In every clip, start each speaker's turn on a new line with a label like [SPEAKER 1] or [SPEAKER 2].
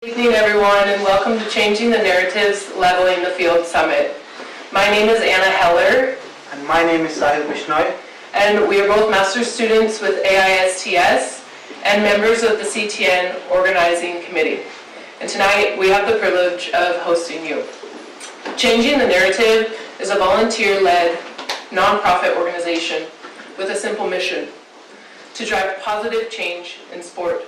[SPEAKER 1] Good evening, everyone, and welcome to Changing the Narratives, Leveling the Field Summit. My name is Anna Heller.
[SPEAKER 2] And my name is Sahil Bishnoi.
[SPEAKER 1] And we are both master's students with AISTS and members of the CTN Organizing Committee. And tonight we have the privilege of hosting you. Changing the Narrative is a volunteer-led, nonprofit organization with a simple mission: to drive positive change in sport.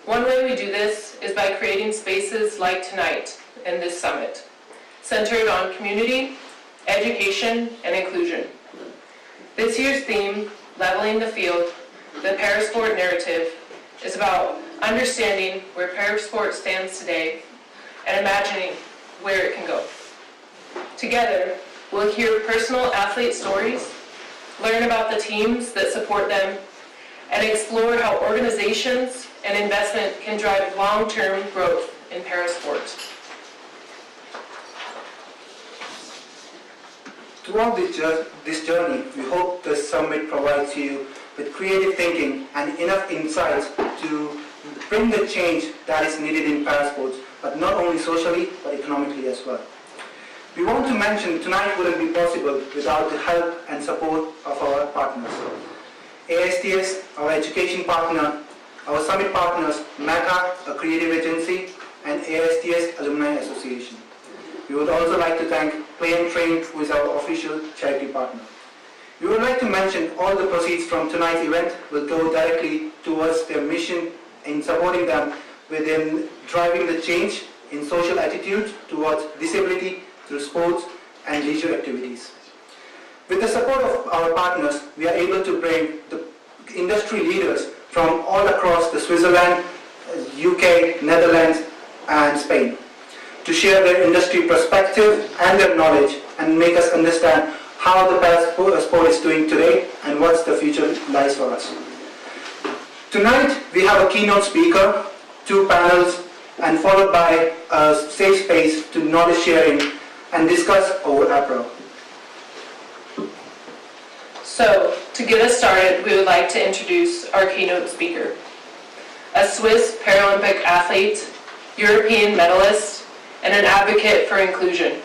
[SPEAKER 1] One way we do this is by creating spaces like tonight in this summit, centered on community, education, and inclusion. This year's theme, Leveling the Field, the Parasport Narrative, is about understanding where parasport stands today and imagining where it can go. Together, we'll hear personal athlete stories, learn about the teams that support them, and explore how organizations and investment can drive long-term growth in parasport.
[SPEAKER 2] Throughout this journey, we hope the summit provides you with creative thinking and enough insights to bring the change that is needed in parasports, but not only socially, but economically as well. We want to mention tonight wouldn't be possible without the help and support of our partners. AISTS, our education partner, our summit partners, MECA, a creative agency, and AISTS Alumni Association. We would also like to thank Play and Train, who is our official charity partner. We would like to mention all the proceeds from tonight's event will go directly towards their mission in supporting them within driving the change in social attitude towards disability through sports and leisure activities. With the support of our partners, we are able to bring the industry leaders from all across the Switzerland, UK, Netherlands, and Spain to share their industry perspective and their knowledge and make us understand how the parasport is doing today and what's the future lies for us. Tonight, we have a keynote speaker, 2 panels, and followed by a safe space to knowledge sharing and discuss over APRO.
[SPEAKER 1] So, to get us started, we would like to introduce our keynote speaker, a Swiss Paralympic athlete, European medalist, and an advocate for inclusion.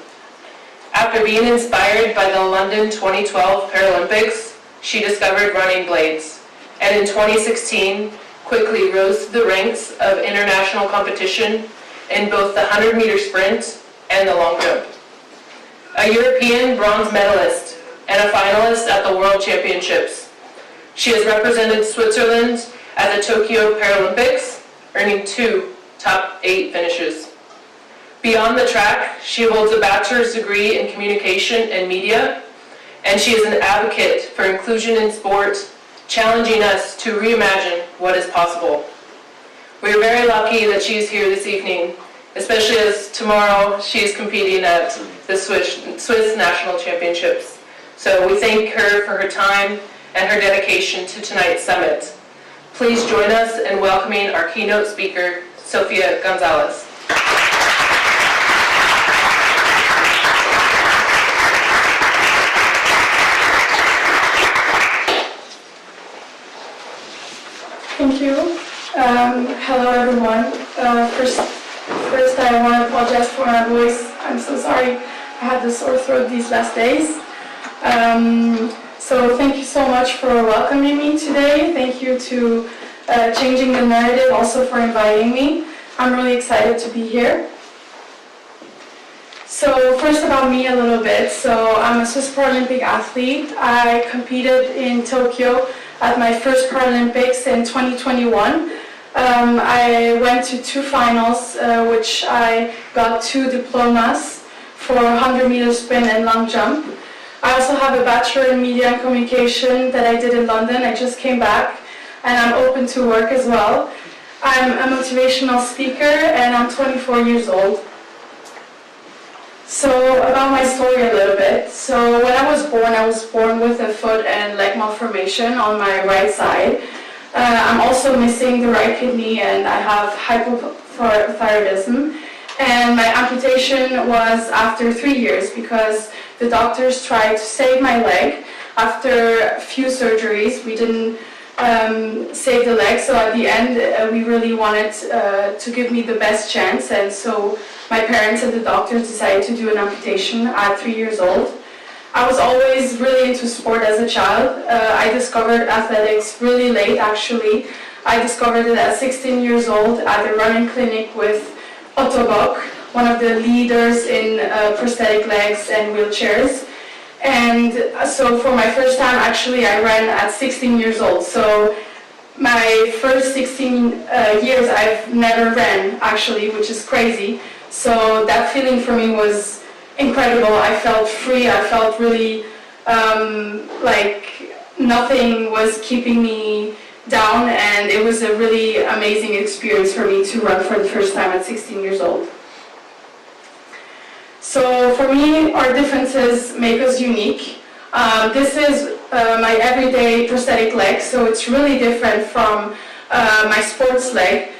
[SPEAKER 1] After being inspired by the London 2012 Paralympics, she discovered running blades, and in 2016, quickly rose to the ranks of international competition in both the 100-meter sprint and the long jump. A European bronze medalist and a finalist at the World Championships. She has represented Switzerland at the Tokyo Paralympics, earning 2 top 8 finishes. Beyond the track, she holds a bachelor's degree in communication and media, and she is an advocate for inclusion in sport, challenging us to reimagine what is possible. We are very lucky that she is here this evening, especially as tomorrow she is competing at the Swiss National Championships. So we thank her for her time and her dedication to tonight's summit. Please join us in welcoming our keynote speaker, Sofia Gonzalez.
[SPEAKER 3] Thank you. Hello, everyone. First, I want to apologize for my voice. I'm so sorry. I had the sore throat these last days. So thank you so much for welcoming me today. Thank you to Changing the Narrative also for inviting me. I'm really excited to be here. So first about me a little bit. So I'm a Swiss Paralympic athlete. I competed in Tokyo at my first Paralympics in 2021. I went to 2 finals, which I got 2 diplomas for 100-meter sprint and long jump. I also have a bachelor in media and communication that I did in London. I just came back, and I'm open to work as well. I'm a motivational speaker, and I'm 24 years old. So about my story a little bit. So when I was born with a foot and leg malformation on my right side. I'm also missing the right kidney, and I have hypothyroidism. And my amputation was after 3 years because the doctors tried to save my leg. After a few surgeries, we didn't save the leg. So at the end, we really wanted to give me the best chance, and so my parents and the doctors decided to do an amputation at 3 years old. I was always really into sport as a child. I discovered athletics really late, actually. I discovered it at 16 years old at a running clinic with Otto Bock, one of the leaders in prosthetic legs and wheelchairs. And so for my first time, actually, I ran at 16 years old. So my first 16 years, I've never ran, actually, which is crazy. So that feeling for me was incredible. I felt free. I felt really like nothing was keeping me down, and it was a really amazing experience for me to run for the first time at 16 years old. So for me, our differences make us unique. This is my everyday prosthetic leg, so it's really different from my sports leg.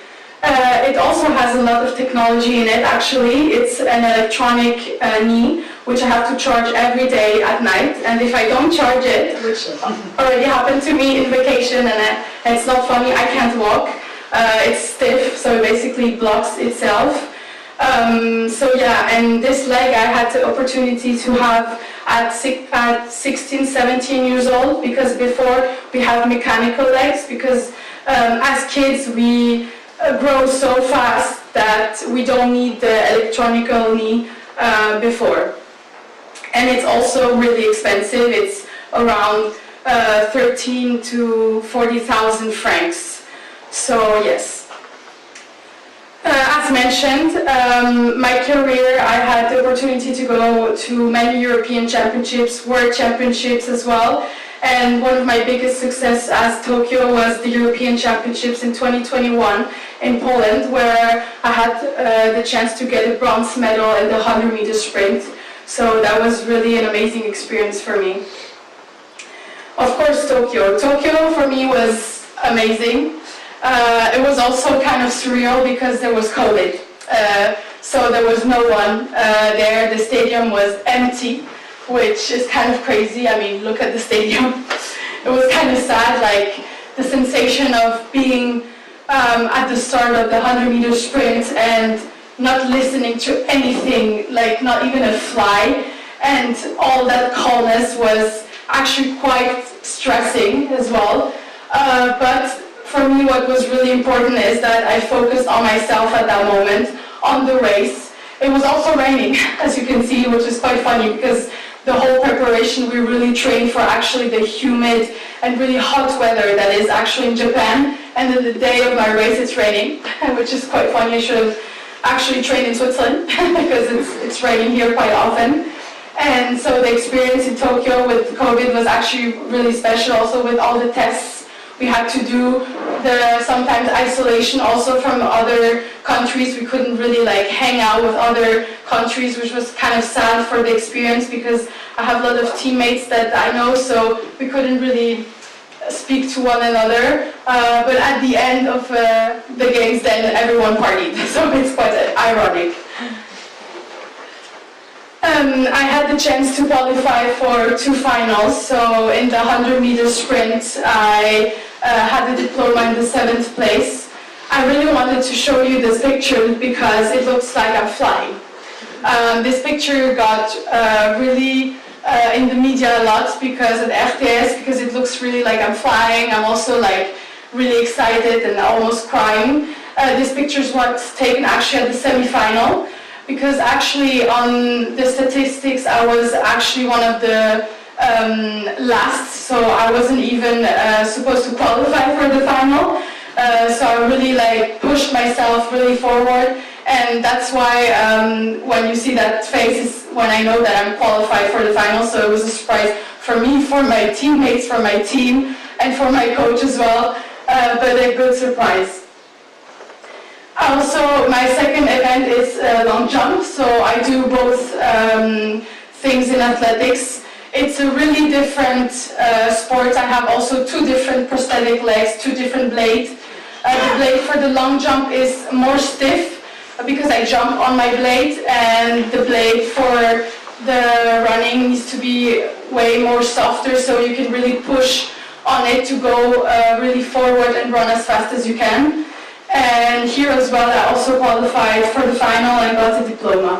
[SPEAKER 3] It also has a lot of technology in it, actually. It's an electronic knee, which I have to charge every day at night. And if I don't charge it, which already happened to me in vacation, and it's not funny, I can't walk. It's stiff, so it basically blocks itself. So yeah, and this leg I had the opportunity to have at 16, 17 years old, because before we have mechanical legs, because as kids we grow so fast that we don't need the electronical knee before. And it's also really expensive. It's around 13 to 40,000 francs. So yes. As mentioned, my career, I had the opportunity to go to many European championships, world championships as well. And one of my biggest success as Tokyo was the European Championships in 2021 in Poland, where I had the chance to get a bronze medal in the 100-meter sprint. So that was really an amazing experience for me. Of course, Tokyo. Tokyo for me was amazing. It was also kind of surreal because there was COVID. So there was no one there. The stadium was empty, which is kind of crazy. I mean, look at the stadium. It was kind of sad, like the sensation of being at the start of the 100-meter sprint and not listening to anything, like not even a fly, and all that calmness was actually quite stressing as well. But for me, what was really important is that I focused on myself at that moment, on the race. It was also raining, as you can see, which is quite funny because the whole preparation we really trained for actually the humid and really hot weather that is actually in Japan. And then the day of my race it's raining, which is quite funny. I should have actually trained in Switzerland because it's raining here quite often. And so the experience in Tokyo with COVID was actually really special, also with all the tests we had to do, the sometimes isolation also from other countries. We couldn't really like hang out with other countries, which was kind of sad for the experience because I have a lot of teammates that I know, so we couldn't really speak to one another. But at the end of the games, then everyone partied, so it's quite ironic. I had the chance to qualify for 2 finals. So in the 100-meter sprint, I had the diploma in the 7th place. I really wanted to show you this picture because it looks like I'm flying. This picture got really in the media a lot because at RTS, because it looks really like I'm flying. I'm also like really excited and almost crying. This picture is what's taken actually at the semi-final. Because actually on the statistics I was actually one of the last, so I wasn't even supposed to qualify for the final. So I really like pushed myself really forward, and that's why when you see that face is when I know that I'm qualified for the final. So it was a surprise for me, for my teammates, for my team, and for my coach as well, but a good surprise. Also, my second event is long jump, so I do both things in athletics. It's a really different sport. I have also 2 different prosthetic legs, 2 different blades. The blade for the long jump is more stiff because I jump on my blade, and the blade for the running needs to be way more softer, so you can really push on it to go really forward and run as fast as you can. And here as well, I also qualified for the final and got a diploma.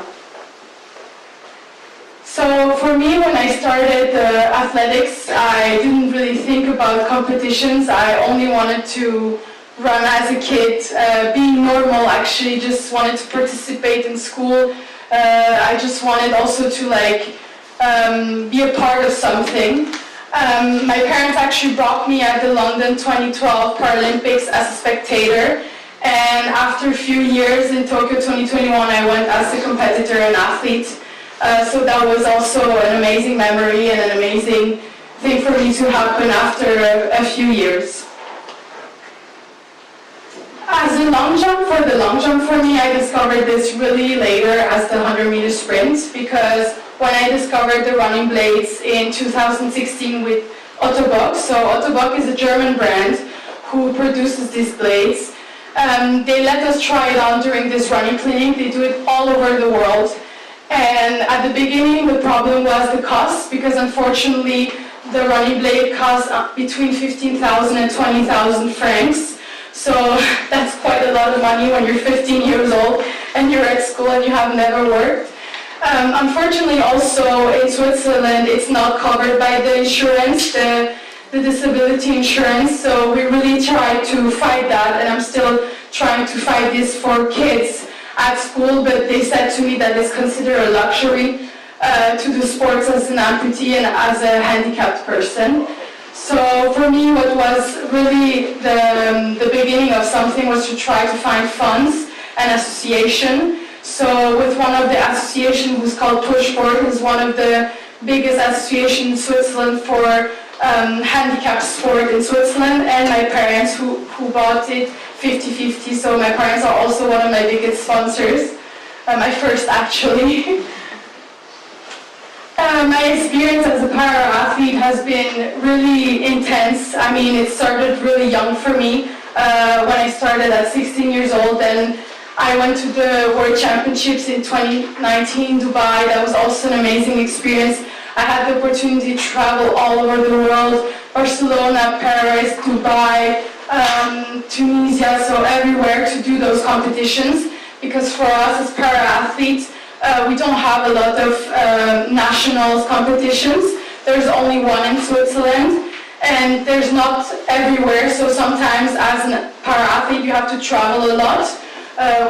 [SPEAKER 3] So for me, when I started athletics, I didn't really think about competitions. I only wanted to run as a kid, being normal actually, just wanted to participate in school. I just wanted also to be a part of something. My parents actually brought me at the London 2012 Paralympics as a spectator, and after a few years in Tokyo 2021 I went as a competitor and athlete. So that was also an amazing memory and an amazing thing for me to happen after a few years. As a long jump, for me, I discovered this really later as the 100-meter sprint, because when I discovered the running blades in 2016 with Ottobock, so Ottobock is a German brand who produces these blades. They let us try it on during this running clinic. They do it all over the world. And at the beginning, the problem was the cost, because unfortunately, the running blade costs between 15,000 and 20,000 francs. So that's quite a lot of money when you're 15 years old and you're at school and you have never worked. Unfortunately, also in Switzerland, it's not covered by the insurance, the disability insurance. So we really try to fight that, and I'm still trying to fight this for kids at school, but they said to me that it's considered a luxury to do sports as an amputee and as a handicapped person. So for me, what was really the beginning of something was to try to find funds and association. So with one of the associations, who's called Pushboard, who's one of the biggest associations in Switzerland for handicapped sport in Switzerland, and my parents who bought it 50-50, so my parents are also one of my biggest sponsors, my first actually. My experience as a para-athlete has been really intense. I mean, it started really young for me when I started at 16 years old, and I went to the World Championships in 2019 in Dubai. That was also an amazing experience. I had the opportunity to travel all over the world, Barcelona, Paris, Dubai, Tunisia, so everywhere to do those competitions, because for us as para-athletes, we don't have a lot of nationals competitions. There's only one in Switzerland, and there's not everywhere, so sometimes as a para-athlete you have to travel a lot,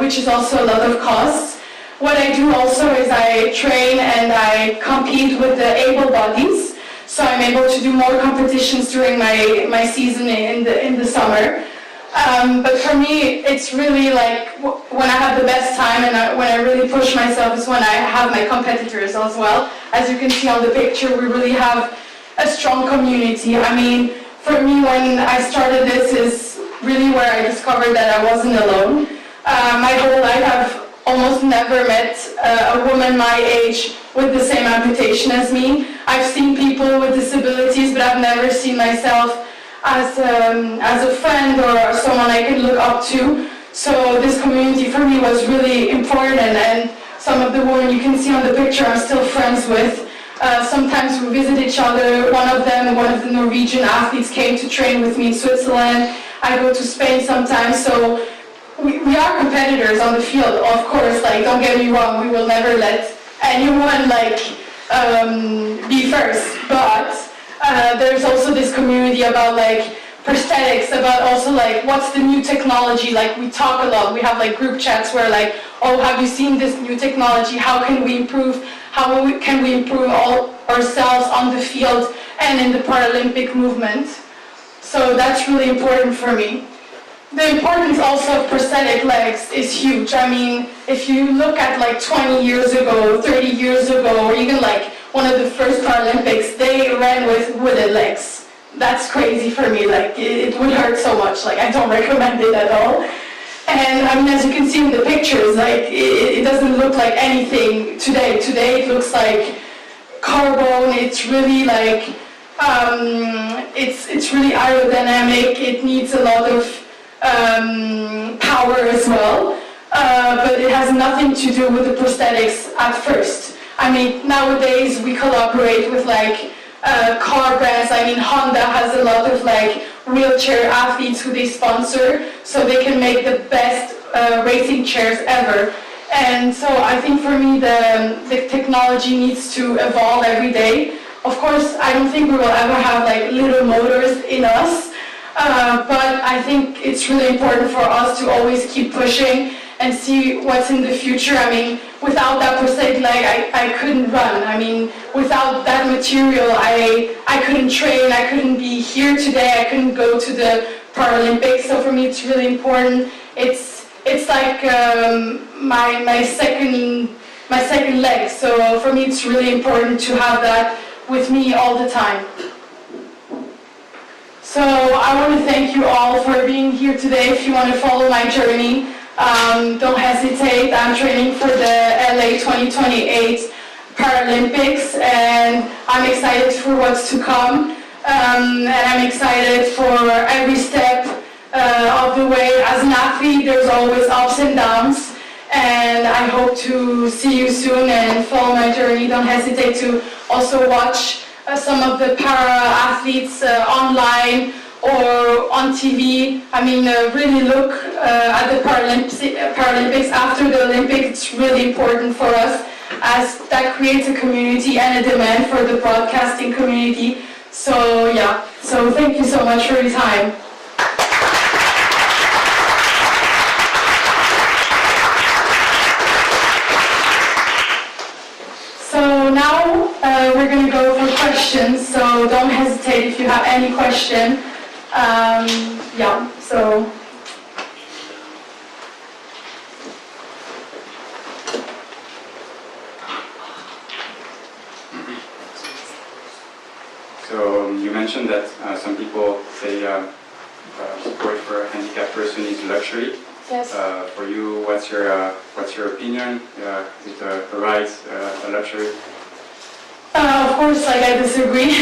[SPEAKER 3] which is also a lot of costs. What I do also is I train and I compete with the able bodies, so I'm able to do more competitions during my season in the summer. But for me, it's really like when I have the best time and when I really push myself is when I have my competitors as well. As you can see on the picture, we really have a strong community. I mean, for me, when I started this is really where I discovered that I wasn't alone. My whole life I've almost never met a woman my age with the same amputation as me. I've seen people with disabilities, but I've never seen myself as a friend or someone I could look up to. So this community for me was really important, and some of the women you can see on the picture I'm still friends with. Sometimes we visit each other. One of the Norwegian athletes came to train with me in Switzerland. I go to Spain sometimes, so we are competitors on the field, of course. Like, don't get me wrong, we will never let anyone be first, but there's also this community about prosthetics, about also what's the new technology. Like, we talk a lot. We have group chats where oh, have you seen this new technology? How can we improve? Can we improve ourselves on the field and in the Paralympic movement? So that's really important for me. The importance also of prosthetic legs is huge. I mean, if you look at 20 years ago, 30 years ago, or even one of the first Paralympics, they ran with wooden legs. That's crazy for me. It would hurt so much. I don't recommend it at all. And I mean, as you can see in the pictures, it doesn't look like anything today. Today it looks like carbon. It's really it's really aerodynamic. It needs a lot of power as well, but it has nothing to do with the prosthetics at first. I mean, nowadays we collaborate with car brands. I mean, Honda has a lot of like wheelchair athletes who they sponsor, so they can make the best racing chairs ever. And so I think for me the technology needs to evolve every day. Of course, I don't think we will ever have like little motors in us, but I think it's really important for us to always keep pushing and see what's in the future. I mean, without that prosthetic leg, I couldn't run. I mean, without that material, I couldn't train, I couldn't be here today, I couldn't go to the Paralympics. So for me, it's really important. It's like my second leg. So for me, it's really important to have that with me all the time. So I want to thank you all for being here today. If you want to follow my journey, don't hesitate. I'm training for the LA 2028 Paralympics, and I'm excited for what's to come. And I'm excited for every step of the way. As an athlete, there's always ups and downs, and I hope to see you soon and follow my journey. Don't hesitate to also watch some of the para-athletes online or on TV. I mean, really look at the Paralympics after the Olympics. It's really important for us, as that creates a community and a demand for the broadcasting community. So yeah, so thank you so much for your time. So now we're going to go for questions, so don't hesitate if you have any question. Yeah, so.
[SPEAKER 4] So you mentioned that some people say support for a handicapped person is luxury.
[SPEAKER 3] Yes.
[SPEAKER 4] For you, what's your opinion? Is it a right, a luxury?
[SPEAKER 3] Of course, like I disagree.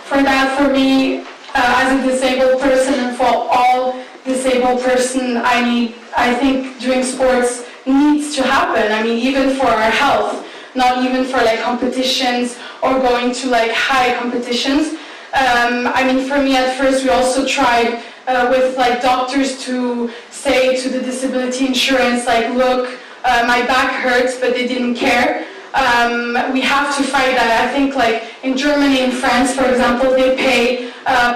[SPEAKER 3] For that, for me, as a disabled person and for all disabled person, I think doing sports needs to happen. I mean, even for our health, not even for like competitions or going to like high competitions. I mean, for me at first, we also tried with like doctors to say to the disability insurance, like, look, my back hurts, but they didn't care. We have to fight that. I think like in Germany and France, for example, they pay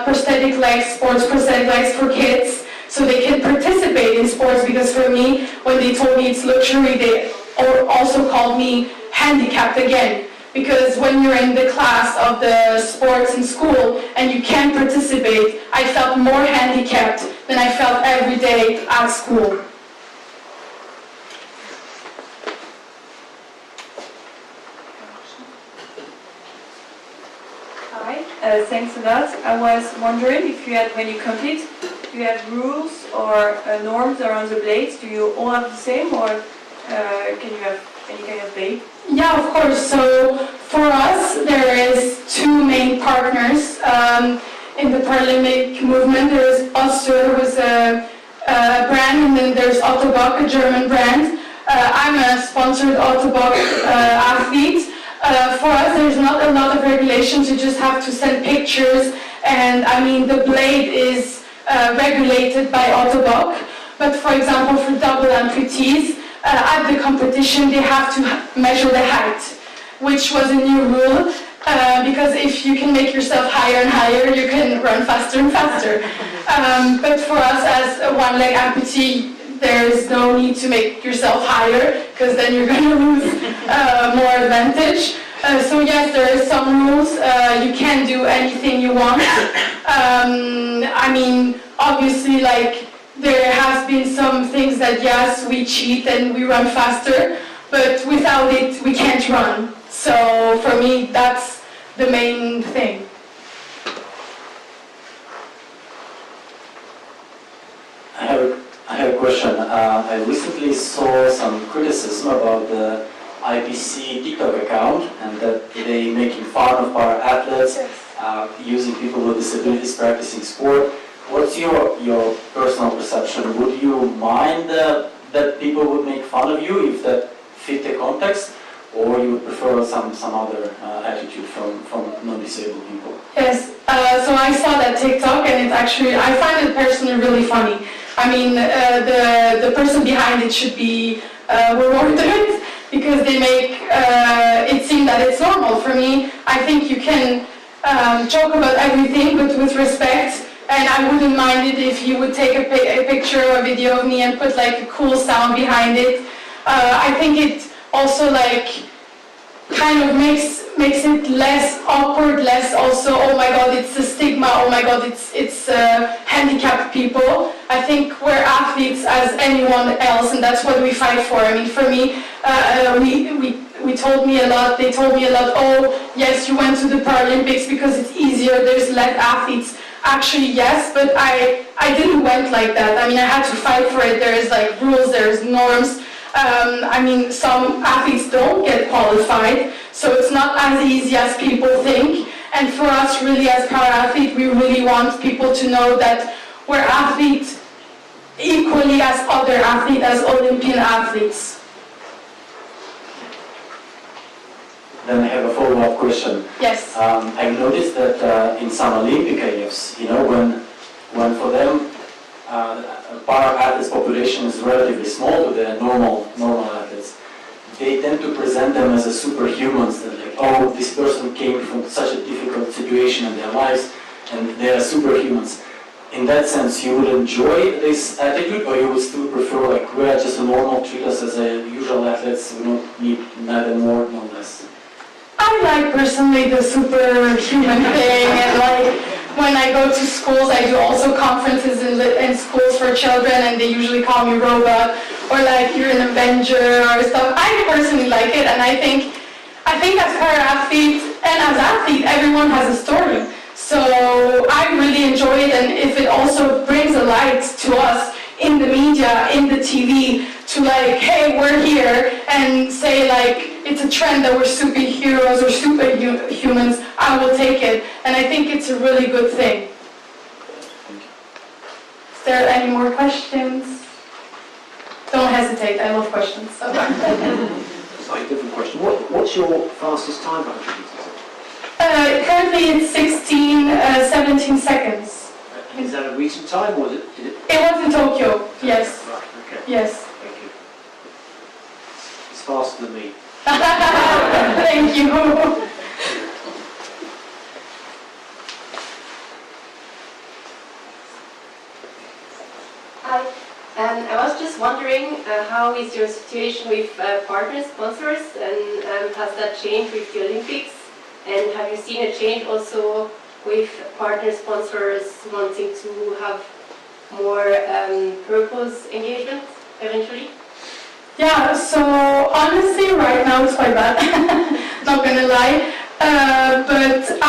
[SPEAKER 3] prosthetic legs, sports prosthetic legs for kids, so they can participate in sports. Because for me, when they told me it's luxury, they also called me handicapped again. Because when you're in the class of the sports in school and you can't participate, I felt more handicapped than I felt every day at school.
[SPEAKER 5] Hi, thanks a lot. I was wondering if you had, when you compete, do you have rules or norms around the blades? Do you all have the same, or can you have any kind of blade?
[SPEAKER 3] Yeah, of course. So for us, there is two main partners in the Paralympic movement. There is Oster, who's a brand, and then there's Ottobock, a German brand. I'm a sponsored Ottobock athlete. For us, there's not a lot of regulations. You just have to send pictures, and I mean the blade is regulated by Ottobock. But for example, for double amputees, at the competition they have to measure the height, which was a new rule, because if you can make yourself higher and higher, you can run faster and faster. But for us as a one-leg amputee, there is no need to make yourself higher, because then you're going to lose more advantage. So yes, there are some rules. You can't do anything you want. I mean, obviously, like, there has been some things that, yes, we cheat and we run faster, but without it, we can't run. So for me, that's the main thing.
[SPEAKER 6] I have a question. I recently saw some criticism about the IPC TikTok account, and that they making fun of our athletes, using people with disabilities practicing sport. What's your personal perception? Would you mind that people would make fun of you if that fit the context? or you would prefer some other attitude from non-disabled people?
[SPEAKER 3] Yes, so I saw that TikTok, and it's actually, I find it personally really funny. I mean, the person behind it should be rewarded because they make it seem that it's normal. For me, I think you can joke about everything, but with respect. And I wouldn't mind it if you would take a picture or a video of me and put like a cool sound behind it. I think it also like kind of makes it less awkward, less also, oh my god, it's a stigma, oh my god, it's handicapped people. I think we're athletes as anyone else, and that's what we fight for. I mean, for me, they told me a lot, oh yes, you went to the Paralympics because it's easier, there's less athletes. Actually, yes, but I didn't went like that. I mean, I had to fight for it. There's like rules, there's norms. I mean, some athletes don't get qualified, so it's not as easy as people think. And for us, really, as para-athletes, we really want people to know that we're athletes equally as other athletes, as Olympian athletes.
[SPEAKER 6] Then I have a follow-up question.
[SPEAKER 3] Yes.
[SPEAKER 6] I've noticed that in some Olympic games, you know, when for them para-athletes population is relatively small to the normal athletes, they tend to present them as a superhumans, that like, oh, this person came from such a difficult situation in their lives, and they are superhumans. In that sense, you would enjoy this attitude, or you would still prefer, like, we are just a normal, treat us as a usual athletes, we don't need neither more nor less?
[SPEAKER 3] I like personally the superhuman thing, and like when I go to schools, I do also conferences in schools for children, and they usually call me robot, or like you're an Avenger or stuff. I personally like it, and I think as para-athletes and as athletes, everyone has a story. So I really enjoy it, and if it also brings a light to us in the media, in the TV, to like, hey, we're here, and say like, it's a trend that we're superheroes or superhumans, I will take it. And I think it's a really good thing. Is there any more questions? Don't hesitate, I love questions. So.
[SPEAKER 7] Slightly different question. What's your fastest time by
[SPEAKER 3] Currently it's 17 seconds.
[SPEAKER 7] Is that a recent time, or did it?
[SPEAKER 3] It was in Tokyo, yes.
[SPEAKER 7] Right, okay.
[SPEAKER 3] Yes.
[SPEAKER 7] Thank you. It's faster than me.
[SPEAKER 3] Thank you.
[SPEAKER 8] Hi. I was just wondering, how is your situation with partner sponsors, and has that changed with the Olympics? And have you seen a change also with partner sponsors wanting to have more purpose engagement eventually?
[SPEAKER 3] Yeah, so honestly right now it's quite bad, not gonna lie. But it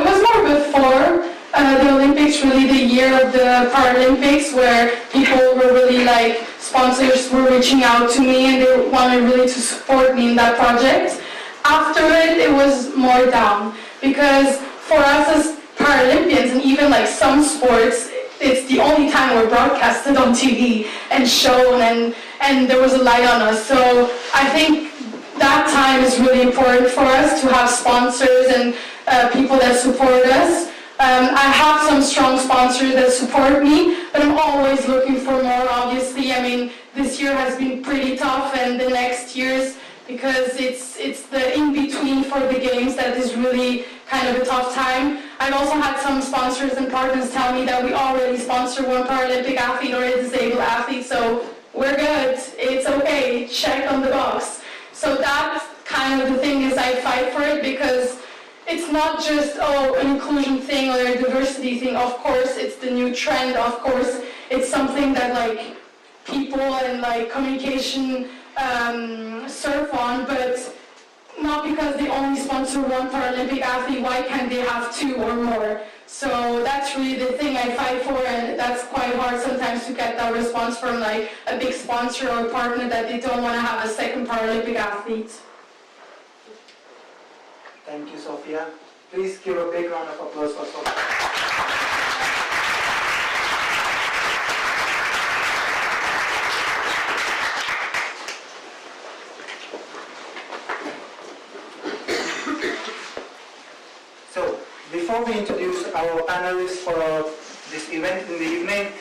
[SPEAKER 3] was more before the Olympics, really the year of the Paralympics, where people were really like, sponsors were reaching out to me and they wanted really to support me in that project. After it was more down, because for us as Paralympians, and even like some sports, it's the only time we're broadcasted on TV and shown, and there was a light on us. So I think that time is really important for us to have sponsors and people that support us. I have some strong sponsors that support me, but I'm always looking for more, obviously. I mean, this year has been pretty tough, and the next years, because it's the in-between for the games that is really kind of a tough time. I've also had some sponsors and partners tell me that we already sponsor one Paralympic athlete or a disabled athlete, so we're good, it's okay, check on the box. So that's kind of the thing, is I fight for it, because it's not just, an inclusion thing or a diversity thing. Of course, it's the new trend. Of course, it's something that like people and like communication surf on, but not because they only sponsor one Paralympic athlete, why can't they have two or more? So that's really the thing I fight for, and that's quite hard sometimes to get that response from like a big sponsor or partner that they don't want to have a second Paralympic athlete.
[SPEAKER 2] Thank you, Sophia. Please give a big round of applause for Sophia. before we introduce our panelists for this event in the evening,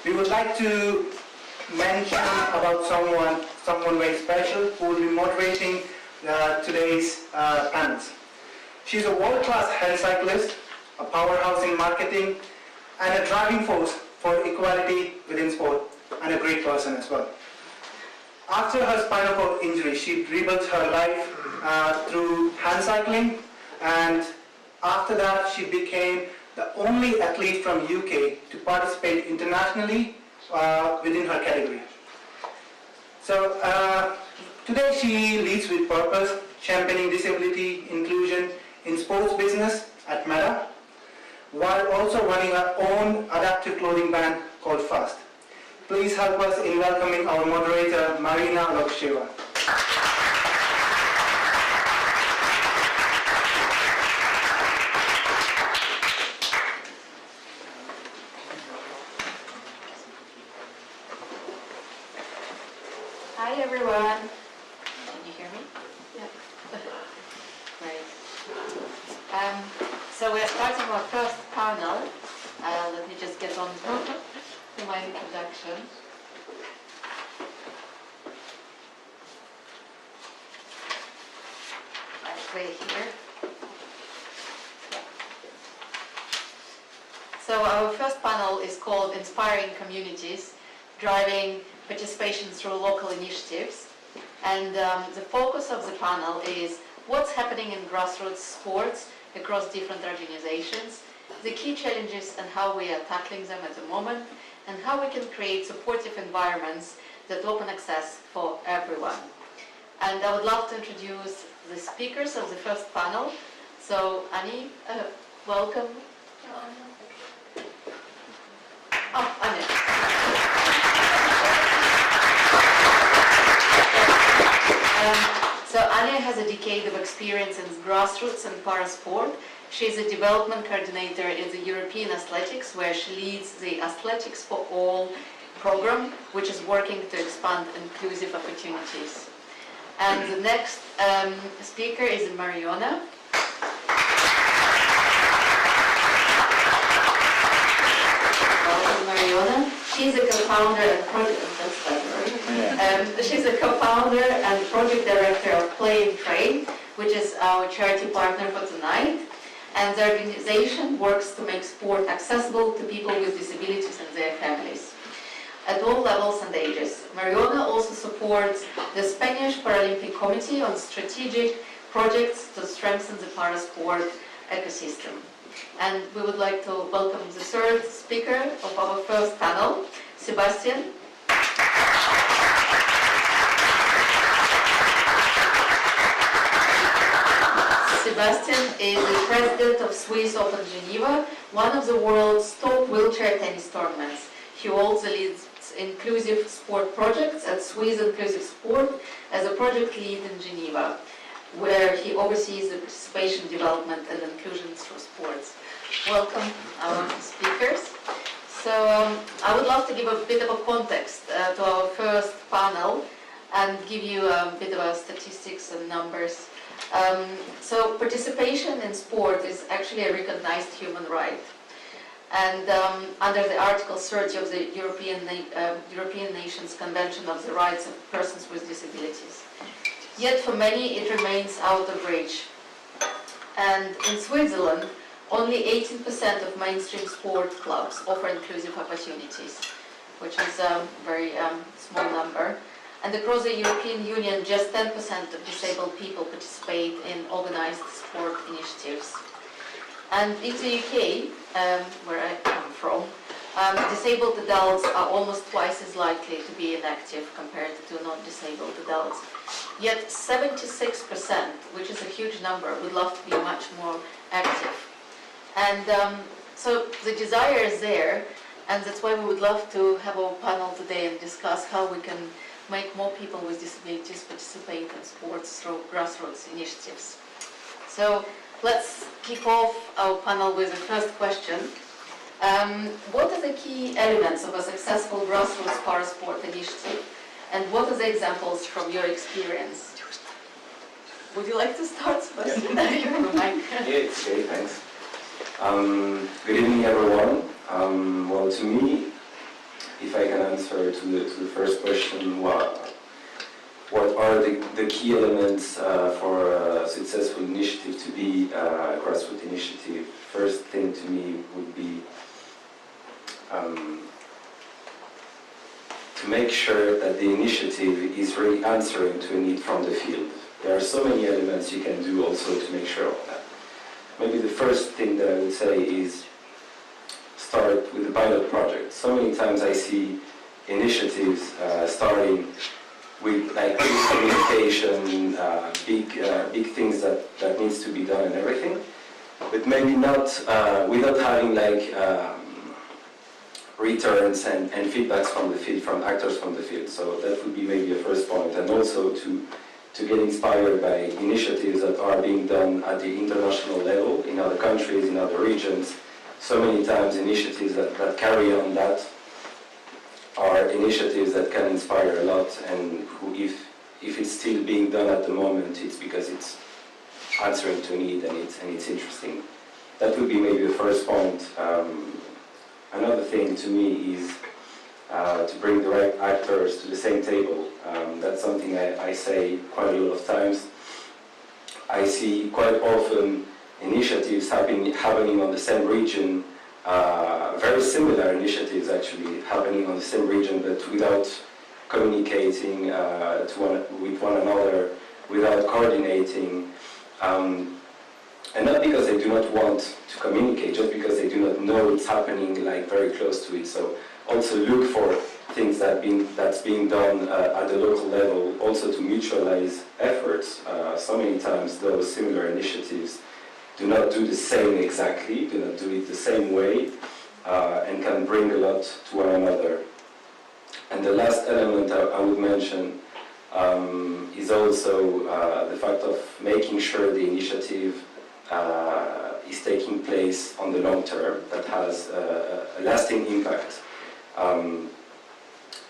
[SPEAKER 2] we would like to mention about someone very special who will be moderating today's panels. She's a world-class health cyclist, a powerhouse in marketing, and a driving force for equality within sport, and a great person as well. After her spinal cord injury, she rebuilt her life through hand cycling, and after that she became the only athlete from UK to participate internationally within her category. So today she leads with purpose, championing disability inclusion in sports business at Meta, while also running her own adaptive clothing brand called Fast. Please help us in welcoming our moderator, Marina Loksheva.
[SPEAKER 9] Hi everyone. Can you hear me? Yeah. Great. So we're starting our first panel. Let me just get on to my introduction. Right here. So our first panel is called Inspiring Communities, Driving Participation Through Local Initiatives. And the focus of the panel is what's happening in grassroots sports across different organizations, the key challenges and how we are tackling them at the moment, and how we can create supportive environments that open access for everyone. And I would love to introduce the speakers of the first panel. So Annie, welcome. Oh, Annie. So Anya has a decade of experience in grassroots and parasport. She's a development coordinator in the European Athletics, where she leads the Athletics for All program, which is working to expand inclusive opportunities. And the next speaker is Mariona. Welcome, Mariona. She's a co-founder and project director of Play and Train, which is our charity partner for tonight. And the organization works to make sport accessible to people with disabilities and their families at all levels and ages. Mariona also supports the Spanish Paralympic Committee on strategic projects to strengthen the parasport ecosystem. And we would like to welcome the third speaker of our first panel, Sebastian. Sebastian is the president of Swiss Open Geneva, one of the world's top wheelchair tennis tournaments. He also leads inclusive sport projects at Swiss Inclusive Sport as a project lead in Geneva, where he oversees the participation, development and inclusion through sports. Welcome our speakers. So I would love to give a bit of a context to our first panel and give you a bit of statistics and numbers. So participation in sport is actually a recognized human right. And under the Article 30 of the European Nations Convention of the Rights of Persons with Disabilities. Yet for many it remains out of reach. And in Switzerland, only 18% of mainstream sport clubs offer inclusive opportunities, which is a very small number. And across the European Union, just 10% of disabled people participate in organized sport initiatives. And in the UK, where I come from, disabled adults are almost twice as likely to be inactive compared to non-disabled adults. Yet 76%, which is a huge number, would love to be much more active. And so the desire is there, and that's why we would love to have our panel today and discuss how we can make more people with disabilities participate in sports through grassroots initiatives. So let's kick off our panel with the first question. What are the key elements of a successful grassroots parasport initiative, and what are the examples from your experience? Would you like to start, Sebastian? You have a mic.
[SPEAKER 7] Yeah, it's great, thanks.
[SPEAKER 10] Good evening, everyone. Well, to me, if I can answer to the first question, what are the key elements for a successful initiative to be a grassroots initiative? First thing to me would be to make sure that the initiative is really answering to a need from the field. There are so many elements you can do also to make sure of that. Maybe the first thing that I would say is start with a pilot project. So many times I see initiatives starting with like communication, big things that needs to be done and everything, but maybe not without having like returns and feedbacks from the field, from actors from the field. So that would be maybe a first point, and also to get inspired by initiatives that are being done at the international level, in other countries, in other regions. So many times initiatives that carry on that are initiatives that can inspire a lot, and who, if it's still being done at the moment, it's because it's answering to need and it's interesting. That would be maybe the first point. Another thing to me is to bring the right actors to the same table. That's something I say quite a lot of times. I see quite often initiatives happening on the same region, very similar initiatives actually happening on the same region, but without communicating with one another, without coordinating. And not because they do not want to communicate, just because they do not know it's happening like very close to it. So also look for things that's being done at the local level, also to mutualize efforts. So many times those similar initiatives do not do the same exactly, do not do it the same way, and can bring a lot to one another. And the last element I would mention is also the fact of making sure the initiative is taking place on the long term, that has a lasting impact.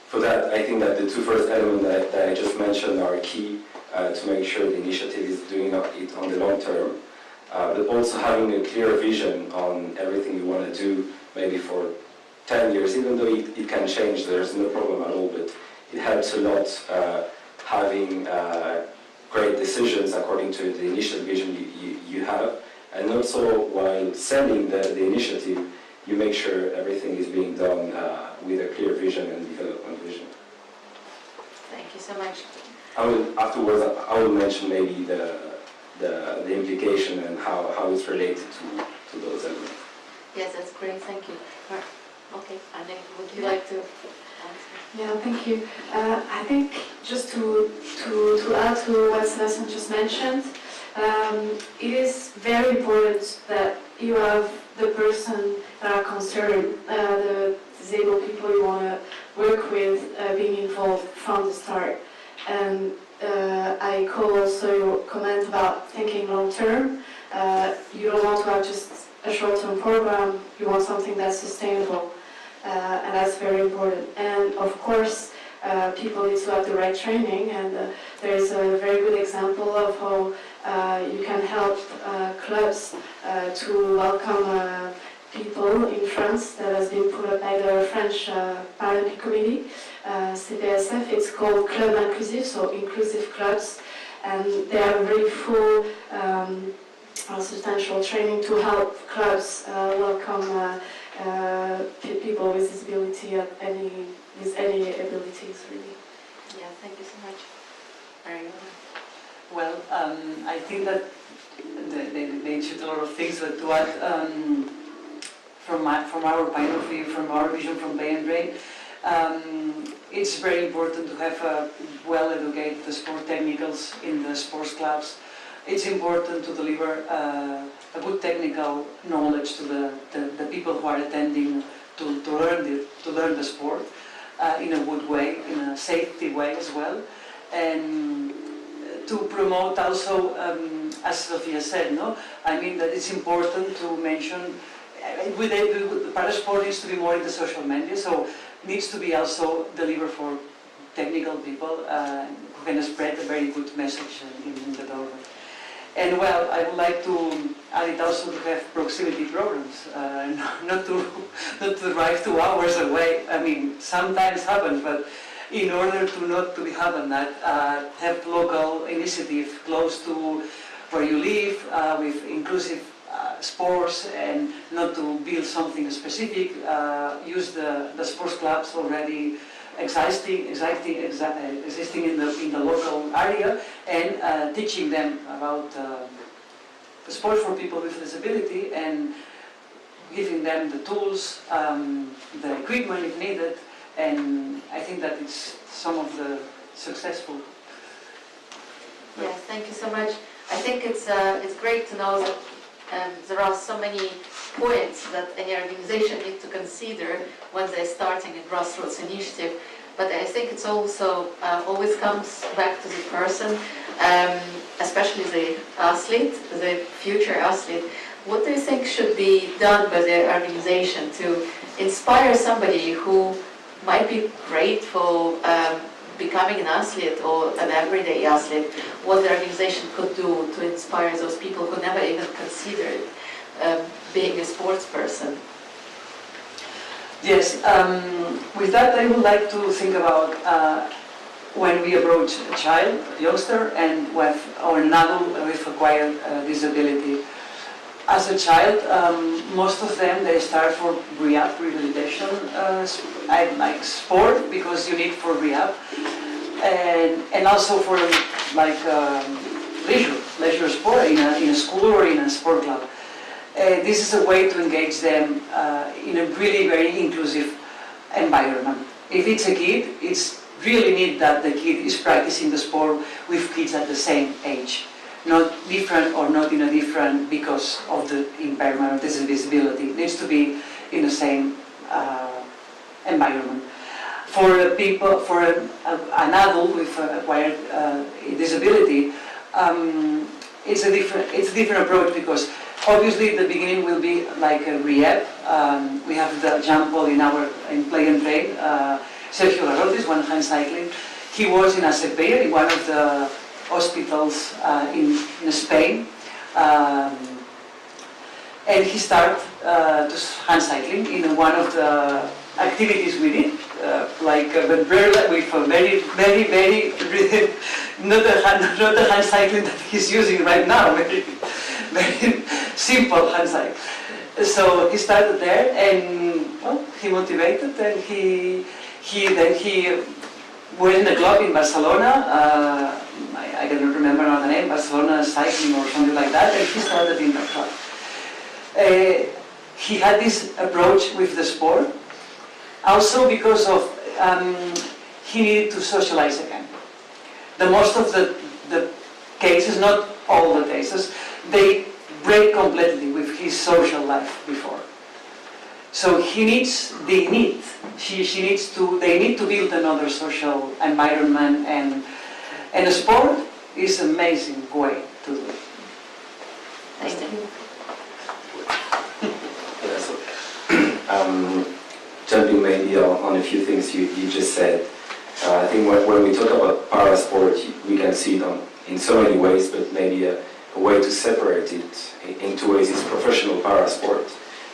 [SPEAKER 10] For that, I think that the two first elements that I just mentioned are key to make sure the initiative is doing it on the long term, but also having a clear vision on everything you want to do, maybe for 10 years, even though it can change, there's no problem at all, but it helps a lot having great decisions according to the initial vision you have, and also while selling the initiative, you make sure everything is being done with a clear vision and development vision.
[SPEAKER 9] Thank you so much.
[SPEAKER 10] Afterwards, I will mention maybe the implication and how it's related to those elements.
[SPEAKER 9] Yes, that's great. Thank you. Okay, Anne, would you like to answer?
[SPEAKER 3] Yeah, thank you. I think just to add to what Sebastian just mentioned, it is very important that you have the person that are concerned, the disabled people you want to work with, being involved from the start. And I call also your comment about thinking long term. You don't want to have just a short-term program, you want something that's sustainable. And that's very important. And of course, people need to have the right training, and there is a very good example of how you can help clubs to welcome people in France that has been put up by the French Paralympic Committee, CPSF. It's called Club Inclusive, so inclusive clubs, and they have really full substantial training to help clubs welcome people with disability with any abilities, really.
[SPEAKER 9] Yeah, thank you so much.
[SPEAKER 11] Well, I think that they mentioned a lot of things, but to add from our point of view, from our vision from Bay and Drain, it's very important to have well-educated sport technicals in the sports clubs. It's important to deliver a good technical knowledge to the people who are attending to learn the sport in a good way, in a safety way as well, and to promote also, as Sofia said, no, I mean that it's important to mention. The parasport needs to be more in the social media, so needs to be also delivered for technical people who can spread a very good message in the doorway. And well, I would like to add it also to have proximity programs, not to drive 2 hours away. I mean, sometimes happens, but in order to not to happen that, have local initiative close to where you live, with inclusive sports, and not to build something specific, use the sports clubs already existing in the local area, and teaching them about sports for people with disability, and giving them the tools, the equipment if needed, and I think that it's some of the successful.
[SPEAKER 9] Yes, thank you so much. I think it's great to know that there are so many points that any organization need to consider when they're starting a grassroots initiative. But I think it's also always comes back to the person, especially the athlete, the future athlete. What do you think should be done by the organization to inspire somebody who might be great for becoming an athlete or an everyday athlete? What the organization could do to inspire those people who never even considered being a sports person?
[SPEAKER 11] Yes, with that I would like to think about when we approach a child, a youngster, and or an adult with acquired disability. As a child, most of them, they start for rehab, rehabilitation, like sport, because you need for rehab, and also for like leisure sport in a school or in a sport club. This is a way to engage them in a really very inclusive environment. If it's a kid, it's really neat that the kid is practicing the sport with kids at the same age. Not different or not in a different because of the impairment or disability. It needs to be in the same environment. For people, for an adult with acquired disability, it's a different approach, because obviously the beginning will be like a rehab. We have the example in Play and Train. Sergio Garrotes, one hand cycling. He was in Azepeir, in one of the hospitals in Spain, and he started to hand cycling in one of the activities we did, but with a very not the hand cycling that he's using right now, very simple hand cycle. So he started there, and well, he motivated, and he was in a club in Barcelona. I cannot remember the name, Barcelona Cycling or something like that, and he started in that club. He had this approach with the sport, also because of he needed to socialize again. The most of the cases, not all the cases, they break completely with his social life before. So they need to build another social environment, and a sport is an amazing way to do it.
[SPEAKER 9] Thank you.
[SPEAKER 10] Jumping maybe on a few things you just said. I think when we talk about parasport, we can see it in so many ways, but maybe a way to separate it in two ways is professional parasport,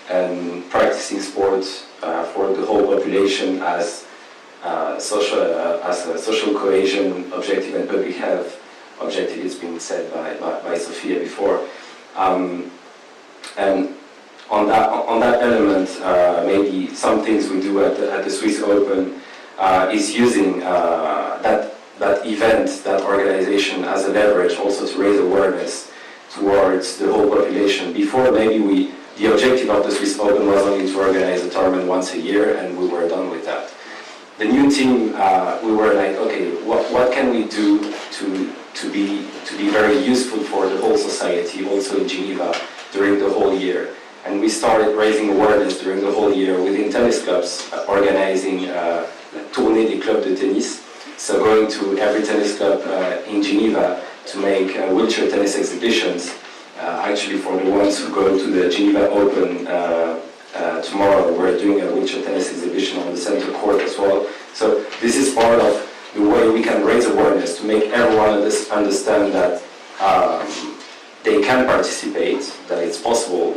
[SPEAKER 10] and practicing sports for the whole population as a social cohesion objective and public health objective. It's been said by Sophia before, and on that element, maybe some things we do at the Swiss Open is using that event, that organization as a leverage also to raise awareness towards the whole population. Before, maybe the objective of the Swiss Open was only to organize a tournament once a year, and we were done with that. The new team, we were like, okay, what can we do to be very useful for the whole society, also in Geneva, during the whole year? And we started raising awareness during the whole year within tennis clubs, organizing Tournée des clubs de tennis. So going to every tennis club in Geneva to make wheelchair tennis exhibitions. Actually, for the ones who go to the Geneva Open tomorrow, we're doing a wheelchair tennis exhibition on the center court as well. So this is part of the way we can raise awareness to make everyone understand that they can participate, that it's possible,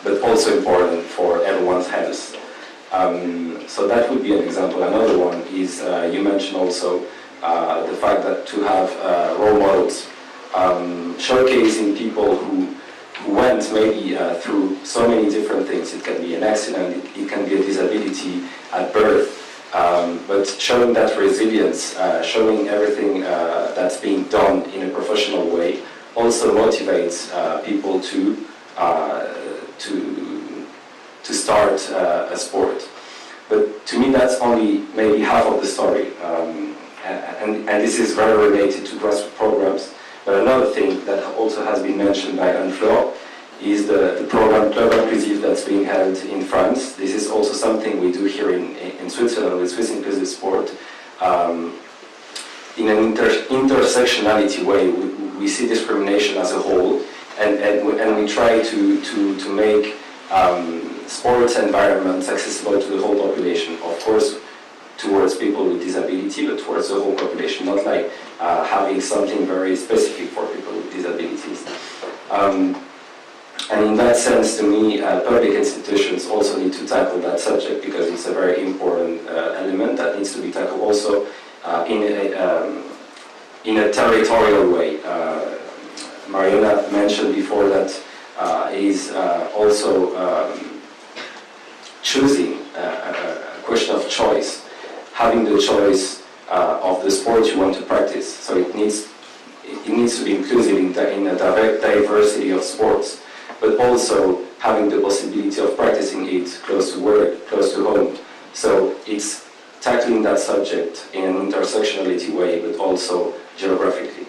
[SPEAKER 10] but also important for everyone's health. So that would be an example. Another one is, you mentioned also the fact that to have role models, showcasing people who went maybe through so many different things. It can be an accident, it can be a disability at birth, but showing that resilience, showing everything that's being done in a professional way also motivates people to start a sport. But to me that's only maybe half of the story, and this is very related to grassroots programs. But another thing that also has been mentioned by Anne-Fleur is the program Club Inclusive that's being held in France. This is also something we do here in Switzerland with Swiss Inclusive Sport. In an intersectionality way, we see discrimination as a whole, and we try to make sports environments accessible to the whole population. Of course, towards people with disability, but towards the whole population, not like having something very specific for people with disabilities. And in that sense, to me, public institutions also need to tackle that subject because it's a very important element that needs to be tackled also in a territorial way. Mariona mentioned before that it is also choosing a question of choice, having the choice of the sport you want to practice. So it needs to be inclusive in a direct diversity of sports, but also having the possibility of practicing it close to work, close to home. So it's tackling that subject in an intersectionality way, but also geographically.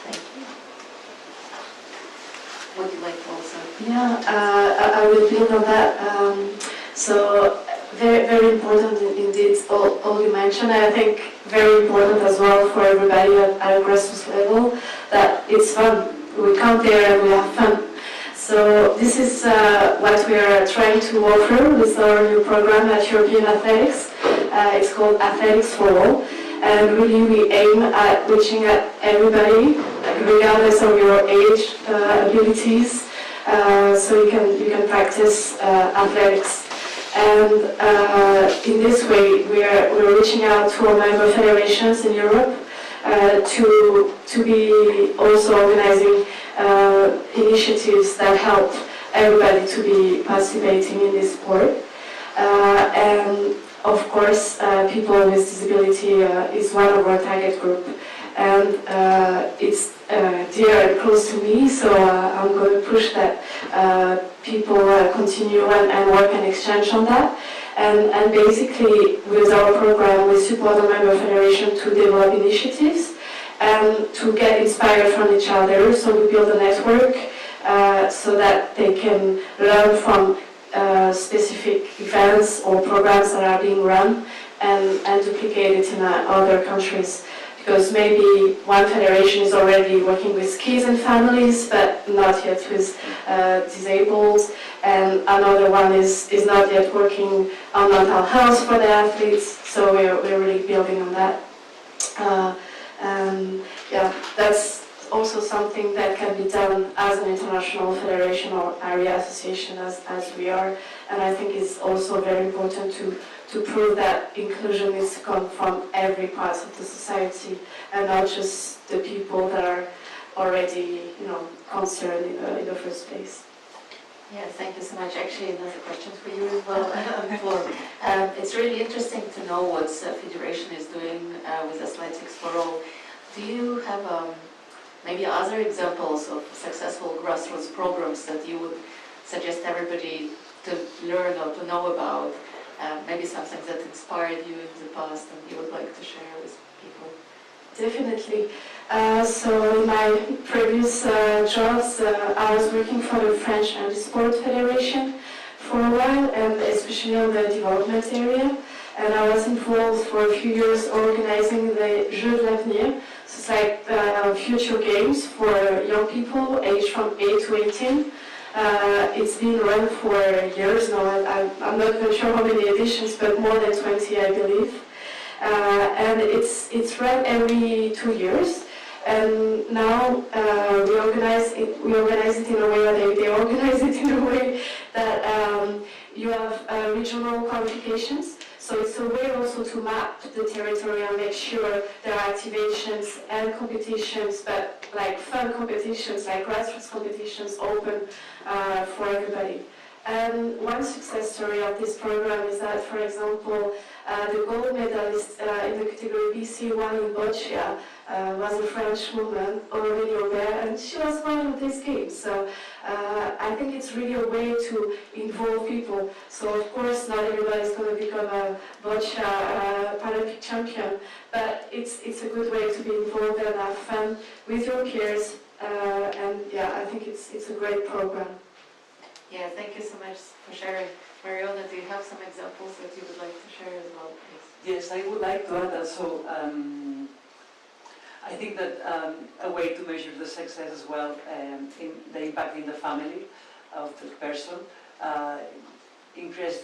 [SPEAKER 9] Thank you. Would you like to also?
[SPEAKER 3] Yeah, I will build on that. So very, very important indeed, all you mentioned. I think very important as well for everybody at a grassroots level that it's fun. We come there and we have fun. So this is what we are trying to offer with our new program at European Athletics. It's called Athletics for All, and really we aim at reaching at everybody, regardless of your age, abilities. So you can practice athletics. And in this way, we're reaching out to our member federations in Europe to be also organizing initiatives that help everybody to be participating in this sport. And of course, people with disability is one of our target group. And it's dear and close to me, so I'm going to push that people continue and work and exchange on that. And basically, with our program, we support the member federation to develop initiatives and to get inspired from each other. So we build a network so that they can learn from specific events or programs that are being run and duplicate it in other countries. Because maybe one federation is already working with kids and families, but not yet with disabled, and another one is not yet working on mental health for the athletes, so we're really building on that. Yeah, that's also something that can be done as an international federation or area association as we are, and I think it's also very important to prove that inclusion needs to come from every part of the society and not just the people that are already, concerned in the first place.
[SPEAKER 9] Yeah, thank you so much. Actually, another question for you as well. It's really interesting to know what the Federation is doing with Athletics for All. Do you have maybe other examples of successful grassroots programs that you would suggest everybody to learn or to know about? Maybe something that inspired you in the past and you would like to share with people?
[SPEAKER 3] Definitely. So in my previous jobs, I was working for the French Handisport Federation for a while, and especially in the development area. And I was involved for a few years organizing the Jeux de l'Avenir. So it's like future games for young people aged from 8 to 18. It's been run for years now. I'm not even sure how many editions, but more than 20, I believe. And it's run every 2 years. And now we organize it in a way, or they organize it in a way that you have regional qualifications. So it's a way also to map the territory and make sure there are activations and competitions, but like fun competitions, like grassroots competitions, open for everybody. And one success story of this program is that, for example, the gold medalist in the category BC won in boccia was a French woman, Aurélie Aubert, and she was one of these games. So I think it's really a way to involve people. So of course, not everybody is going to become a boccia Paralympic champion, but it's a good way to be involved and have fun with your peers. And yeah, I think it's a great program.
[SPEAKER 9] Yeah, thank you so much for sharing. Mariona, do you have some examples that you would like to share as well, please?
[SPEAKER 11] Yes, I would like to add also, I think that a way to measure the success as well, in the impact in the family of the person, increase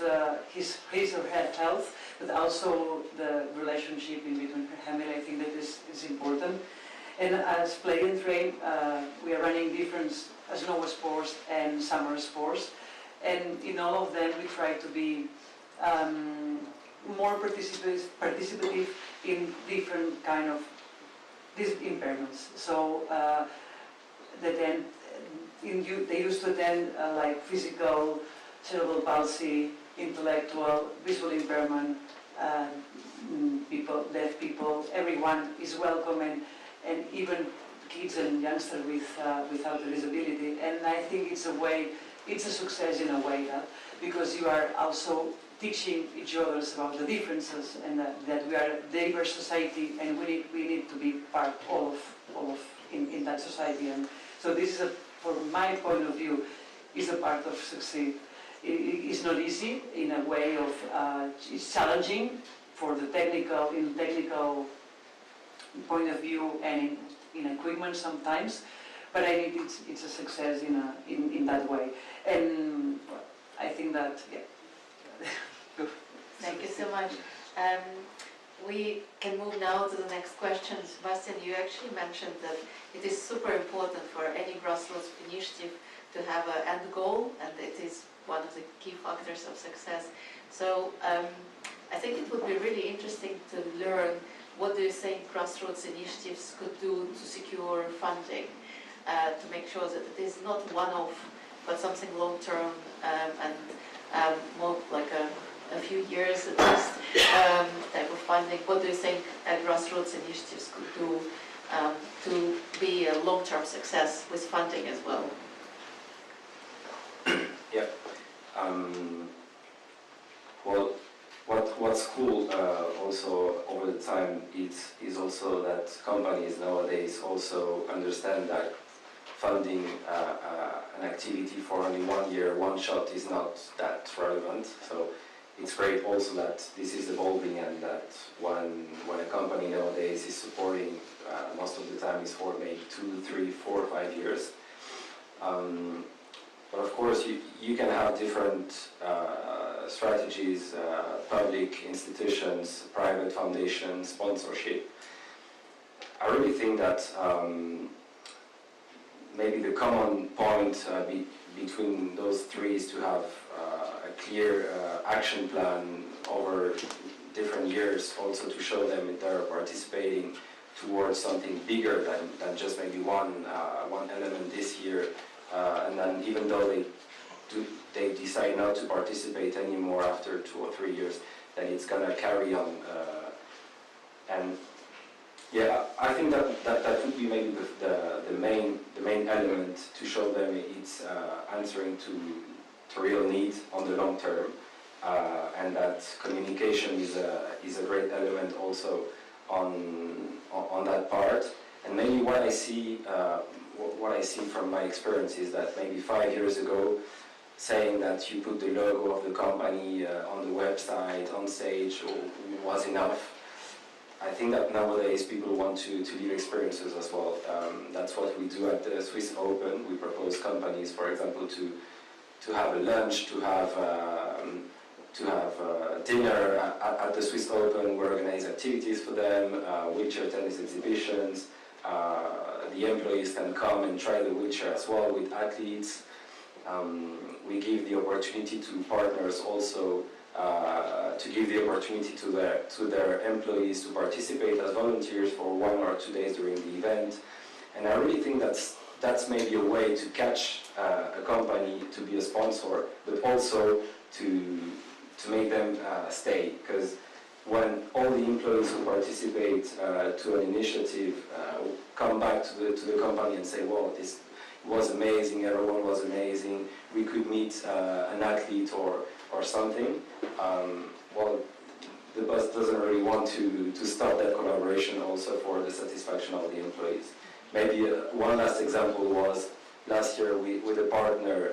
[SPEAKER 11] his or her health, but also the relationship in between her family. I think that is important. And as Play and Train, we are running different snow sports and summer sports, and in all of them we try to be more participative in different kind of these impairments. So they used to attend like physical, cerebral palsy, intellectual, visual impairment, people, deaf people, everyone is welcome, and even kids and youngsters without a disability. And I think it's a success in a way, because you are also teaching each other about the differences, and that we are a diverse society, and we need to be part all of in that society. And so this is, from my point of view, is a part of succeed. It's not easy in a way of it's challenging for the technical point of view and in equipment sometimes, but I think it's a success in that way. And I think that, yeah.
[SPEAKER 9] Thank you so much. We can move now to the next question. Sebastian, you actually mentioned that it is super important for any grassroots initiative to have an end goal, and it is one of the key factors of success. So I think it would be really interesting to learn, what do you think grassroots initiatives could do to secure funding, to make sure that it is not one-off, but something long-term and more like a few years at least type of funding? What do you think grassroots initiatives could do to be a long-term success with funding as well?
[SPEAKER 10] Yeah. Well, what's cool also over the time is also that companies nowadays also understand that funding an activity for only 1 year, one shot is not that relevant. So it's great also that this is evolving, and that when a company nowadays is supporting, most of the time is for maybe 2, 3, 4, 5 years. But of course you can have different strategies, public institutions, private foundations, sponsorship. I really think that maybe the common point between those three is to have a clear action plan over different years, also to show them that they're participating towards something bigger than just maybe one element this year. And then even though they decide not to participate anymore after 2 or 3 years, then it's gonna carry on. And yeah, I think that would be maybe the main element to show them it's answering to real need on the long term, and that communication is a great element also on that part. And maybe what I see from my experience is that maybe 5 years ago, saying that you put the logo of the company on the website, on stage, was enough. I think that nowadays people want to live experiences as well. That's what we do at the Swiss Open. We propose companies, for example, to have a lunch, to have dinner at the Swiss Open. We organize activities for them, wheelchair tennis exhibitions, the employees can come and try the wheelchair as well with athletes. We give the opportunity to partners also to give the opportunity to their employees to participate as volunteers for 1 or 2 days during the event. And I really think that's maybe a way to catch a company to be a sponsor, but also to make them stay. Because when all the employees who participate to an initiative come back to the company and say, "Well, this was amazing, everyone was amazing, we could meet an athlete or something," well, the boss doesn't really want to stop that collaboration also for the satisfaction of the employees. Maybe one last example was last year with a partner,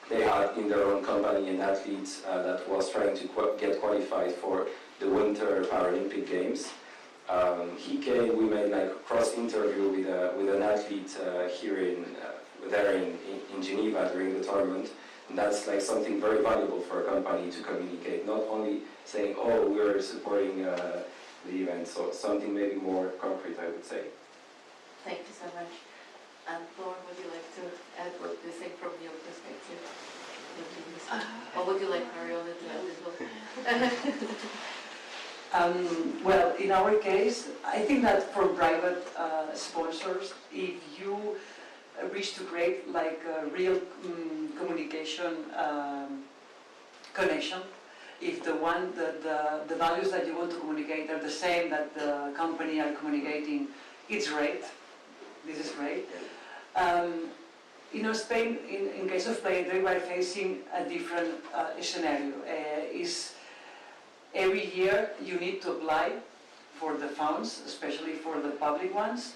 [SPEAKER 10] they had in their own company an athlete that was trying to get qualified for the Winter Paralympic Games. He came, we made like a cross interview with an athlete here in Geneva during the tournament. And that's like something very valuable for a company to communicate, not only saying, "Oh, we're supporting the event," so something maybe more concrete, I would say.
[SPEAKER 9] Thank you so much. And Lauren, would you like to add what you think from your perspective? Or would you like Mariona to add as well?
[SPEAKER 11] Well, in our case, I think that for private sponsors, if you wish to create like a real communication connection, if the values that you want to communicate are the same that the company are communicating, it's great. This is great. Spain, in case of Play and Drink, we are facing a different scenario. Every year you need to apply for the funds, especially for the public ones.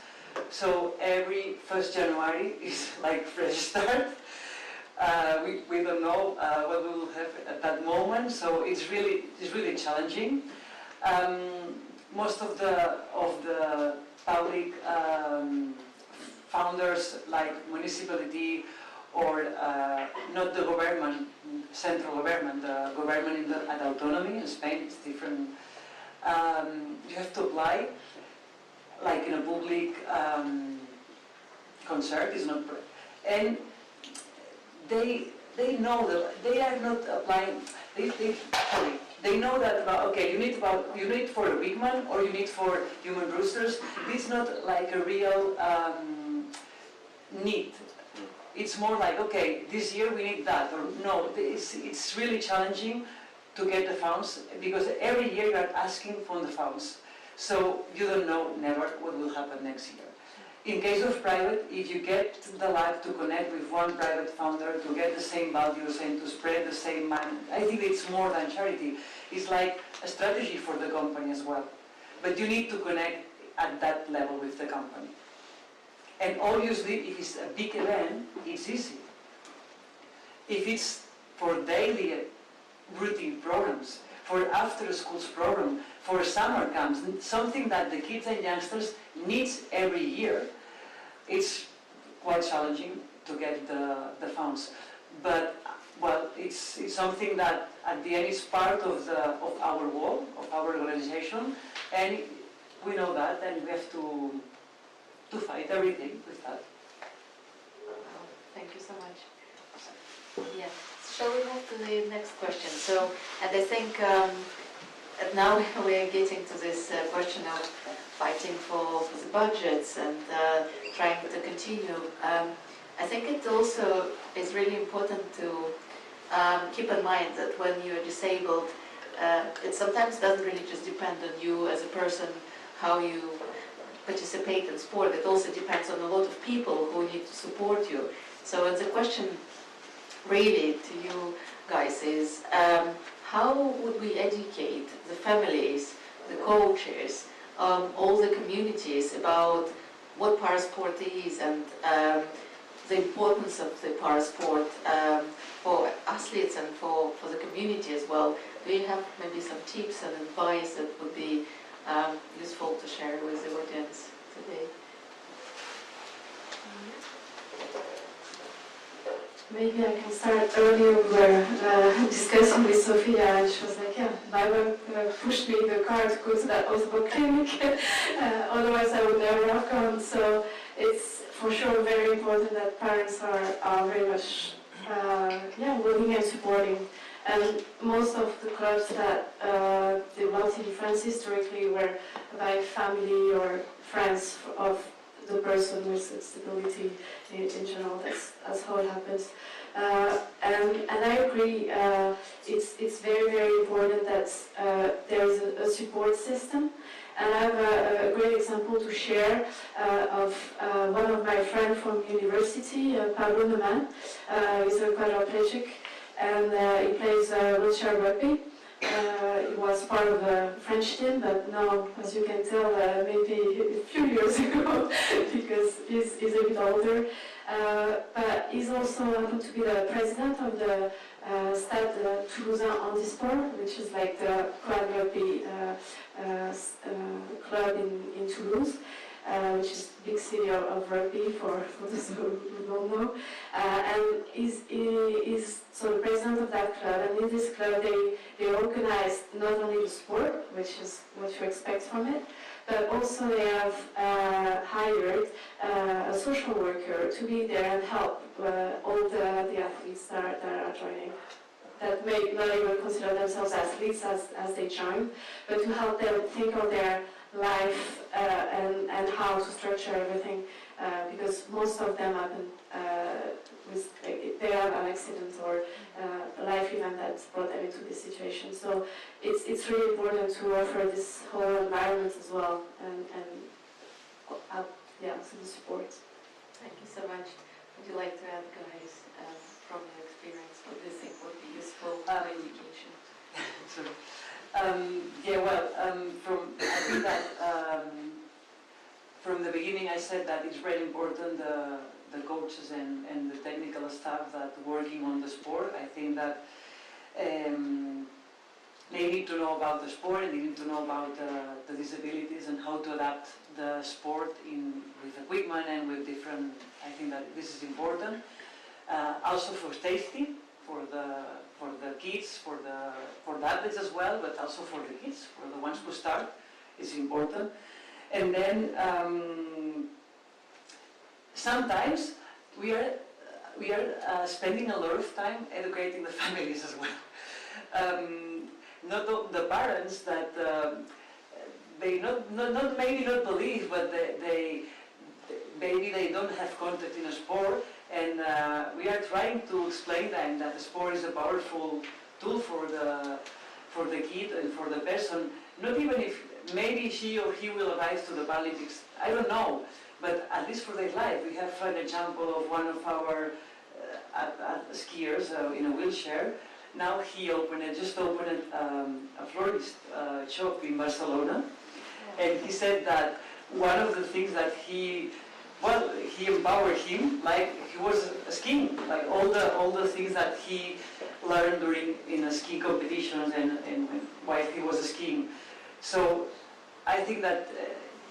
[SPEAKER 11] So every 1st January is like fresh start. We don't know what we will have at that moment, so it's really challenging. Most of the public founders, like municipality or not the government, central government, the government at autonomy in Spain, it's different. You have to apply like in a public concert, is not, and they know that they are not applying. They know that okay, you need for a big man or you need for human roosters. It's not like a real need. It's more like, okay, this year we need that, or no. It's really challenging to get the funds because every year you are asking for the funds. So you don't know never what will happen next year. In case of private, if you get the luck to connect with one private founder, to get the same values and to spread the same mind, I think it's more than charity. It's like a strategy for the company as well. But you need to connect at that level with the company. And obviously, if it's a big event, it's easy. If it's for daily routine programs, for after-school program, for summer camps, something that the kids and youngsters need every year, it's quite challenging to get the funds. But well, it's something that at the end is part of our work, of our organization, and we know that, and we have to fight everything with that.
[SPEAKER 9] Thank you so much. Yeah. Shall we move to the next question? So, and I think now we are getting to this question of fighting for the budgets and trying to continue. I think it also is really important to keep in mind that when you're disabled, it sometimes doesn't really just depend on you as a person, how you participate in sport. It also depends on a lot of people who need to support you. So the question really to you guys is, how would we educate the families, the coaches, all the communities about what parasport is and the importance of the parasport for athletes and for the community as well? Do you have maybe some tips and advice that would be useful to share with the audience today?
[SPEAKER 3] Maybe I can start earlier. We were discussing with Sophia, and she was like, "Yeah, Bible pushed me in the car to go to that Oslo clinic. Otherwise, I would never have gone." So it's for sure very important that parents are very much willing and supporting. And most of the clubs that developed in France historically were by family or friends of the person with disability in general. That's how it happens. And I agree, it's very, very important that there is a support system. And I have a great example to share of one of my friends from university, Pablo Neumann. He's a quadriplegic, and he plays wheelchair rugby. He was part of the French team, but now, as you can tell, maybe a few years ago, because he's a bit older. But he's also happened to be the president of the Stade Toulousain Handisport, which is like the quad rugby club in Toulouse, which is a big city of rugby for those who don't know. And he's so the president of that club, and in this club they organize not only the sport, which is what you expect from it, but also they have hired a social worker to be there and help all the athletes that are joining, that may not even consider themselves athletes as they join, but to help them think of their life and how to structure everything, because most of them happen they have an accident or a life event that brought them into this situation. So it's really important to offer this whole environment as well and some support.
[SPEAKER 9] Thank you so much. Would you like to add, guys, from your experience, what do you think would be useful for education?
[SPEAKER 11] Sorry. I think that from the beginning I said that it's very important the coaches and the technical staff that working on the sport. I think that they need to know about the sport and they need to know about the disabilities and how to adapt the sport with equipment and with different. I think that this is important. Also for safety, for the kids, for the athletes as well, but also for the kids, for the ones who start, is important. And then sometimes we are spending a lot of time educating the families as well. Not the parents that they maybe not believe, but maybe they don't have contact in a sport, and we are trying to explain them that the sport is a powerful tool for the kid and for the person. Not even if maybe she or he will arrive to the Paralympics, I don't know, but at least for their life. We have an example of one of our skiers in a wheelchair. Now he just opened a florist shop in Barcelona, and he said that one of the things that he empowered him, like he was skiing, like all the things that he learned in ski competitions and while he was skiing. So I think that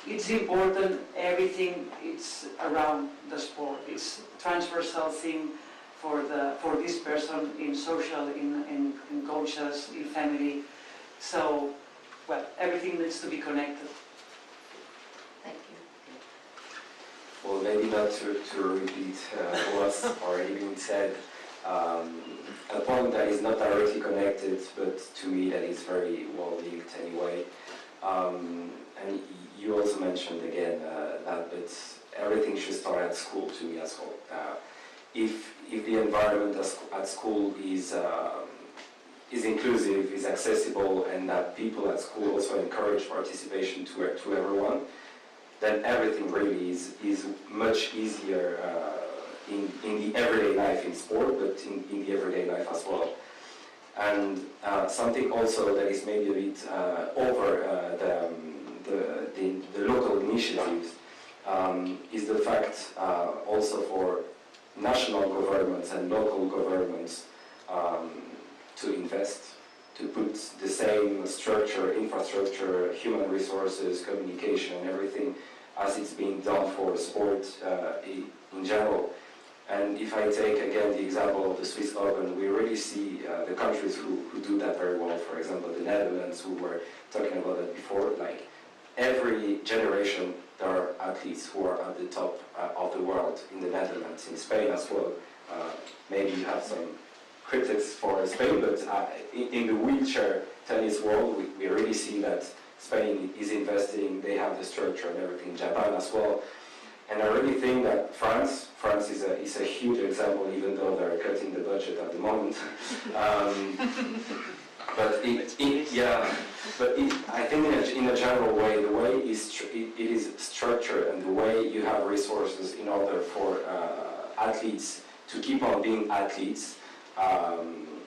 [SPEAKER 11] it's important, everything it's around the sport. It's transversal thing for this person in social, in coaches, in family. So, everything needs to be connected.
[SPEAKER 9] Thank you.
[SPEAKER 10] Well, maybe not to repeat what's already been said. A point that is not directly connected, but to me that is very well linked anyway. And you also mentioned again that everything should start at school, to me as well. If the environment at school is inclusive, is accessible, and that people at school also encourage participation to everyone, then everything really is much easier in the everyday life in sport, but in the everyday life as well. And something also that is maybe a bit over the local initiatives is the fact also for national governments and local governments to invest, to put the same structure, infrastructure, human resources, communication and everything as it's being done for sport in general. And if I take again the example of the Swiss Open, we really see the countries who do that very well. For example, the Netherlands, who were talking about that before. Like every generation, there are athletes who are at the top of the world in the Netherlands, in Spain as well. Maybe you have some critics for Spain, but in the wheelchair tennis world, we really see that Spain is investing. They have the structure and everything. Japan as well. And I really think that France is a huge example, even though they're cutting the budget at the moment. I think in a general way, the way it is structured and the way you have resources in order for athletes to keep on being athletes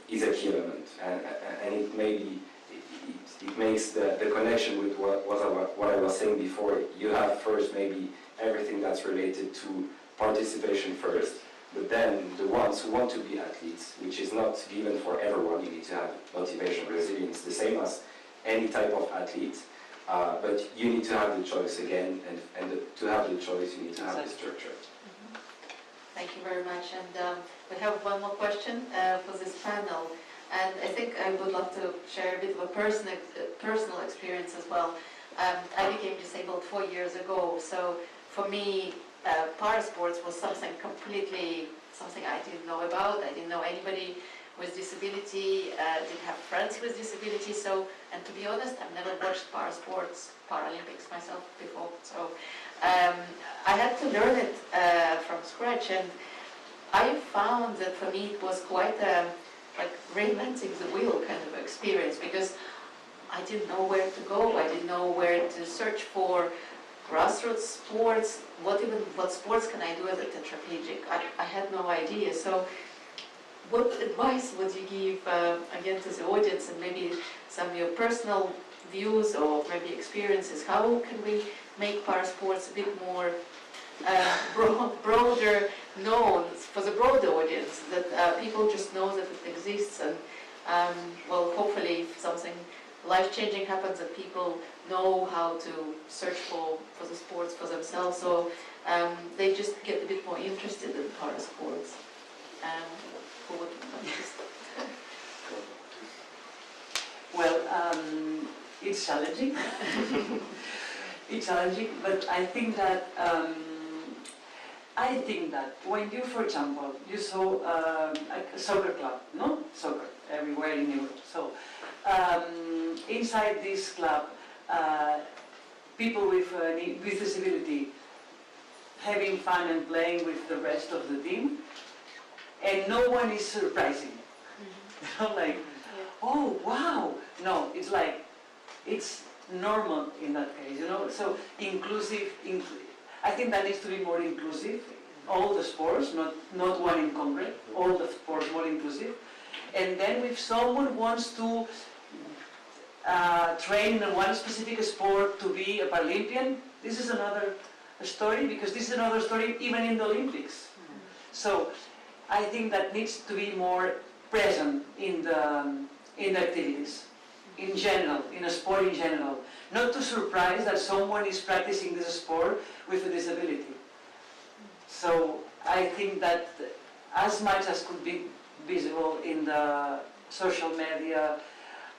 [SPEAKER 10] is a key element, and it makes the connection with what I was saying before. You have first maybe everything that's related to participation first, but then the ones who want to be athletes, which is not given for everyone. You need to have motivation, resilience, the same as any type of athlete, but you need to have the choice again, and to have the choice you need to have the structure.
[SPEAKER 9] Thank you very much. And we have one more question for this panel. And I think I would love to share a bit of a personal experience as well. I became disabled 4 years ago. So for me, parasports was something I didn't know about. I didn't know anybody with disability, didn't have friends with disability. So, and to be honest, I've never watched parasports, Paralympics myself before. So I had to learn it from scratch, and I found that for me it was quite like reinventing the wheel kind of experience, because I didn't know where to go. I didn't know where to search for grassroots sports. What sports can I do as a tetraplegic? I had no idea. So what advice would you give again to the audience, and maybe some of your personal views or maybe experiences? How can we make parasports a bit more broader known for the broader audience, that people just know that it exists, and well, hopefully if something life-changing happens, that people know how to search for the sports for themselves, so they just get a bit more interested in parasports. Who would like to start?
[SPEAKER 11] Well, it's challenging. It's challenging, but I think that when you, for example, you saw a soccer club, no? Soccer, everywhere in Europe. So inside this club, people with disability having fun and playing with the rest of the team, and no one is surprising. You know, like, oh wow! No, it's like, it's normal in that case, you know. So inclusive. I think that needs to be more inclusive. All the sports, not one in concrete. All the sports more inclusive. And then if someone wants to train in one specific sport to be a Paralympian, this is another story, because this is another story even in the Olympics. So I think that needs to be more present in the activities, in general, in a sport in general. Not to surprise that someone is practicing this sport with a disability. So I think that as much as could be visible in the social media,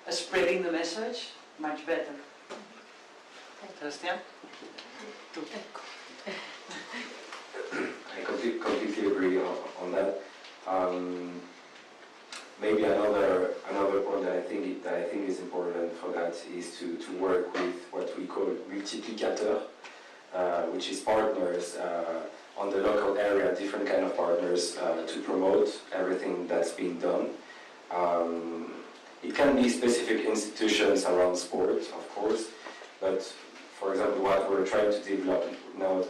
[SPEAKER 11] spreading the message, much better. Sebastian?
[SPEAKER 10] I completely agree on that. Maybe another point that I think is important for that is to work with what we call multiplicateur, which is partners on the local area, different kind of partners to promote everything that's being done. It can be specific institutions around sport, of course, but for example, what we're trying to develop now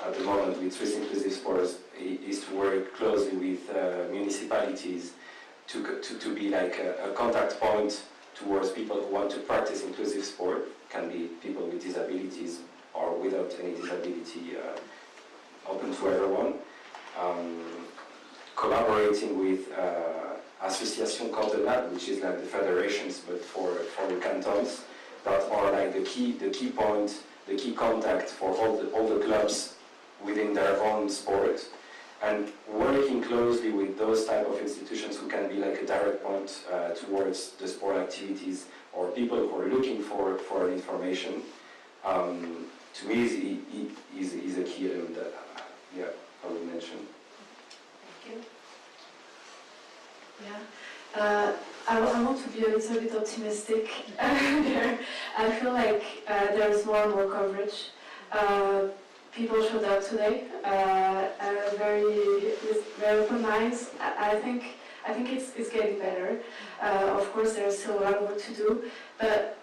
[SPEAKER 10] at the moment with Swiss Inclusive Sports is to work closely with municipalities to be like a contact point towards people who want to practice inclusive sport. Can be people with disabilities or without any disability, open to everyone. Collaborating with Association Cantonale, which is like the federations, but for the cantons, that are like the key point, the key contact for all the clubs within their own sport. and working closely with those type of institutions who can be like a direct point towards the sport activities or people who are looking for information, to me is a key element that I would mention.
[SPEAKER 12] Thank you. Yeah. I want to be a little bit optimistic there. I feel like there is more and more coverage. People showed up today, very open minds. I think it's getting better. Of course, there's still a lot of work to do, but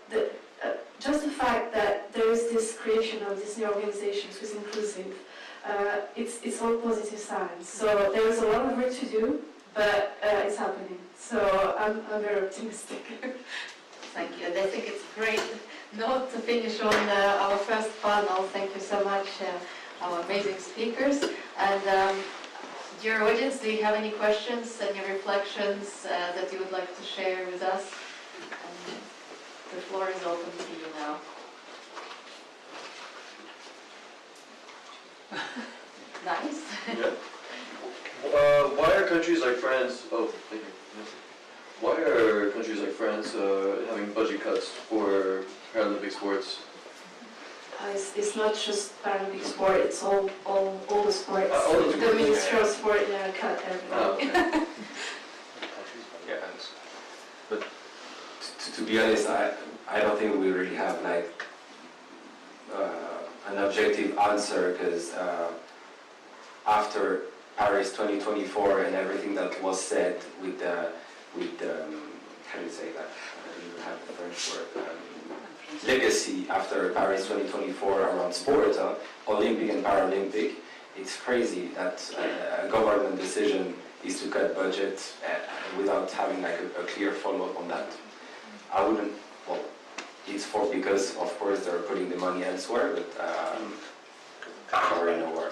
[SPEAKER 12] just the fact that there is this creation of this new organization, Swiss Inclusive, it's all positive signs. So there is a lot of work to do, but it's happening. So I'm very optimistic.
[SPEAKER 9] Thank you, and I think it's a great note to finish on our first panel. Thank you so much, our amazing speakers. And dear audience, do you have any questions, any reflections that you would like to share with us? And the floor is open to you now. Nice.
[SPEAKER 13] Yeah. Why are countries like France? Oh, thank you. Why are countries like France having budget cuts for Paralympic sports?
[SPEAKER 12] It's not just Paralympic sport, it's all the sports. The Ministry of Sport cut everything.
[SPEAKER 13] Oh, okay.
[SPEAKER 10] Yeah, but to be honest, I don't think we really have like an objective answer, because after Paris 2024 and everything that was said with how do you say that? I don't even have the French word. Legacy after Paris 2024 around sport, Olympic and Paralympic, it's crazy that a government decision is to cut budget without having like a clear follow-up on that. I wouldn't, well, it's because of course they're putting the money elsewhere, but can't really know where.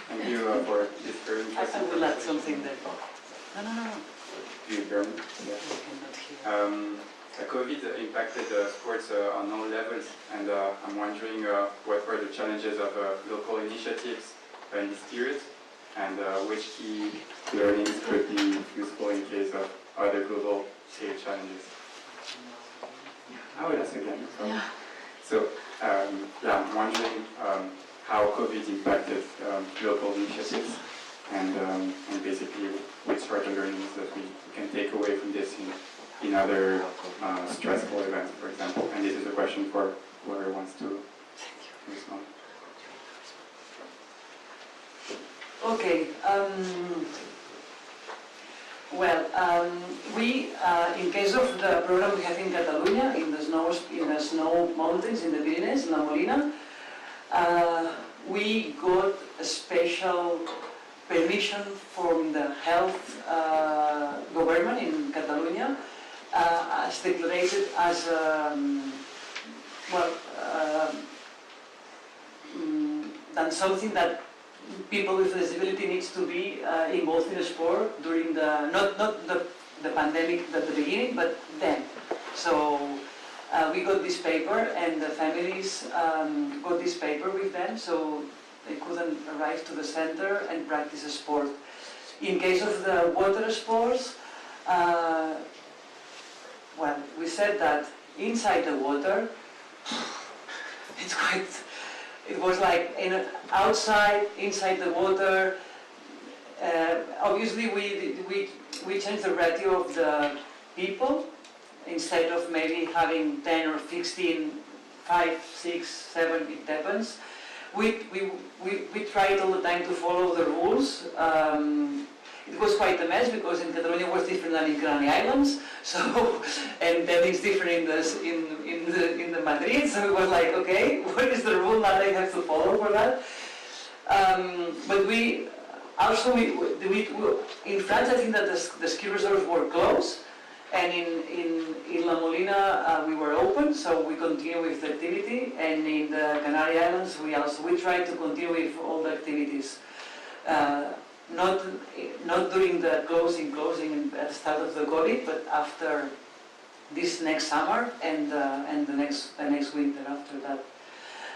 [SPEAKER 4] Thank you for this very interesting
[SPEAKER 11] I will add something there. No.
[SPEAKER 4] Do you hear me? Yeah. COVID impacted sports on all levels, and I'm wondering what were the challenges of local initiatives in this period, and which key learnings could be useful in case of other global scale challenges. I will ask again. So I'm wondering how COVID impacted local initiatives, and basically which sort of learnings that we can take away from this in other stressful events, for example. And this is a question for whoever wants to respond.
[SPEAKER 11] Okay. We, in case of the program we have in Catalonia, in the snow mountains in the Pyrenees, La Molina, we got a special permission from the health government in Catalonia, as declared as than something that people with disability needs to be involved in the sport during the not the pandemic at the beginning, but then. So we got this paper, and the families got this paper with them, so they couldn't arrive to the center and practice a sport. In case of the water sports, we said that inside the water, it was like outside, inside the water. Obviously, we changed the ratio of the people. Instead of maybe having 10 or 16, 5, 6, 7, it depends. We tried all the time to follow the rules. It was quite a mess because in Catalonia it was different than in Canary Islands. So, and then it's different in the Madrid. So it was like, okay, what is the rule that I have to follow for that? But we also in France, I think that the ski resorts were closed. And in La Molina we were open, so we continue with the activity. And in the Canary Islands we tried to continue with all the activities. Not during the closing at the start of the COVID, but after this next summer and the next winter after that.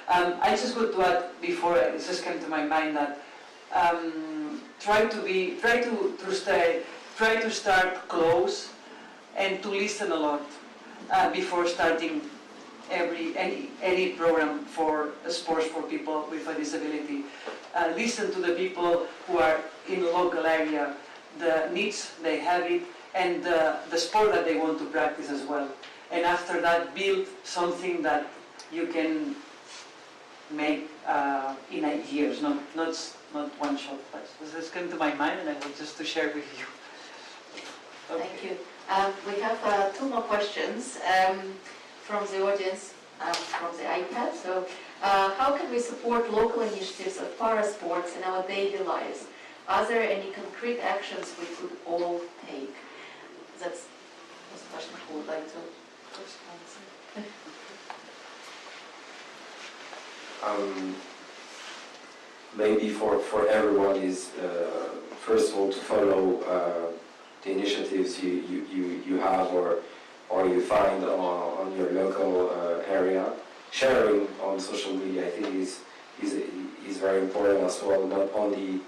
[SPEAKER 11] I just got to add before, it just came to my mind that try to start close and to listen a lot before starting any program for sports for people with a disability. Listen to the people who are in the local area, the needs they have it, and the sport that they want to practice as well. And after that, build something that you can make in 8 years, not one shot. But this came to my mind, and I want just to share with you. Okay.
[SPEAKER 9] Thank you. We have 2 more questions from the audience, from the iPad. So, how can we support local initiatives of para-sports in our daily lives? Are there any concrete actions we could all take? That's a question who would like to first answer.
[SPEAKER 10] Maybe for everyone is first of all to follow the initiatives you have or you find on your local area. Sharing on social media, I think, is very important as well, not only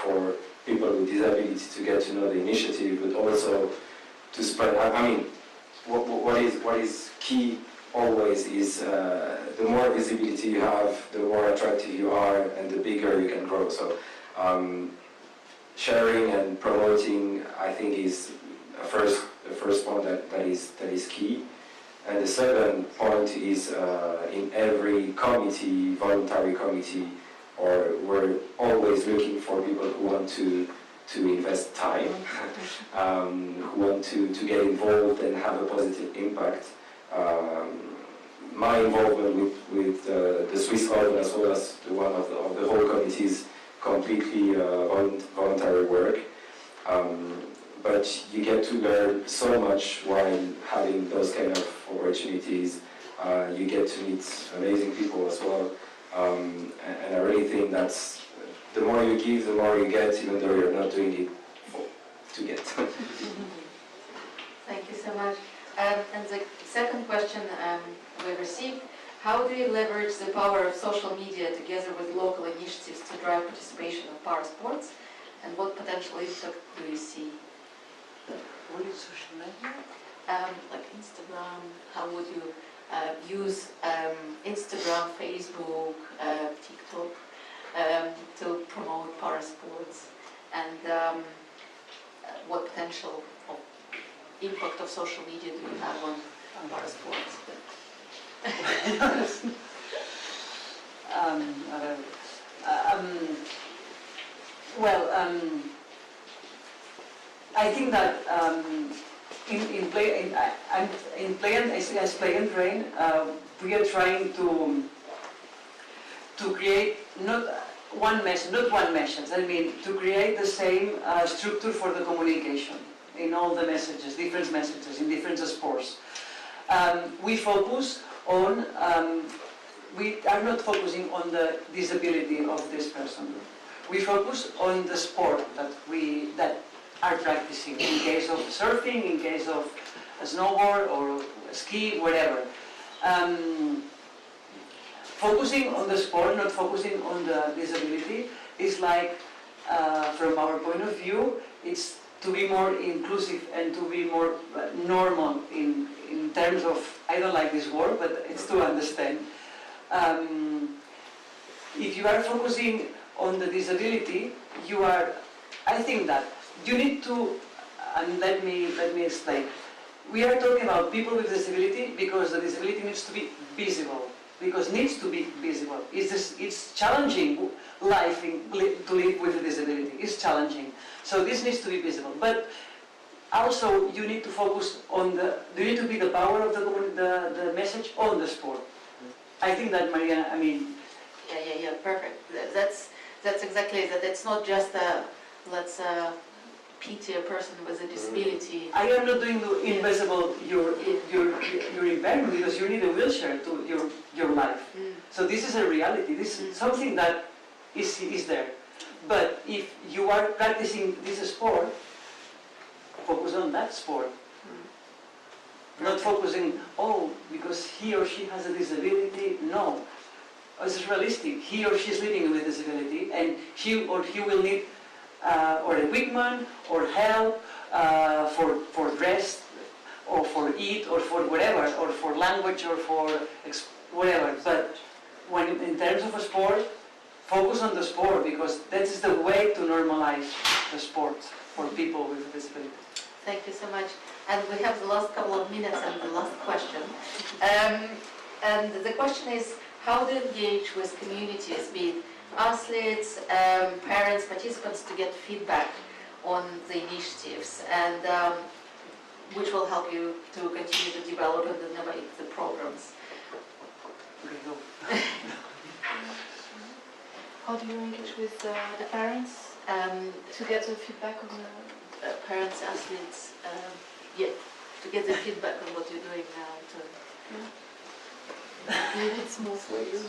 [SPEAKER 10] for people with disability to get to know the initiative, but also to spread. I mean, what is key always is the more visibility you have, the more attractive you are, and the bigger you can grow. So sharing and promoting, I think, is the first point that is key. And the second point is in every committee, voluntary committee, or we're always looking for people who want to invest time, who want to get involved and have a positive impact. My involvement with the Swiss Open as well as one of the whole committees, completely voluntary work. But you get to learn so much while having those kind of opportunities. You get to meet amazing people as well. And I really think that's the more you give, the more you get, even though you're not doing it to get.
[SPEAKER 9] Thank you so much. And the second question we received, how do you leverage the power of social media together with local initiatives to drive participation of para-sports? And what potential impact do you see?
[SPEAKER 11] What is social media?
[SPEAKER 9] Like Instagram, how would you use Instagram, Facebook, TikTok to promote para-sports? And what potential of impact of social media do you have on para-sports?
[SPEAKER 11] I think that as Play and Train, we are trying to create not one message. I mean, to create the same structure for the communication in all the messages, different messages in different sports. We focus on. We are not focusing on the disability of this person. We focus on the sport that are practicing, in case of surfing, in case of snowboard or ski, whatever. Focusing on the sport, not focusing on the disability, is like, from our point of view, it's to be more inclusive and to be more normal in terms of, I don't like this word, but it's to understand. If you are focusing on the disability, I think that you need to, and let me explain. We are talking about people with disability because the disability needs to be visible. It's challenging life to live with a disability. It's challenging. So this needs to be visible. But also you need to focus on you need to be the power of the message on the sport. I think that, Mariana, I mean...
[SPEAKER 9] Yeah, perfect. That's exactly that. It's not just let's pity a person with a disability.
[SPEAKER 11] I am not doing the invisible your impairment, because you need a wheelchair to your life. So this is a reality. This is something that is there. But if you are practicing this sport, focus on that sport. Not focusing, oh, because he or she has a disability. No, it's realistic. He or she is living with disability, and she or he will need or equipment or help for dress or for eat or for whatever, or for language or for whatever. But when in terms of a sport, focus on the sport, because that is the way to normalize the sport for people with disabilities.
[SPEAKER 9] Thank you so much. And we have the last couple of minutes and the last question. And the question is, how to engage with communities, be it athletes, parents, participants, to get feedback on the initiatives, and which will help you to continue to develop and innovate the programs.
[SPEAKER 14] How do you engage with the parents to get the feedback on the
[SPEAKER 9] parents, athletes, to get the feedback on what you're doing now.
[SPEAKER 14] Maybe it's more for you.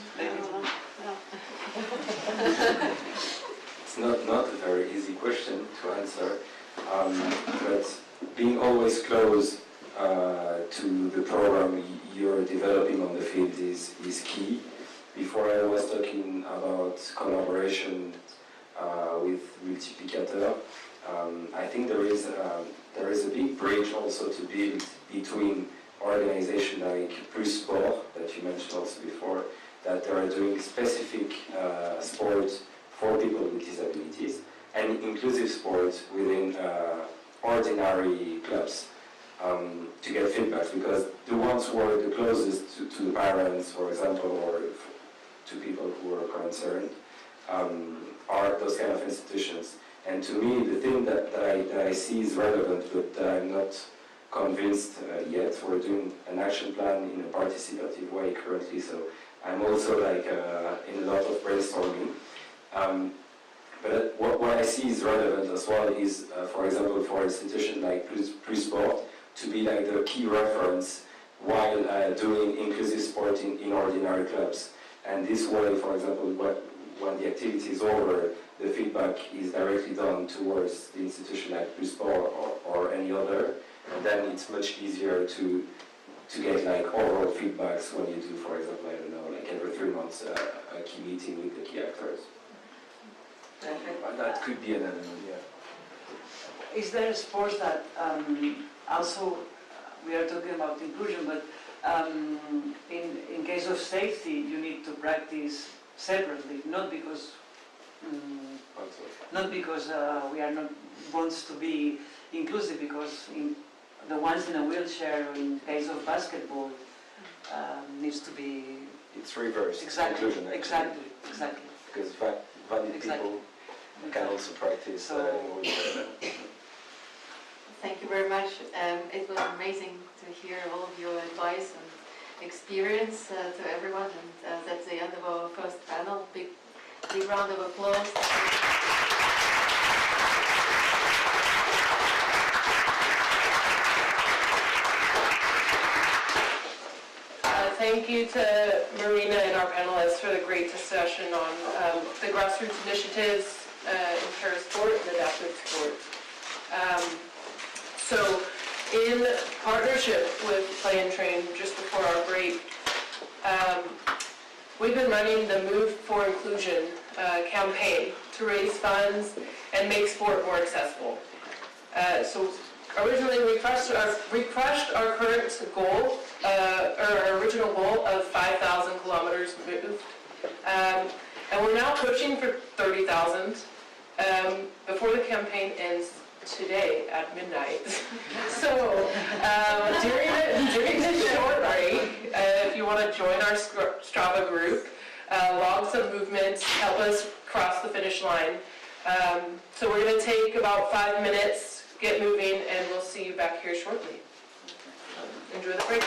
[SPEAKER 10] It's not a very easy question to answer, but being always close to the program you're developing on the field is key. Before I was talking about collaboration with multiplicateurs. I think there is a big bridge also to build between organizations like Plus Sport, that you mentioned also before, that they are doing specific sports for people with disabilities, and inclusive sports within ordinary clubs to get feedback, because the ones who are the closest to the parents, for example, or to people who are concerned, are those kind of institutions. And to me, the thing that I see is relevant, but that I'm not convinced yet. We're doing an action plan in a participative way currently, so I'm also like in a lot of brainstorming. But what I see is relevant as well is, for example, for an institution like Plus Sport, to be like the key reference while doing inclusive sport in ordinary clubs. And this way, for example, when the activity is over, the feedback is directly done towards the institution like Plus Sport or any other, and then it's much easier to get like overall feedbacks when you do, for example, I don't know, like every 3 months a key meeting with the key actors. That could be an element, yeah.
[SPEAKER 11] Is there a sport that also, we are talking about inclusion, but in case of safety, you need to practice separately, not because we are not wants to be inclusive, because the ones in a wheelchair, or in case of basketball, needs to be.
[SPEAKER 10] It's reverse.
[SPEAKER 11] Exactly.
[SPEAKER 10] Inclusion.
[SPEAKER 11] Exactly.
[SPEAKER 10] Because valid people can also practice in a wheelchair.
[SPEAKER 9] Thank you very much. It was amazing to hear all of your advice and experience to everyone, and that's the end of our first panel. Big round of applause.
[SPEAKER 1] Thank you to Marina and our panelists for the great discussion on the grassroots initiatives in parasport and adaptive sport. So, in partnership with Play and Train, just before our break, we've been running the Move for Inclusion campaign to raise funds and make sport more accessible. So originally we crushed our current goal, our original goal of 5,000 kilometers moved, and we're now pushing for 30,000 before the campaign ends today at midnight. So during this short break, if you want to join our Strava group, log some movements, help us cross the finish line. So we're going to take about 5 minutes, get moving, and we'll see you back here shortly. Enjoy the break.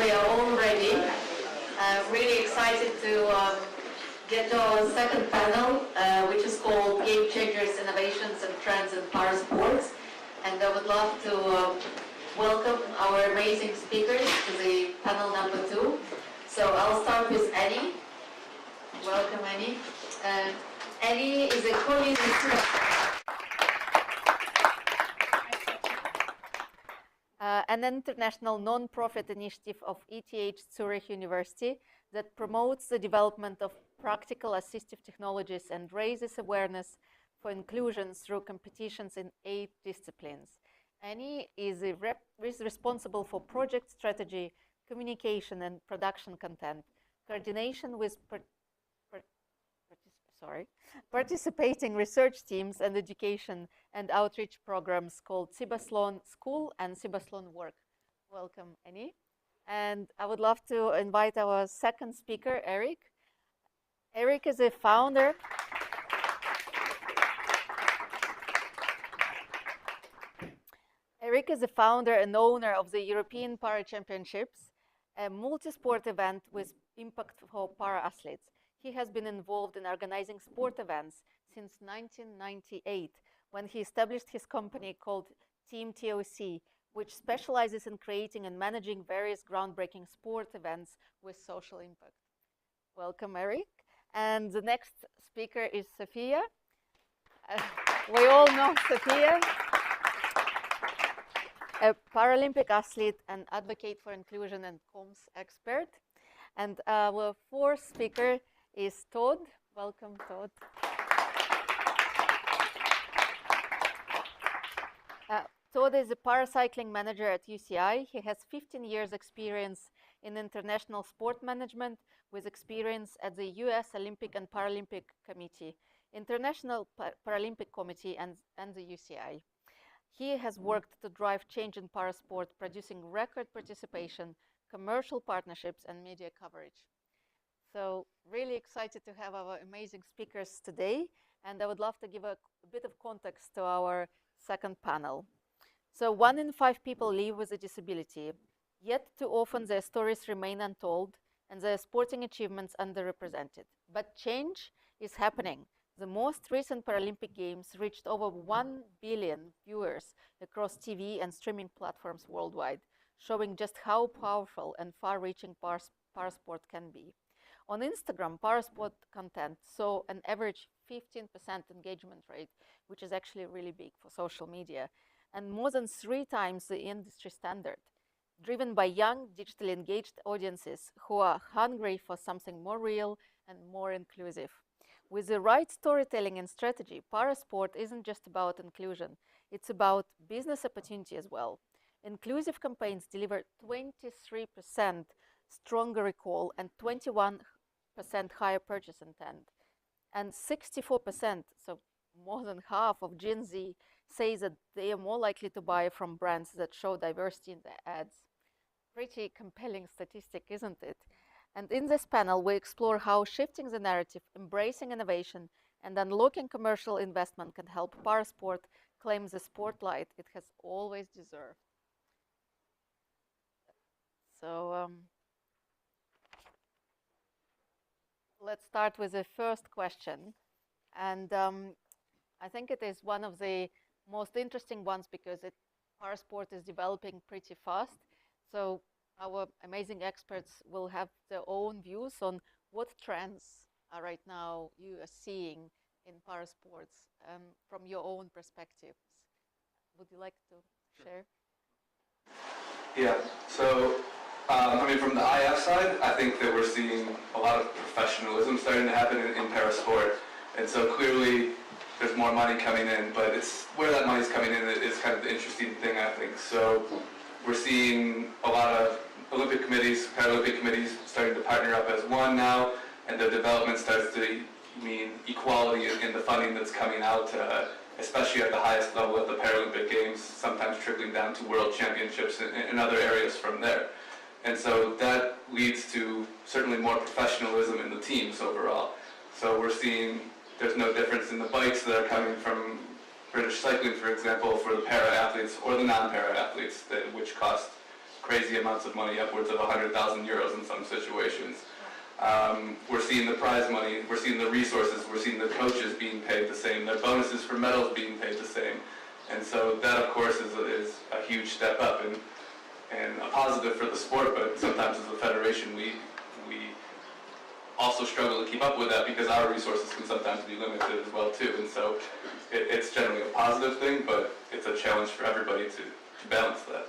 [SPEAKER 9] we are all ready. Really excited to get to our second panel, which is called Game Changers, Innovations and Trends in Para Sports. And I would love to welcome our amazing speakers to the panel number 2. So I'll start with Annie. Welcome, Annie. Annie is a co-lead an international non-profit initiative of ETH Zurich University that promotes the development of practical assistive technologies and raises awareness for inclusion through competitions in 8 disciplines. Annie is responsible for project strategy, communication and production content, coordination with participating research teams and education and outreach programs called Cibaslon School and Cibaslon Work. Welcome, Annie. And I would love to invite our second speaker, Eric. Eric is a founder. Eric is the founder and owner of the European Para Championships, a multi-sport event with impact for para athletes. He has been involved in organizing sport events since 1998, when he established his company called Team TOC, which specializes in creating and managing various groundbreaking sport events with social impact. Welcome, Eric. And the next speaker is Sophia. We all know Sophia, a Paralympic athlete and advocate for inclusion and comms expert. And our fourth speaker is Todd. Welcome, Todd. Todd is a paracycling manager at UCI. He has 15 years experience in international sport management with experience at the US Olympic and Paralympic Committee, International Paralympic Committee and the UCI. He has worked to drive change in parasport, producing record participation, commercial partnerships and media coverage. So really excited to have our amazing speakers today, and I would love to give a bit of context to our second panel. So 1 in 5 people live with a disability, yet too often their stories remain untold and their sporting achievements underrepresented. But change is happening. The most recent Paralympic Games reached over 1 billion viewers across TV and streaming platforms worldwide, showing just how powerful and far-reaching parasport can be. On Instagram, parasport content saw an average 15% engagement rate, which is actually really big for social media, and more than 3 times the industry standard, driven by young, digitally engaged audiences who are hungry for something more real and more inclusive. With the right storytelling and strategy, parasport isn't just about inclusion, it's about business opportunity as well. Inclusive campaigns deliver 23% stronger recall and 21% higher purchase intent. And 64%, so more than half of Gen Z, say that they are more likely to buy from brands that show diversity in their ads. Pretty compelling statistic, isn't it? And in this panel, we explore how shifting the narrative, embracing innovation, and unlocking commercial investment can help parasport claim the spotlight it has always deserved. So let's start with the first question. And I think it is one of the most interesting ones because parasport is developing pretty fast. So our amazing experts will have their own views on what trends are right now you are seeing in parasports from your own perspectives. Would you like to share?
[SPEAKER 15] Yeah, so from the IF side, I think that we're seeing a lot of professionalism starting to happen in parasport. And so clearly there's more money coming in, but it's where that money's coming in is kind of the interesting thing, I think. So we're seeing a lot of Olympic committees, Paralympic committees starting to partner up as one now, and the development starts to mean equality in the funding that's coming out, especially at the highest level of the Paralympic Games, sometimes trickling down to World Championships and other areas from there. And so that leads to certainly more professionalism in the teams overall. So we're seeing there's no difference in the bikes that are coming from British cycling, for example, for the para-athletes or the non-para-athletes, which cost crazy amounts of money, upwards of 100,000 euros in some situations. We're seeing the prize money, we're seeing the resources, we're seeing the coaches being paid the same, their bonuses for medals being paid the same. And so that, of course, is a huge step up and a positive for the sport, but sometimes as a federation we also struggle to keep up with that because our resources can sometimes be limited as well too. And so it's generally a positive thing, but it's a challenge for everybody to balance that.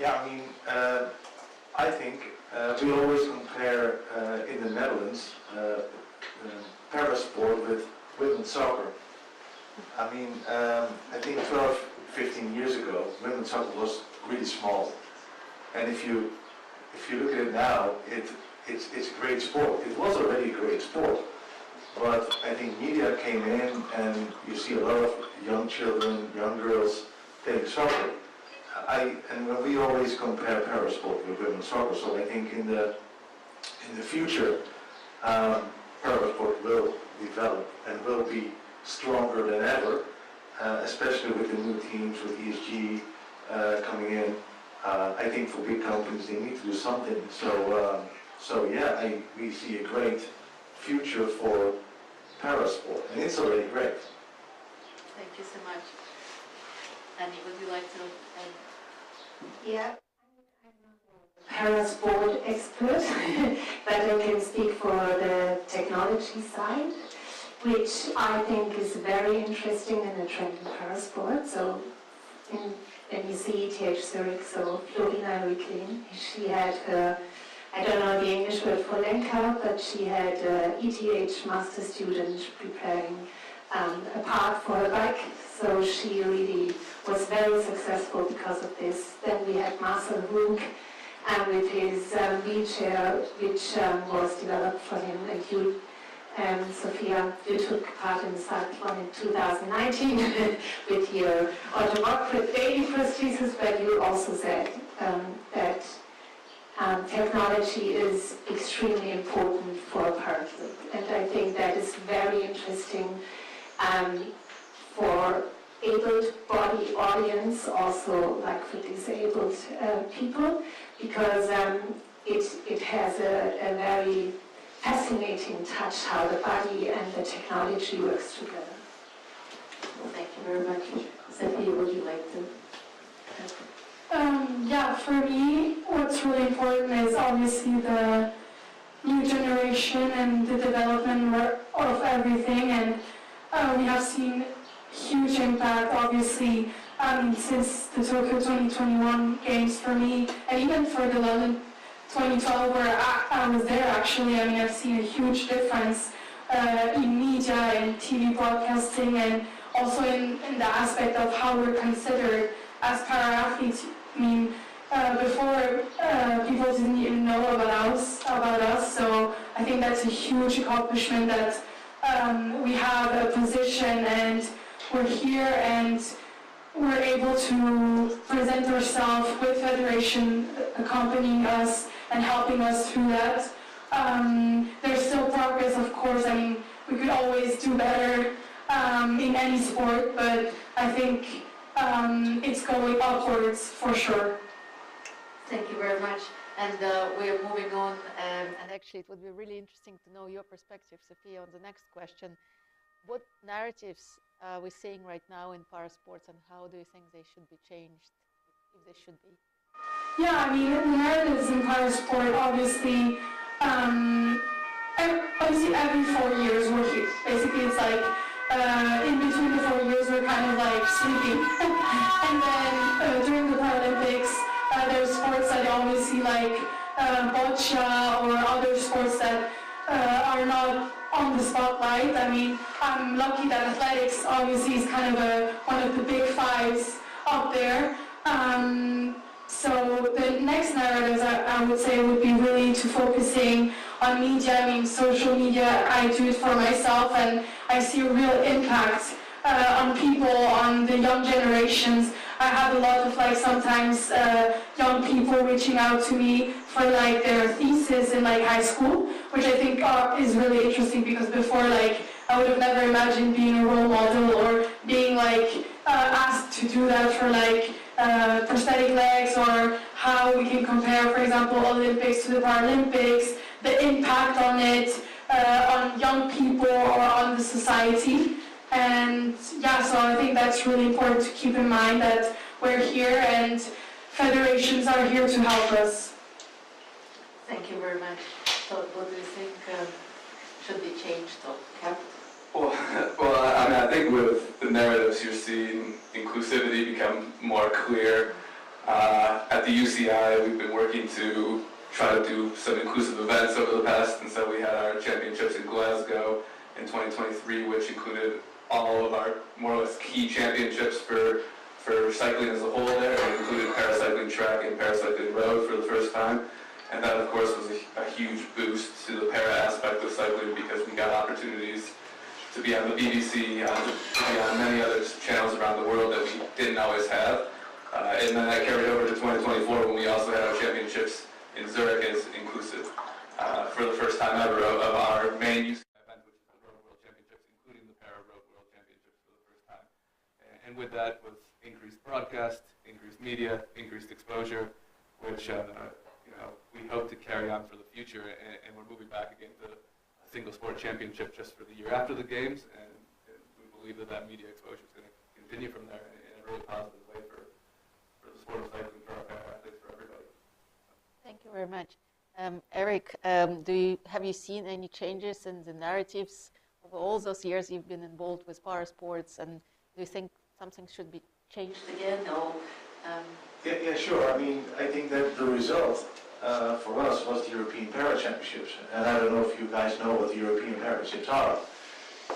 [SPEAKER 16] Yeah, I mean, I think we always compare in the Netherlands parasport with women's soccer. I mean, I think 12, 15 years ago, women's soccer was really small. And if you look at it now, it's a great sport. It was already a great sport. But I think media came in and you see a lot of young children, young girls playing soccer. And we always compare parasport with women's soccer, so I think in the future parasport will develop and will be stronger than ever, especially with the new teams, with ESG coming in. I think for big companies, they need to do something. So yeah, we see a great future for parasport, and it's already great.
[SPEAKER 9] Thank you so much. Annie, would you like to add?
[SPEAKER 12] Yeah, I'm not a parasport expert, but I can speak for the technology side, which I think is very interesting and a trend in parasport. So when you see ETH Zurich, so Florina Rücklin, she had her, I don't know the English word for Lenka, but she had ETH master student preparing a part for her bike. So she really was very successful because of this. Then we had Marcel Runk with his wheelchair, which was developed for him. And you, Sophia, you took part in the cyclone in 2019 with your automatic daily prosthesis, but you also said that technology is extremely important for parasport. And I think that is very interesting for able body audience, also like for disabled people, because it has a very fascinating touch how the body and the technology works together.
[SPEAKER 9] Thank you very much. Sophia, would you like to?
[SPEAKER 3] Yeah, for me, what's really important is obviously the new generation and the development of everything, and we have seen huge impact, obviously, since the Tokyo 2021 games for me, and even for the London 2012 where I was there actually. I mean, I've seen a huge difference in media and TV broadcasting, and also in the aspect of how we're considered as para-athletes. I mean, before people didn't even know about us, so I think that's a huge accomplishment that we have a position and we're here and we're able to present ourselves with Federation accompanying us and helping us through that. There's still progress, of course. I mean, we could always do better in any sport, but I think it's going upwards for sure.
[SPEAKER 9] Thank you very much. And we're moving on. And actually, it would be really interesting to know your perspective, Sophia, on the next question. What narratives are we seeing right now in parasports, and how do you think they should be changed, if they should be?
[SPEAKER 3] Yeah, I mean, the narratives in parasport, obviously every 4 years we're here. Basically, it's like in between the 4 years we're kind of like sleeping. And then during the Paralympics, there's sports that you always see like boccia or other sports that are not on the spotlight. I mean, I'm lucky that athletics obviously is kind of one of the big fives up there. So the next narratives I would say would be really to focusing on media. I mean, social media, I do it for myself, and I see a real impact on people, on the young generations. I have a lot of like sometimes young people reaching out to me for like their thesis in like high school, which I think is really interesting, because before like I would have never imagined being a role model or being like asked to do that for like prosthetic legs, or how we can compare, for example, Olympics to the Paralympics, the impact on it, on young people or on the society. And yeah, so I think that's really important to keep in mind, that we're here and federations are here to help us.
[SPEAKER 9] Thank you very much. So what do you think should be changed or kept?
[SPEAKER 15] Well, I mean, I think with the narratives you're seeing inclusivity become more clear. At the UCI, we've been working to try to do some inclusive events over the past, and so we had our championships in Glasgow in 2023, which included all of our more or less key championships for cycling as a whole there. It included paracycling track and paracycling road for the first time. And that, of course, was a huge boost to the para aspect of cycling, because we got opportunities to be on the BBC, to be on many other channels around the world that we didn't always have. And then that carried over to 2024, when we also had our championships in Zurich as inclusive for the first time ever of our main UCI event, which is the Road World Championships, including the Para Road World Championships for the first time. And with that was increased broadcast, increased media, increased exposure, which we hope to carry on for the future. And we're moving back again to a single sport championship just for the year after the games, and we believe that that media exposure is going to continue from there in a really positive way for the sport of cycling, for our para-athletes, for everybody.
[SPEAKER 9] Thank you very much. Eric, have you seen any changes in the narratives over all those years you've been involved with para sports, and do you think something should be changed again? Or,
[SPEAKER 16] Yeah, sure. I mean, I think that the result for us was the European Para Championships. And I don't know if you guys know what the European Para Championships are.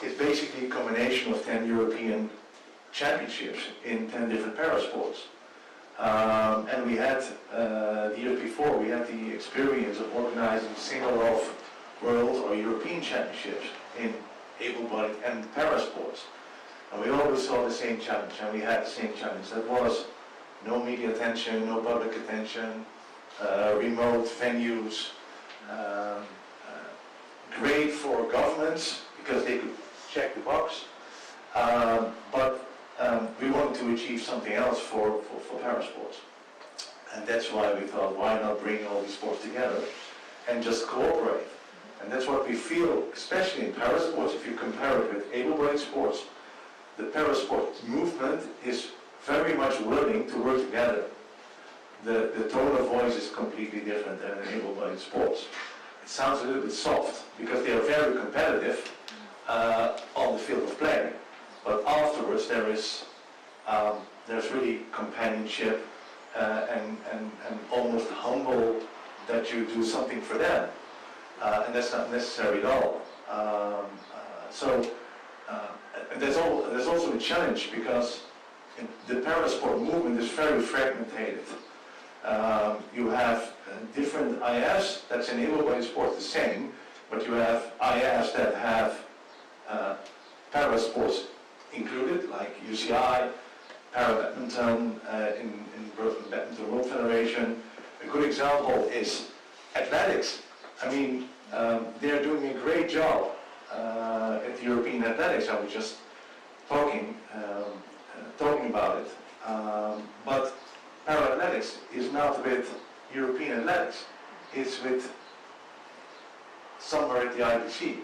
[SPEAKER 16] It's basically a combination of 10 European championships in 10 different para sports. And we had, the year before, we had the experience of organizing single-off world or European championships in able-bodied and para sports. And we always saw the same challenge, and we had the same challenge. That was no media attention, no public attention, remote venues, great for governments because they could check the box, but we wanted to achieve something else for para sports. And that's why we thought, why not bring all these sports together and just cooperate? And that's what we feel, especially in para sports. If you compare it with able-bodied sports, the para sport movement is very much willing to work together. The tone of voice is completely different than in able-bodied sports. It sounds a little bit soft because they are very competitive on the field of play. But afterwards there's really companionship and almost humble that you do something for them. And that's not necessary at all. And there's also a challenge because the parasport movement is very fragmented. You have different IFs that's enabled by sport the same, but you have IFs that have parasports included, like UCI, para-badminton, in Badminton World Federation. A good example is athletics. I mean, they're doing a great job at the European Athletics. I was just talking about it. But para-athletics is not with European athletics. It's with somewhere at the IBC.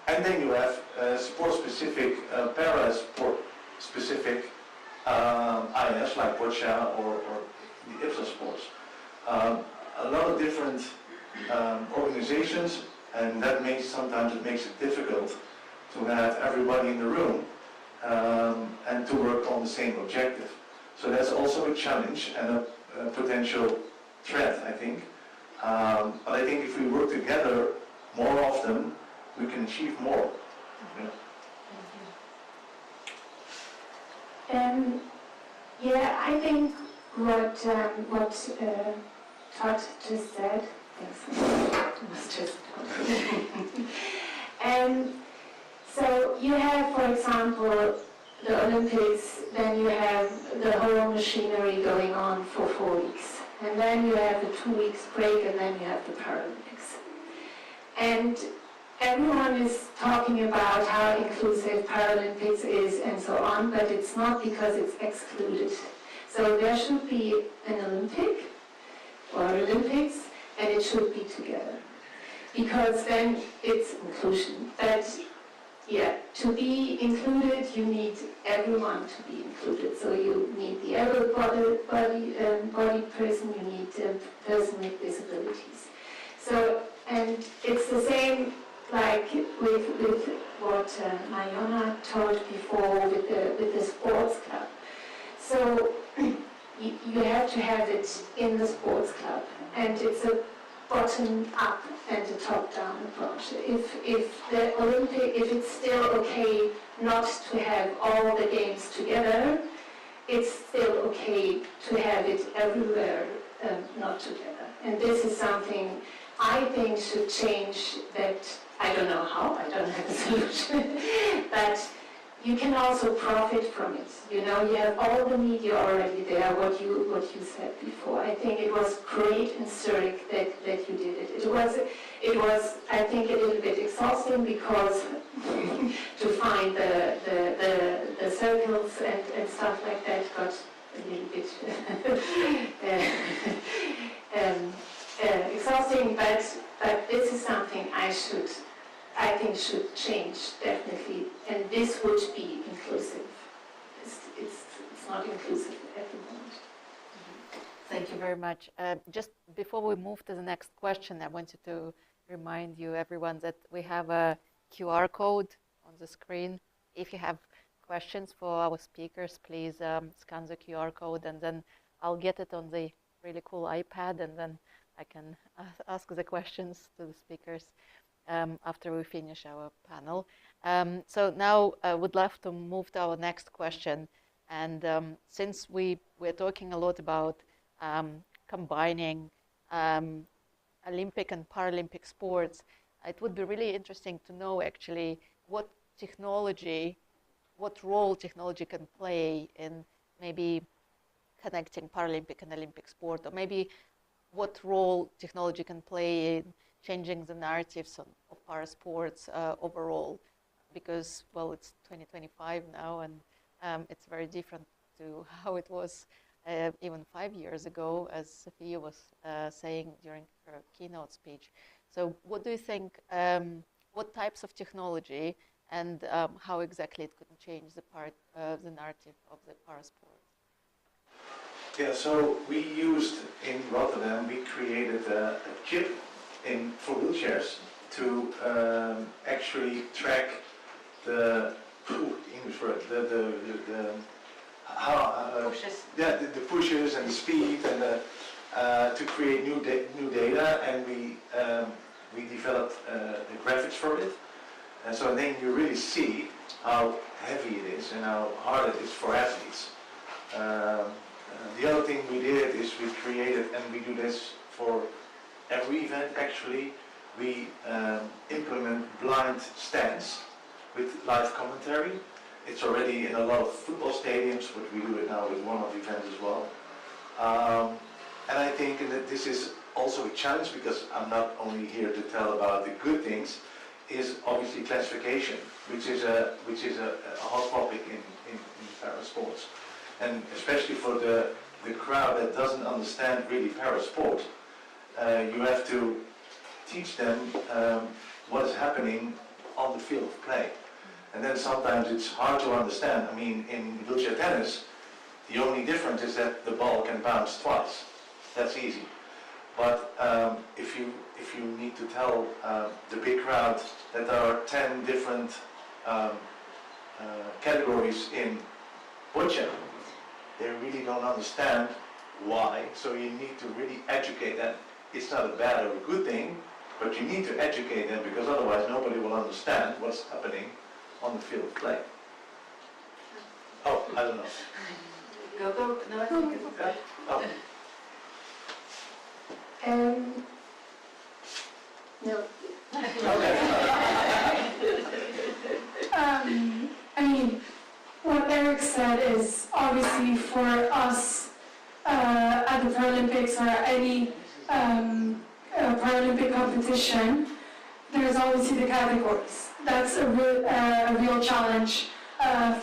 [SPEAKER 16] And then you have sport-specific, para-sport-specific IS like Boccia or the IPSA sports. A lot of different organizations, and that sometimes it makes it difficult to have everybody in the room and to work on the same objective. So that's also a challenge and a potential threat, I think. But I think if we work together more often, we can achieve more.
[SPEAKER 12] Yeah, I think what Todd just said. And so you have, for example, the Olympics, then you have the whole machinery going on for 4 weeks. And then you have a 2 weeks break, and then you have the Paralympics. And everyone is talking about how inclusive Paralympics is and so on, but it's not because it's excluded. So there should be an Olympic or Olympics, and it should be together. Because then it's inclusion. But yeah, to be included, you need everyone to be included. So you need the able-bodied person, you need the person with disabilities. So, and it's the same like with what Mariona told before with the sports club. So you have to have it in the sports club, and it's a bottom-up and a top-down approach. If the Olympic, if it's still okay not to have all the games together, it's still okay to have it everywhere not together. And this is something I think should change. That I don't know how, I don't have a solution, but you can also profit from it. You know, you have all the media already there, what you said before. I think it was great in Zurich that you did it. It was I think a little bit exhausting because to find the circles and stuff like that got a little bit exhausting, but this is something I think should change, definitely, and this would be inclusive. It's not inclusive at the moment.
[SPEAKER 17] Thank you very much. Just before we move to the next question, I wanted to remind you, everyone, that we have a QR code on the screen. If you have questions for our speakers, please scan the QR code, and then I'll get it on the really cool iPad, and then I can ask the questions to the speakers after we finish our panel. So now I would love to move to our next question. And since we're talking a lot about combining Olympic and Paralympic sports, it would be really interesting to know actually what role technology can play in maybe connecting Paralympic and Olympic sport, or maybe what role technology can play in changing the narratives of parasports overall, because, well, it's 2025 now, and it's very different to how it was even 5 years ago, as Sophia was saying during her keynote speech. So what do you think, what types of technology and how exactly it could change the narrative of the parasport?
[SPEAKER 16] Yeah, so we used in Rotterdam, we created a chip for wheelchairs to actually track the English word,
[SPEAKER 17] pushes.
[SPEAKER 16] Yeah, the pushes and the speed, and to create new data, and we developed the graphics for it, and so then you really see how heavy it is and how hard it is for athletes. The other thing we did is we created, and we do this for every event actually, we implement blind stands with live commentary. It's already in a lot of football stadiums, but we do it now with one of the events as well. And I think that this is also a challenge, because I'm not only here to tell about the good things, is obviously classification, which is a hot topic in parasports. And especially for the crowd that doesn't understand really parasport, you have to teach them what is happening on the field of play. And then sometimes it's hard to understand. I mean, in wheelchair tennis, the only difference is that the ball can bounce twice. That's easy. But if you need to tell the big crowd that there are 10 different categories in boccia, they really don't understand why. So you need to really educate them. It's not a bad or a good thing, but you need to educate them, because otherwise nobody will understand what's happening on the field of play. Oh, I don't know.
[SPEAKER 17] Go. No, I think it's okay.
[SPEAKER 16] Oh.
[SPEAKER 12] No. I mean, what Eric said is obviously for us at the Paralympics or any Paralympic competition,
[SPEAKER 3] there's obviously the categories. That's a real challenge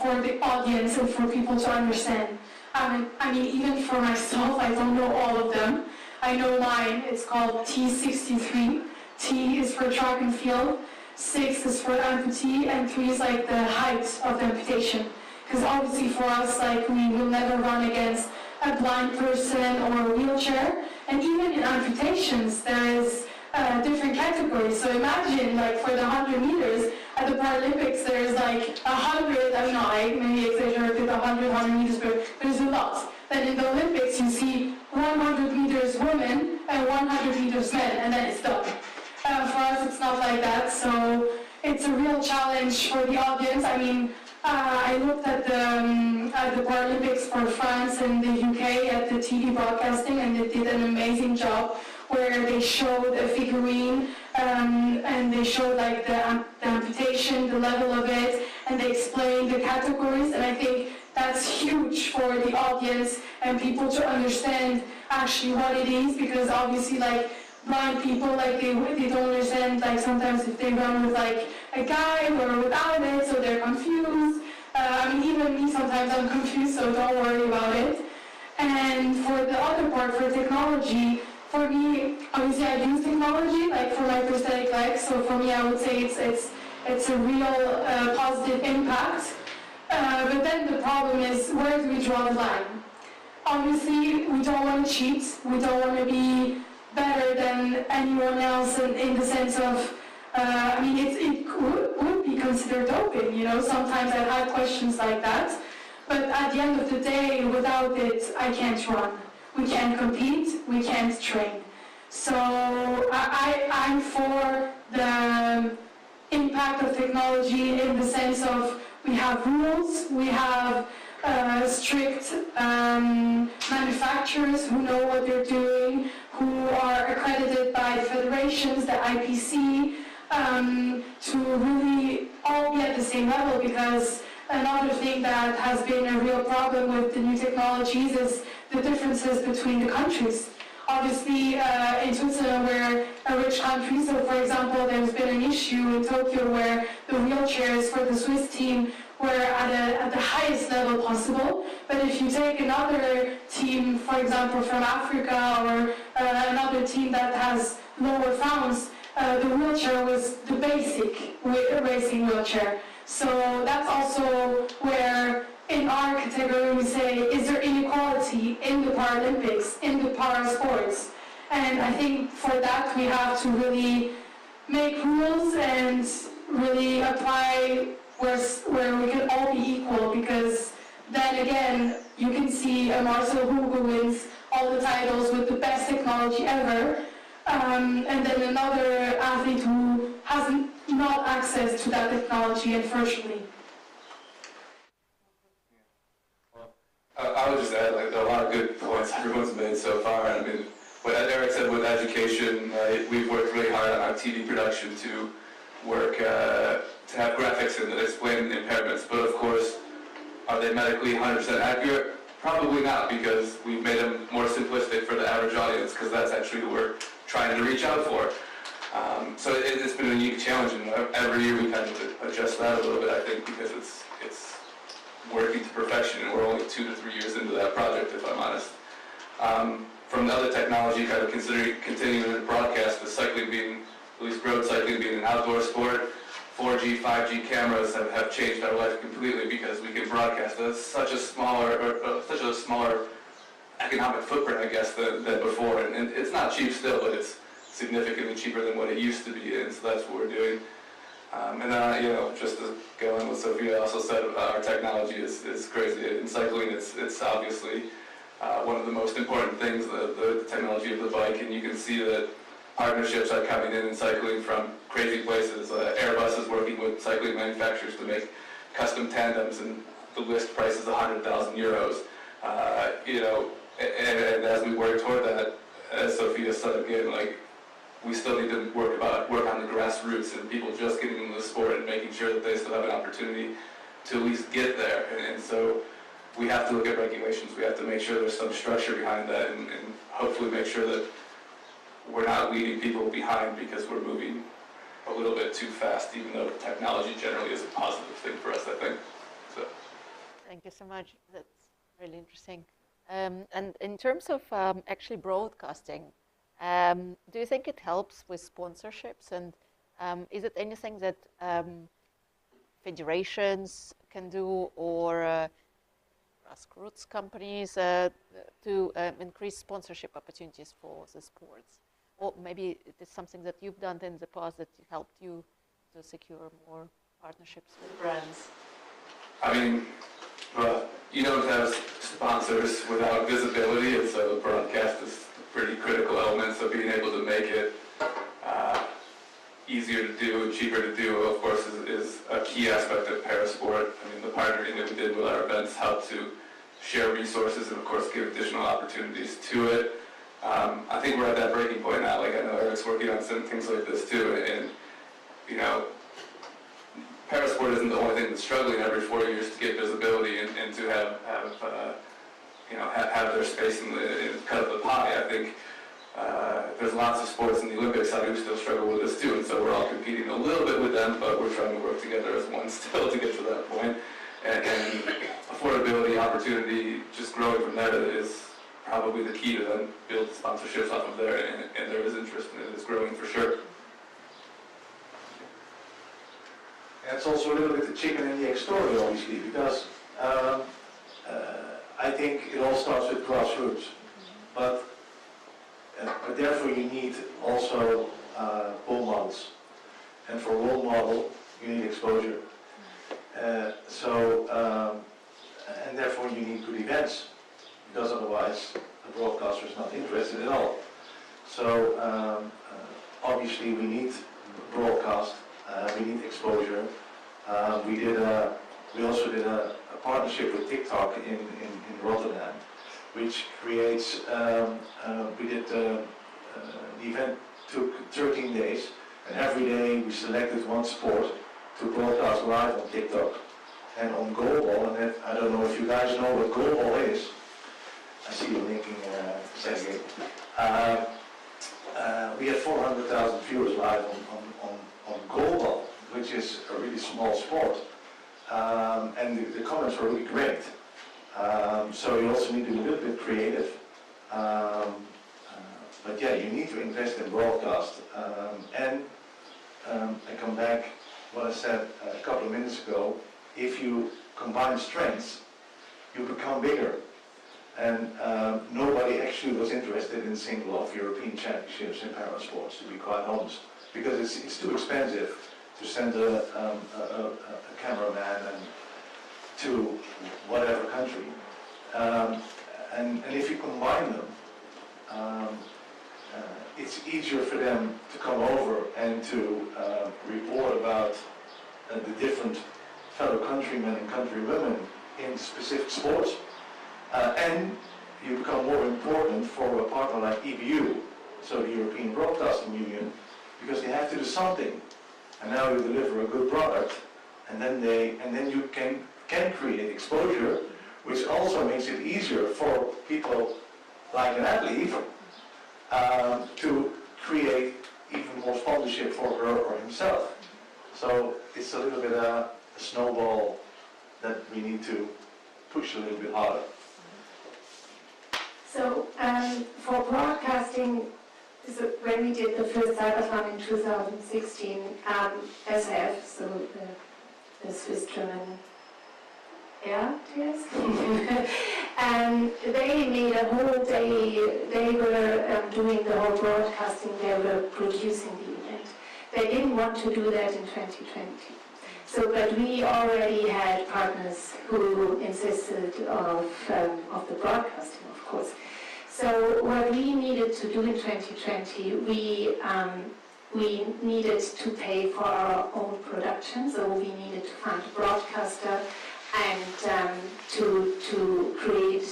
[SPEAKER 3] for the audience and for people to understand. I mean, even for myself, I don't know all of them. I know mine, it's called T63. T is for track and field, 6 is for amputee, and 3 is like the height of the amputation. Because obviously for us, like, we will never run against a blind person or a wheelchair. And even in amputations, there is different categories. So imagine, like, for the 100 meters at the Paralympics, there's like 100, I mean, I maybe exaggerated 100 meters, but there's a lot. Then in the Olympics, you see 100 meters women and 100 meters men, and then it's done. For us, it's not like that, so it's a real challenge for the audience. I mean, I looked at the Paralympics for France and the UK at the TV broadcasting, and they did an amazing job where they showed a figurine and they showed like the amputation, the level of it, and they explained the categories. And I think that's huge for the audience and people to understand actually what it is, because obviously, like, blind people, like, they don't understand, like, sometimes if they run with like a guide or without it, so they're confused. I mean, even me, sometimes I'm confused, so don't worry about it. And for the other part, for technology, for me, obviously I use technology, like, for my prosthetic legs, so for me I would say it's a real positive impact. But then the problem is, where do we draw the line? Obviously, we don't want to cheat, we don't want to be better than anyone else in the sense of, I mean, it would be considered doping, you know, sometimes I've had questions like that, but at the end of the day, without it, I can't run. We can't compete, we can't train. So I'm for the impact of technology in the sense of we have rules, we have strict manufacturers who know what they're doing, who are accredited by the federations, the IPC, to really all be at the same level, because another thing that has been a real problem with the new technologies is the differences between the countries. Obviously, in Switzerland, we're a rich country, so for example, there's been an issue in Tokyo where the wheelchairs for the Swiss team were at the highest level possible. But if you take another team, for example, from Africa, or another team that has lower funds, the wheelchair was the basic racing wheelchair. So that's also where, in our category, we say, is there inequality in the Paralympics, in the para sports? And I think for that we have to really make rules and really apply where we can all be equal, because then again, you can see a Marcel who wins all the titles with the best technology ever, and then another athlete who has not access to that technology, unfortunately.
[SPEAKER 15] I would just add, like, there are a lot of good points everyone's made so far. I mean, what Eric said with education, we've worked really hard on our TV production to work to have graphics in that explain impairments. But of course, are they medically 100% accurate? Probably not, because we've made them more simplistic for the average audience, because that's actually what we're trying to reach out for. So it's been a unique challenge, and every year we kind of adjust that a little bit, I think, because it's working to perfection, and we're only 2 to 3 years into that project, if I'm honest. From the other technology, kind of continuing to broadcast, the cycling being, at least road cycling being an outdoor sport, 4G, 5G cameras have changed our life completely, because we can broadcast such a smaller economic footprint, I guess, than before. And it's not cheap still, but it's significantly cheaper than what it used to be, and so that's what we're doing. And then, you know, just to go on what Sophia also said, our technology is crazy. In cycling, it's obviously one of the most important things, the technology of the bike, and you can see that partnerships are coming in cycling from crazy places. Airbus is working with cycling manufacturers to make custom tandems, and the list price is 100,000 euros. You know, and as we work toward that, as Sophia said again, like, we still need to work on the grassroots and people just getting into the sport and making sure that they still have an opportunity to at least get there. And so we have to look at regulations. We have to make sure there's some structure behind that, and hopefully make sure that we're not leaving people behind because we're moving a little bit too fast, even though technology generally is a positive thing for us, I think. So.
[SPEAKER 17] Thank you so much. That's really interesting. And in terms of actually broadcasting, do you think it helps with sponsorships? And is it anything that federations can do, or grassroots companies to increase sponsorship opportunities for the sports? Or maybe it is something that you've done in the past that helped you to secure more partnerships with brands?
[SPEAKER 15] I mean, you don't have sponsors without visibility, and so broadcast is a pretty critical element. So being able to make it easier to do, cheaper to do, of course, is a key aspect of parasport. I mean, the partnering that we did with our events helped to share resources and, of course, give additional opportunities to it. I think we're at that breaking point now. Like, I know Eric's working on some things like this too, and you know, parasport isn't the only thing that's struggling every 4 years to get visibility and to have their space in cut up the pie. I think there's lots of sports in the Olympics who still struggle with this too, and so we're all competing a little bit with them, but we're trying to work together as one still to get to that point. And affordability, opportunity, just growing from there is probably the key to then build sponsorships off of there, and there is interest and it is growing for sure.
[SPEAKER 16] And it's also a little bit the chicken and the egg story, obviously, because I think it all starts with grassroots, but therefore you need also role models, and for a role model you need exposure. And therefore you need good events, because otherwise the broadcaster is not interested at all. So obviously we need broadcast, we need exposure. We also did a partnership with TikTok in Rotterdam, which creates, the event took 13 days, and every day we selected one sport to broadcast live on TikTok. And on goalball, and I don't know if you guys know what goalball is. I see you linking, Sergey. We had 400,000 viewers live on goalball, which is a really small sport. And the comments were really great. So you also need to be a little bit creative. But yeah, you need to invest in broadcast. And I come back what I said a couple of minutes ago. If you combine strengths, you become bigger. And nobody actually was interested in single-off European championships in parasports, to be quite honest, because it's too expensive to send a cameraman to whatever country. And if you combine them, it's easier for them to come over and to report about the different fellow countrymen and countrywomen in specific sports. And you become more important for a partner like EBU, so the European Broadcasting Union, because they have to do something. And now you deliver a good product, and then you can create exposure, which also makes it easier for people like an athlete to create even more sponsorship for her or himself. So it's a little bit a snowball that we need to push a little bit harder.
[SPEAKER 12] So for broadcasting, so when we did the first Cyberthon in 2016, SF, so the Swiss German Air, yes, and they made a whole day. They were doing the whole broadcasting. They were producing the event. They didn't want to do that in 2020. So, but we already had partners who insisted of the broadcasting, of course. So what we needed to do in 2020, we needed to pay for our own production. So we needed to find a broadcaster and to create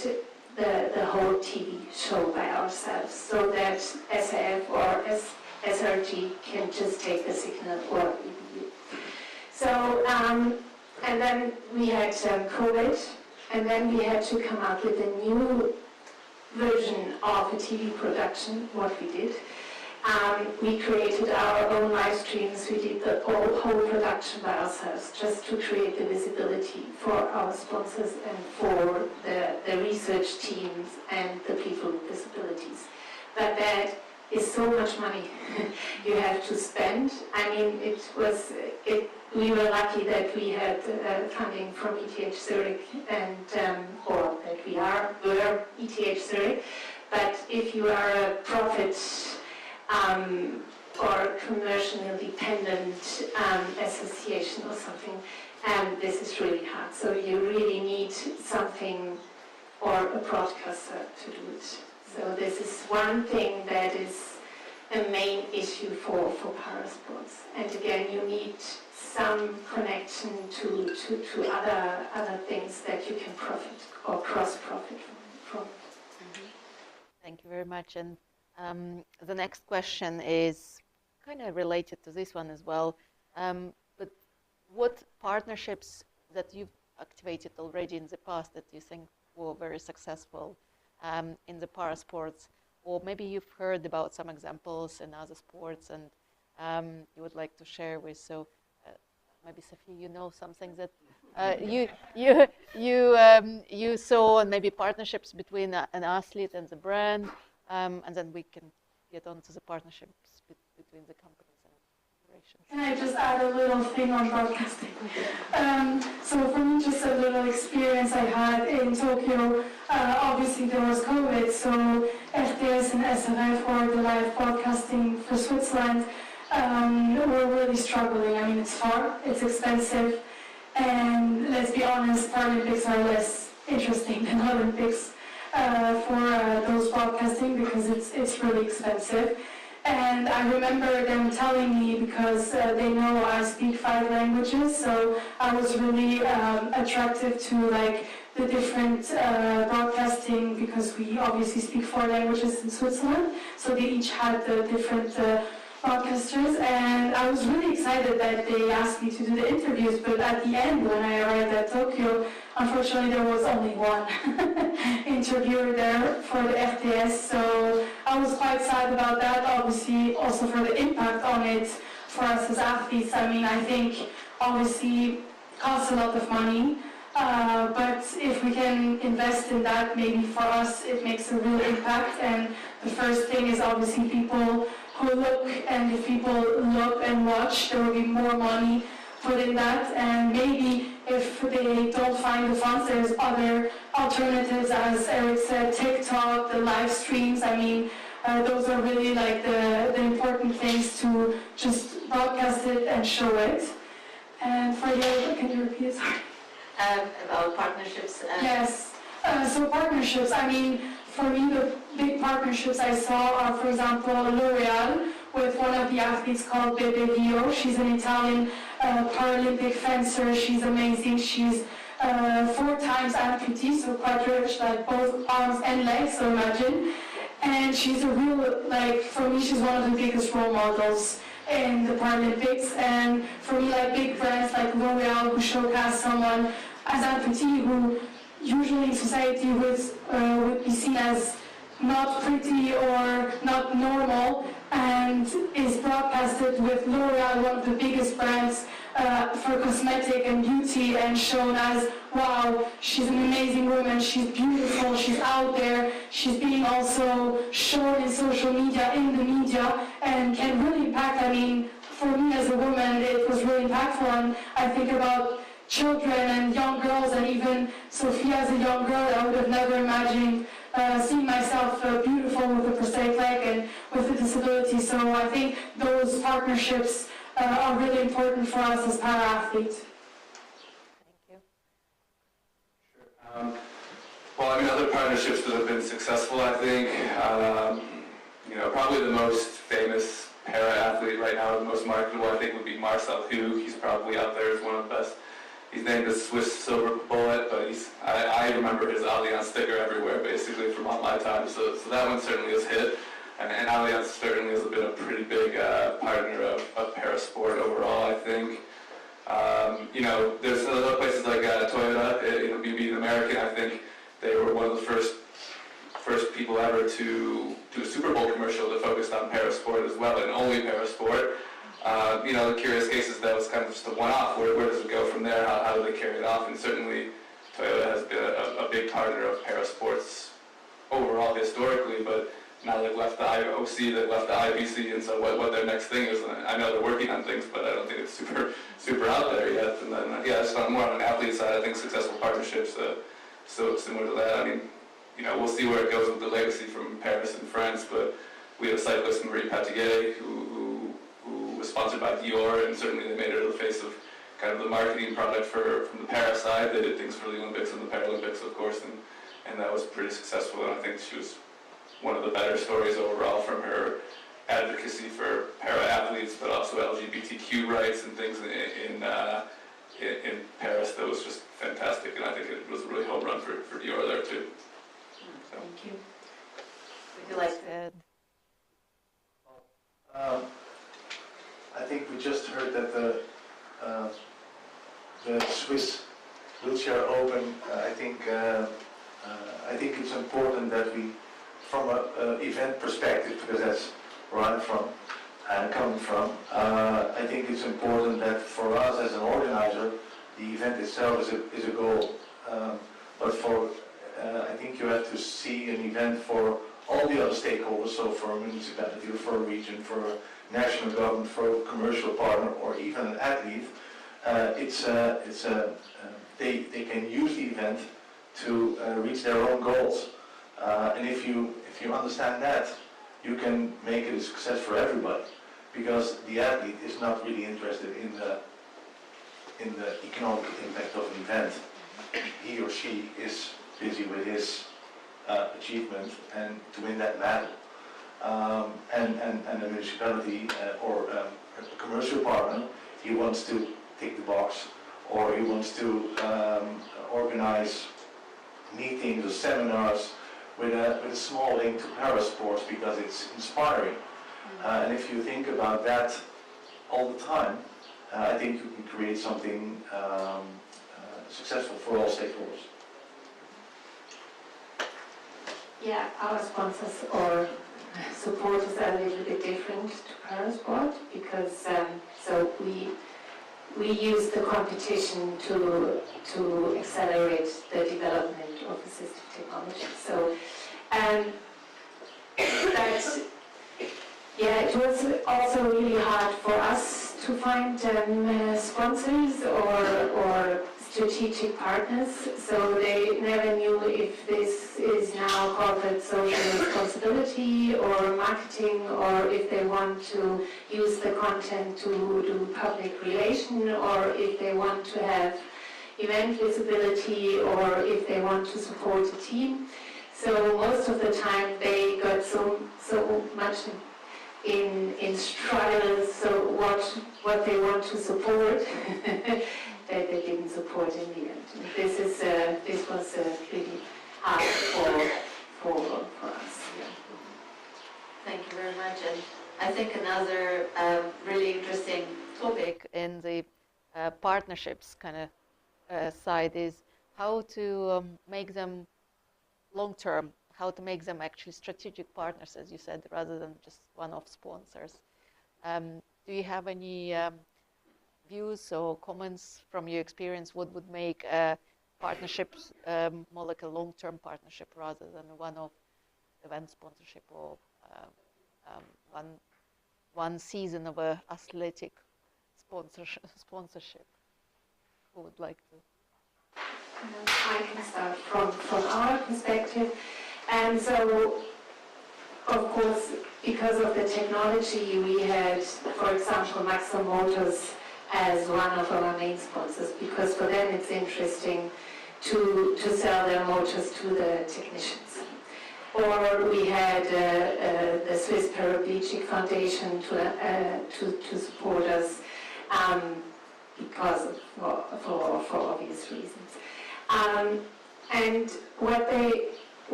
[SPEAKER 12] the whole TV show by ourselves, so that SAF or SRG can just take the signal or EBU. So, and then we had COVID, and then we had to come up with a new version of a TV production, what we did. We created our own live streams. We did the whole production by ourselves just to create the visibility for our sponsors and for the research teams and the people with disabilities. But that is so much money you have to spend. I mean, we were lucky that we had funding from ETH Zurich and or that were ETH Zurich. But if you are a profit or commercially dependent association or something, this is really hard. So you really need something or a broadcaster to do it. So this is one thing that is a main issue for parasports. And again, you need some connection to other things that you can profit or cross-profit from.
[SPEAKER 17] Thank you very much. And the next question is kind of related to this one as well. But what partnerships that you've activated already in the past that you think were very successful in the parasports, or maybe you've heard about some examples in other sports and you would like to share with? So maybe Sophie, you know something that you saw, and maybe partnerships between an athlete and the brand, and then we can get on to the partnerships between the companies and corporations.
[SPEAKER 3] Can I just add a little thing on broadcasting? So for me, just a little experience I had in Tokyo. Obviously there was COVID, so RTS and SRF, or the live broadcasting for Switzerland, we're really struggling. I mean, it's far, it's expensive, and let's be honest, Paralympics are less interesting than Olympics for those broadcasting because it's really expensive. And I remember them telling me, because they know I speak 5 languages, so I was really attractive to like the different broadcasting, because we obviously speak 4 languages in Switzerland, so they each had the different broadcasters, and I was really excited that they asked me to do the interviews, but at the end, when I arrived at Tokyo, unfortunately there was only one interviewer there for the RTS, so I was quite sad about that, obviously also for the impact on it for us as athletes. I mean, I think obviously it costs a lot of money, but if we can invest in that, maybe for us it makes a real impact. And the first thing is obviously people who look, and if people look and watch, there will be more money put in that. And maybe if they don't find the funds, there's other alternatives, as Eric said, TikTok, the live streams. I mean, those are really like the important things to just broadcast it and show it. And for the other, can you repeat it? Sorry.
[SPEAKER 17] About partnerships?
[SPEAKER 3] Yes. So partnerships, I mean, for me, the big partnerships I saw are, for example, L'Oreal with one of the athletes called Bebe Vio. She's an Italian Paralympic fencer. She's amazing. She's 4 times amputee, so quite rich, like both arms and legs, so imagine. And she's a real, like, for me, she's one of the biggest role models in the Paralympics. And for me, like, big brands like L'Oreal, who showcase someone as amputee who usually in society would be seen as not pretty or not normal, and is broadcasted with L'Oreal, one of the biggest brands for cosmetic and beauty, and shown as, wow, she's an amazing woman, she's beautiful, she's out there, she's being also shown in social media, in the media, and can really impact. I mean, for me as a woman, it was really impactful, and I think about children and young girls, and even Sophia as a young girl, I would have never imagined seeing myself beautiful with a prosthetic leg and with a disability. So I think those partnerships are really important for us as para-athletes.
[SPEAKER 17] Thank you.
[SPEAKER 15] Sure. Well, I mean, other partnerships that have been successful, I think, probably the most famous para-athlete right now, the most marketable, I think, would be Marcel Hu. He's probably out there as one of the best. He's named the Swiss Silver Bullet, but I remember his Allianz sticker everywhere, basically, from all my time. So that one certainly has hit. And Allianz certainly has been a pretty big partner of parasport overall, I think. There's other places like Toyota, being American, I think they were one of the first people ever to do a Super Bowl commercial that focused on parasport as well, and only parasport. You know, the curious case is that was kind of just a one-off. Where does it go from there? How do they carry it off? And certainly, Toyota has been a big partner of parasports overall historically, but now they've left the IOC, they've left the IBC, and so what their next thing is, and I know they're working on things, but I don't think it's super out there yet. And then, yeah, just more on an athlete side, I think successful partnerships, so similar to that. I mean, you know, we'll see where it goes with the legacy from Paris and France, but we have a cyclist, Marie Patiguet, who was sponsored by Dior, and certainly they made her the face of kind of the marketing product from the Paris side. They did things for the Olympics and the Paralympics, of course, and that was pretty successful, and I think she was one of the better stories overall from her advocacy for para-athletes, but also LGBTQ rights and things in Paris. That was just fantastic, and I think it was a really home run for Dior there too. So.
[SPEAKER 17] Thank you. Would you like to add?
[SPEAKER 16] I think we just heard that the Swiss Wheelchair Open. I think it's important that we, from an event perspective, because that's where I'm from and coming from, I think it's important that for us as an organizer, the event itself is a goal. But I think you have to see an event for all the other stakeholders, so for a municipality, for a region, for a national government, for a commercial partner, or even an athlete. They can use the event to reach their own goals. And if you understand that, you can make it a success for everybody, because the athlete is not really interested in the economic impact of an event. He or she is busy with his achievement and to win that medal. And a municipality or a commercial partner, he wants to tick the box, or he wants to organize meetings or seminars with a small link to parasports, because it's inspiring. And if you think about that all the time, I think you can create something successful for all stakeholders.
[SPEAKER 12] Yeah, our sponsors or supporters are a little bit different to parasport, because so we use the competition to accelerate the development of assistive technology. So it was also really hard for us to find sponsors or strategic partners, so they never knew if this is now corporate social responsibility or marketing, or if they want to use the content to do public relation, or if they want to have event visibility, or if they want to support a team. So most of the time they got so much in struggle, so what they want to support that they didn't support in the end. This was really hard for us. Yeah.
[SPEAKER 17] Thank you very much. And I think another really interesting topic in the partnerships kind of side is how to make them long-term, how to make them actually strategic partners, as you said, rather than just one-off sponsors. Do you have any views or comments from your experience? What would make partnerships more like a long-term partnership rather than a one-off event sponsorship, or one season of a athletic sponsorship? Who would like to?
[SPEAKER 12] I can start from our perspective. And so, of course, because of the technology, we had, for example, Maxim Motors as one of our main sponsors, because for them it's interesting to sell their motors to the technicians. Or we had the Swiss Paraplegic Foundation to support us because for obvious reasons. And what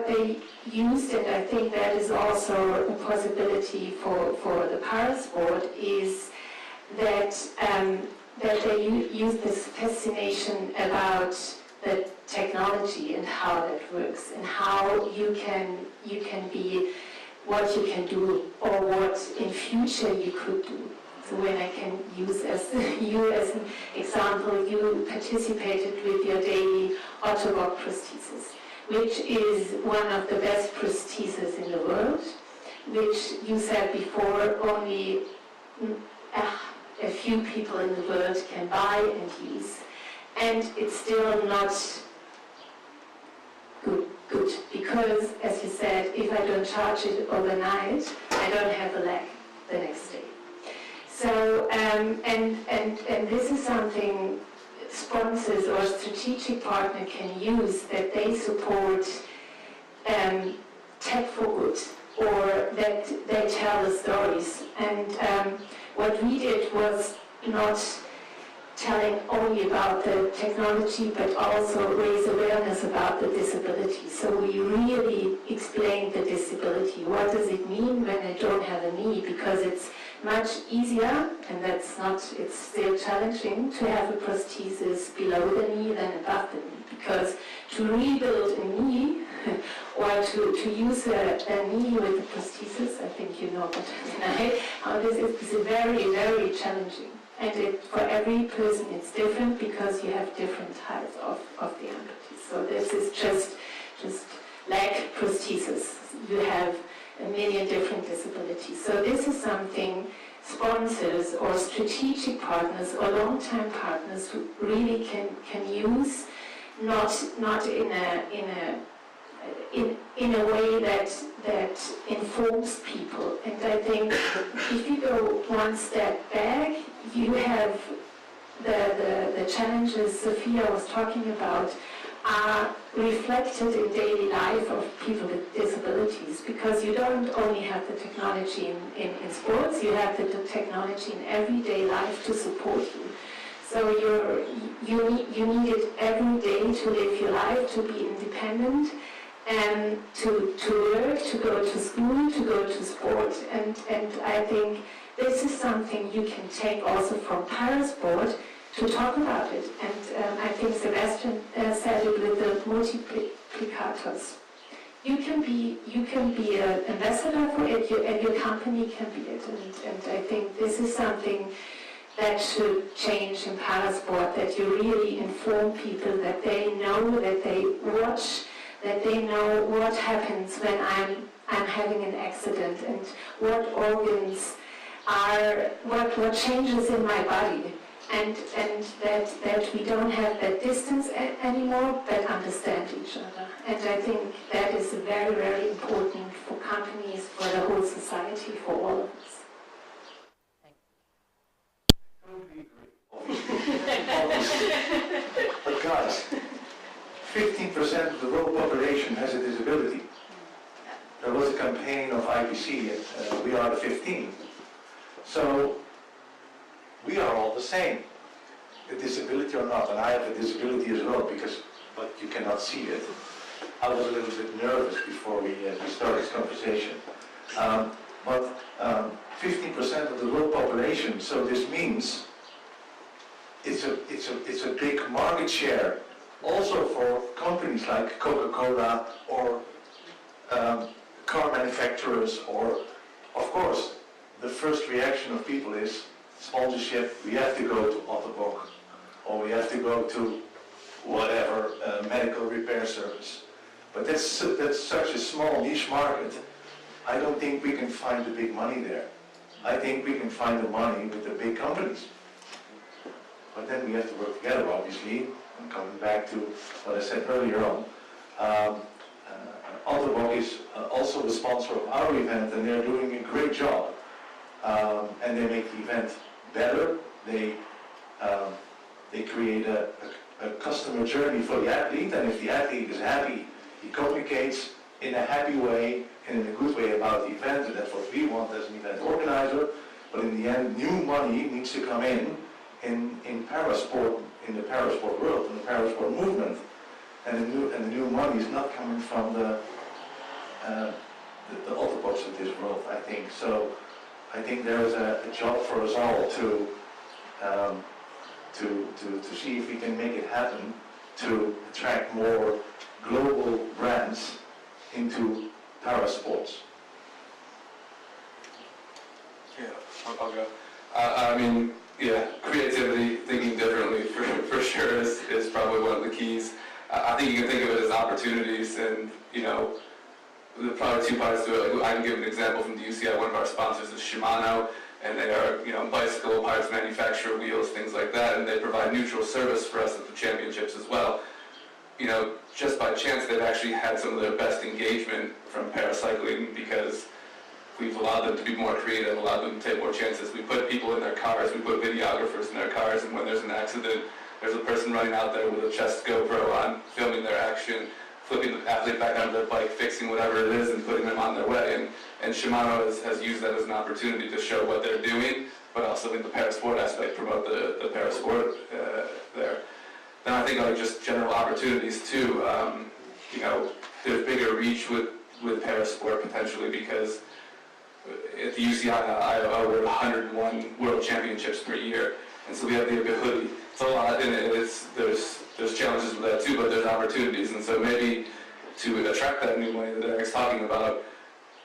[SPEAKER 12] they used, and I think that is also a possibility for the parasport, is that they use this fascination about the technology and how that works, and how you can be what you can do or what in future you could do. So when I can use you as an example, you participated with your daily Ottobock prosthesis, which is one of the best prostheses in the world, which you said before only a few people in the world can buy and use. And it's still not good, because, as you said, if I don't charge it overnight, I don't have a leg the next day. So, and this is something sponsors or strategic partner can use, that they support tech for good, or that they tell the stories. And what we did was not telling only about the technology, but also raise awareness about the disability. So we really explained the disability. What does it mean when I don't have a knee? Because it's much easier, and that's not, it's still challenging, to have a prosthesis below the knee than above the knee. Because to rebuild a knee, or to use a knee with a prosthesis, I think you know better than I, how this is very, very challenging. And for every person it's different, because you have different types of the amputees. So this is just leg prosthesis. You have a million different disabilities. So this is something sponsors or strategic partners or long-term partners who really can use, not in a way that informs people. And I think if you go one step back, you have the challenges Sophia was talking about are reflected in daily life of people with disabilities, because you don't only have the technology in sports, you have the technology in everyday life to support you. So you need it every day to live your life, to be independent, and to work, to go to school, to go to sport. And I think this is something you can take also from parasport to talk about it. And I think Sebastian said it with the multiplicators. You can be an ambassador for it, and your company can be it. And I think this is something that should change in parasport, that you really inform people, that they know, that they watch, that they know what happens when I'm having an accident, and what organs are, what changes in my body, and that we don't have that distance anymore, but understand each other. And I think that is very, very important for companies, for the whole society, for all of us.
[SPEAKER 16] But guys, 15% of the world population has a disability. There was a campaign of IPC, we are the 15. So we are all the same, a disability or not. And I have a disability as well, but you cannot see it. I was a little bit nervous before we started this conversation. But 15% of the world population, so this means it's a big market share also for companies like Coca-Cola or car manufacturers, or, of course, the first reaction of people is sponsorship. We have to go to Ottobock, or we have to go to whatever medical repair service. But that's such a small niche market. I don't think we can find the big money there. I think we can find the money with the big companies. But then we have to work together, obviously. I'm coming back to what I said earlier on. Ottobock is also the sponsor of our event, and they're doing a great job. And they make the event better. They create a customer journey for the athlete, and if the athlete is happy, he communicates in a happy way and in a good way about the event, and that's what we want as an event organizer. But in the end, new money needs to come in parasport, in the parasport world, in the parasport movement, and the new money is not coming from the Ottoboks of this world, I think. So I think there is a job for us all to see if we can make it happen, to attract more global brands into parasports.
[SPEAKER 15] I'll go. I mean, yeah, creativity, thinking differently for sure is probably one of the keys. I think you can think of it as opportunities, and you know, there's probably two parts to it. Like, I can give an example from the UCI. One of our sponsors is Shimano, and they are, you know, bicycle parts manufacturer, wheels, things like that, and they provide neutral service for us at the championships as well. You know, just by chance, they've actually had some of their best engagement from paracycling because we've allowed them to be more creative, allowed them to take more chances. We put people in their cars, we put videographers in their cars, and when there's an accident, there's a person running out there with a chest GoPro on, filming their action, flipping the athlete back onto their bike, fixing whatever it is, and putting them on their way. And Shimano has used that as an opportunity to show what they're doing, but also in the parasport aspect, promote the parasport there. Then I think like just general opportunities too. You know, there's bigger reach with parasport potentially because at the UCI we're at 101 world championships per year, and so we have the ability. It's a lot, and there's challenges with that too, but there's opportunities, and so maybe to attract that new money that Eric's talking about,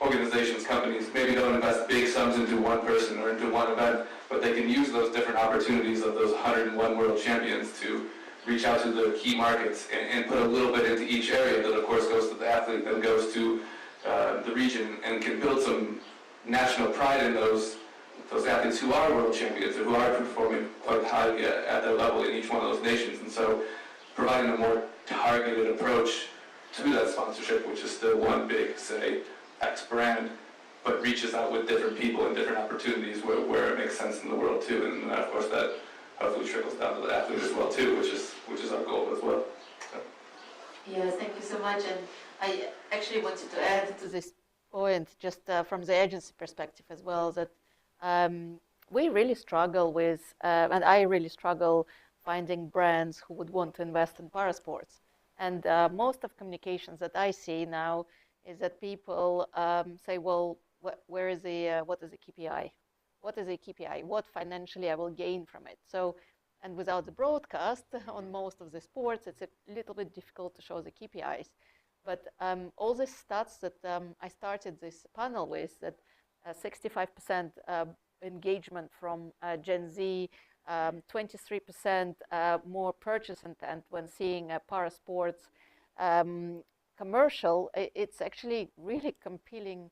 [SPEAKER 15] organizations, companies maybe don't invest big sums into one person or into one event, but they can use those different opportunities of those 101 world champions to reach out to the key markets and put a little bit into each area that of course goes to the athlete, then goes to the region, and can build some national pride in those athletes who are world champions or who are performing quite highly at their level in each one of those nations. And so providing a more targeted approach to that sponsorship, which is still one big, say, X brand, but reaches out with different people and different opportunities where it makes sense in the world too. And of course that hopefully trickles down to the athlete as well too, which is our goal as well. So.
[SPEAKER 17] Yes, thank you so much. And I actually wanted to add to this point, just from the agency perspective as well, that we really struggle with, and I really struggle finding brands who would want to invest in parasports. And most of communications that I see now is that people say, well, what is the KPI? What is a KPI? What financially I will gain from it? So, and without the broadcast on most of the sports, it's a little bit difficult to show the KPIs. But all the stats that I started this panel with, that 65% engagement from Gen Z, 23% more purchase intent when seeing a parasports commercial, it's actually really compelling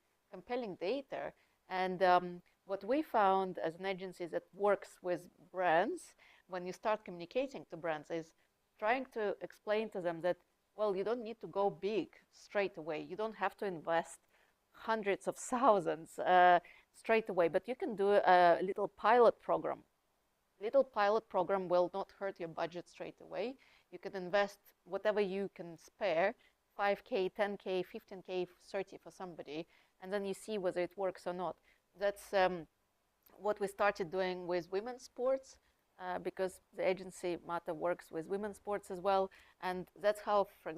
[SPEAKER 17] data. And what we found as an agency that works with brands, when you start communicating to brands, is trying to explain to them that, well, you don't need to go big straight away. You don't have to invest hundreds of thousands straight away, but you can do a little pilot program. Little pilot program will not hurt your budget straight away. You can invest whatever you can spare, 5K, 10K, 15K, 30 for somebody, and then you see whether it works or not. That's what we started doing with women's sports, because the agency Mata works with women's sports as well. And that's how, for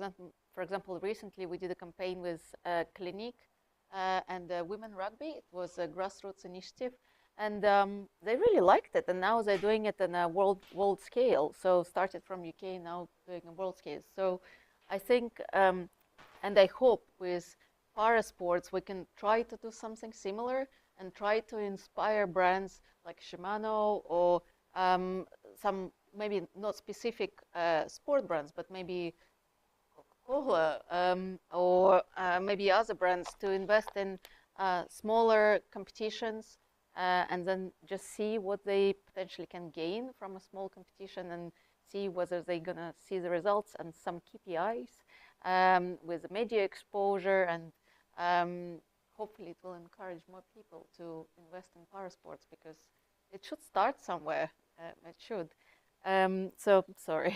[SPEAKER 17] example, recently we did a campaign with Clinique and women rugby. It was a grassroots initiative, and they really liked it. And now they're doing it on a world scale. So started from UK, now doing a world scale. So I think, and I hope with parasports we can try to do something similar and try to inspire brands like Shimano or some maybe not specific sport brands, but maybe Coca-Cola or maybe other brands to invest in smaller competitions and then just see what they potentially can gain from a small competition and see whether they're going to see the results and some KPIs with media exposure, and hopefully it will encourage more people to invest in parasports because it should start somewhere. It should. So sorry,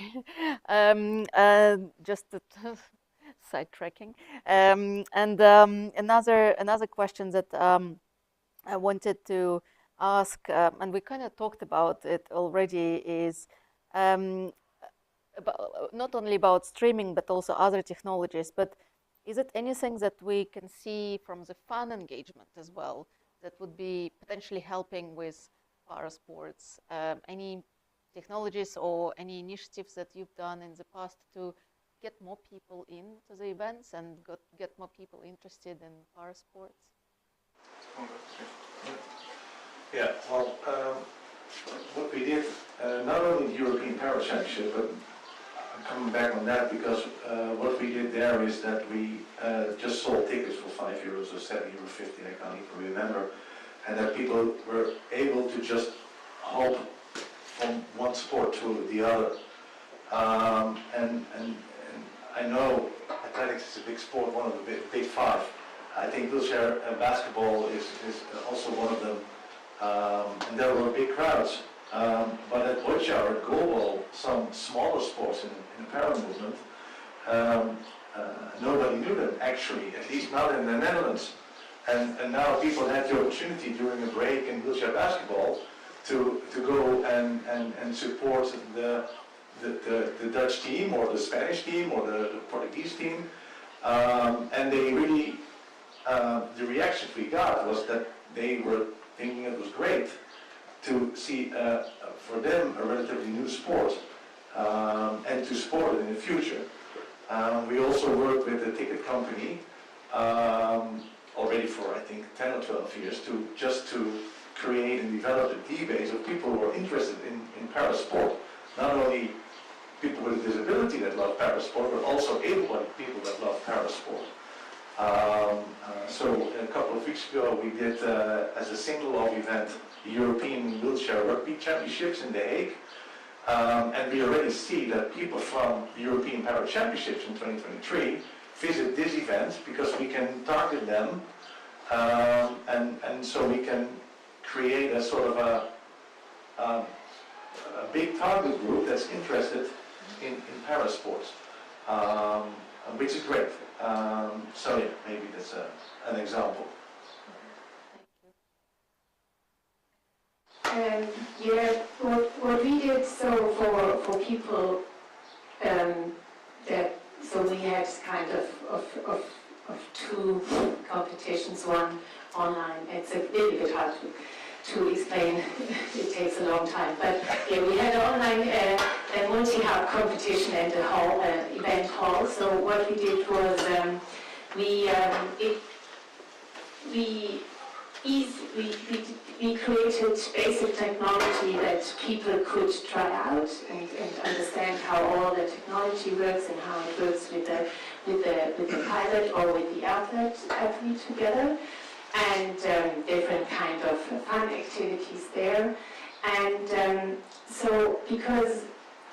[SPEAKER 17] just sidetracking. And another question that I wanted to ask, and we kind of talked about it already, is not only about streaming but also other technologies. But is it anything that we can see from the fan engagement as well that would be potentially helping with parasports? Any technologies or any initiatives that you've done in the past to get more people into the events and get more people interested in parasports?
[SPEAKER 16] Yeah, well, what we did, not only the European Para Championship, but I'm coming back on that because what we did there is that we just sold tickets for €5 or €7.50, I can't even remember, and that people were able to just hop from one sport to the other. And I know athletics is a big sport, one of the big five. I think wheelchair basketball is also one of them. And there were big crowds. But at Boccia or at Goalball, some smaller sports in the para movement, nobody knew them actually, at least not in the Netherlands. And now people had the opportunity during a break in wheelchair basketball to go and support the Dutch team or the Spanish team or the Portuguese team. And they really, the reaction we got was that they were thinking it was great to see, for them, a relatively new sport and to support it in the future. We also worked with a ticket company already for, I think, 10 or 12 years to create and develop a database of people who are interested in para-sport. Not only people with a disability that love para-sport, but also able-bodied people that love para-sport. So a couple of weeks ago we did, as a single-off event, the European Wheelchair Rugby Championships in The Hague. And we already see that people from the European Para Championships in 2023 visit this event because we can target them and so we can create a sort of a big target group that's interested in para sports, which is great. So yeah, maybe that's an example.
[SPEAKER 12] Yeah, what we did so for people that so we had kind of two competitions, one online. It's a little bit hard to explain. It takes a long time, but yeah, we had online a multi-hub competition and a hall event hall. So what we did was we created basic technology that people could try out and understand how all the technology works and how it works with the pilot or with the athlete together, and different kind of fun activities there. And so because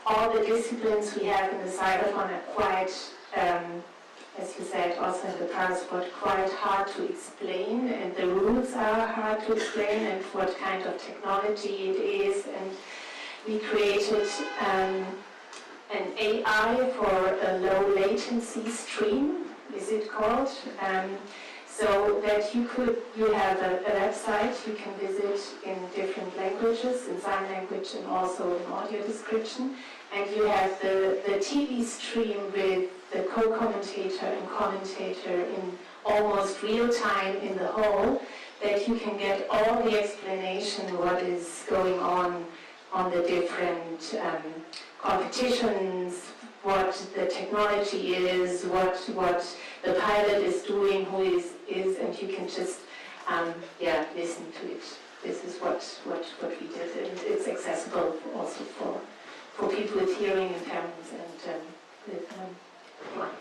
[SPEAKER 12] all the disciplines we have in the Cyberphone are quite, as you said, also in the parasport, quite hard to explain, and the rules are hard to explain, and what kind of technology it is. And we created an AI for a low latency stream, is it called? So that you have a website you can visit in different languages, in sign language and also in audio description. And you have the TV stream with the co-commentator and commentator in almost real time in the hall, that you can get all the explanation what is going on the different competitions, what the technology is, what the pilot is doing, who is, and you can just listen to it. This is what we did, and it's accessible also for people with hearing impairments and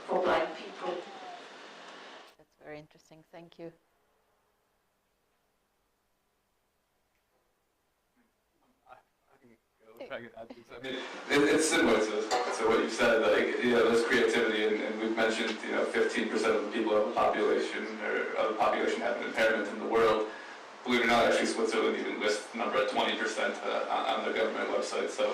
[SPEAKER 12] for blind people.
[SPEAKER 17] That's very interesting. Thank you.
[SPEAKER 15] I mean, it's similar to what you said. Like, there's creativity, and we've mentioned, 15% of the people of the population have an impairment in the world. Believe it or not, actually, Switzerland even lists the number at 20% on their government website. So,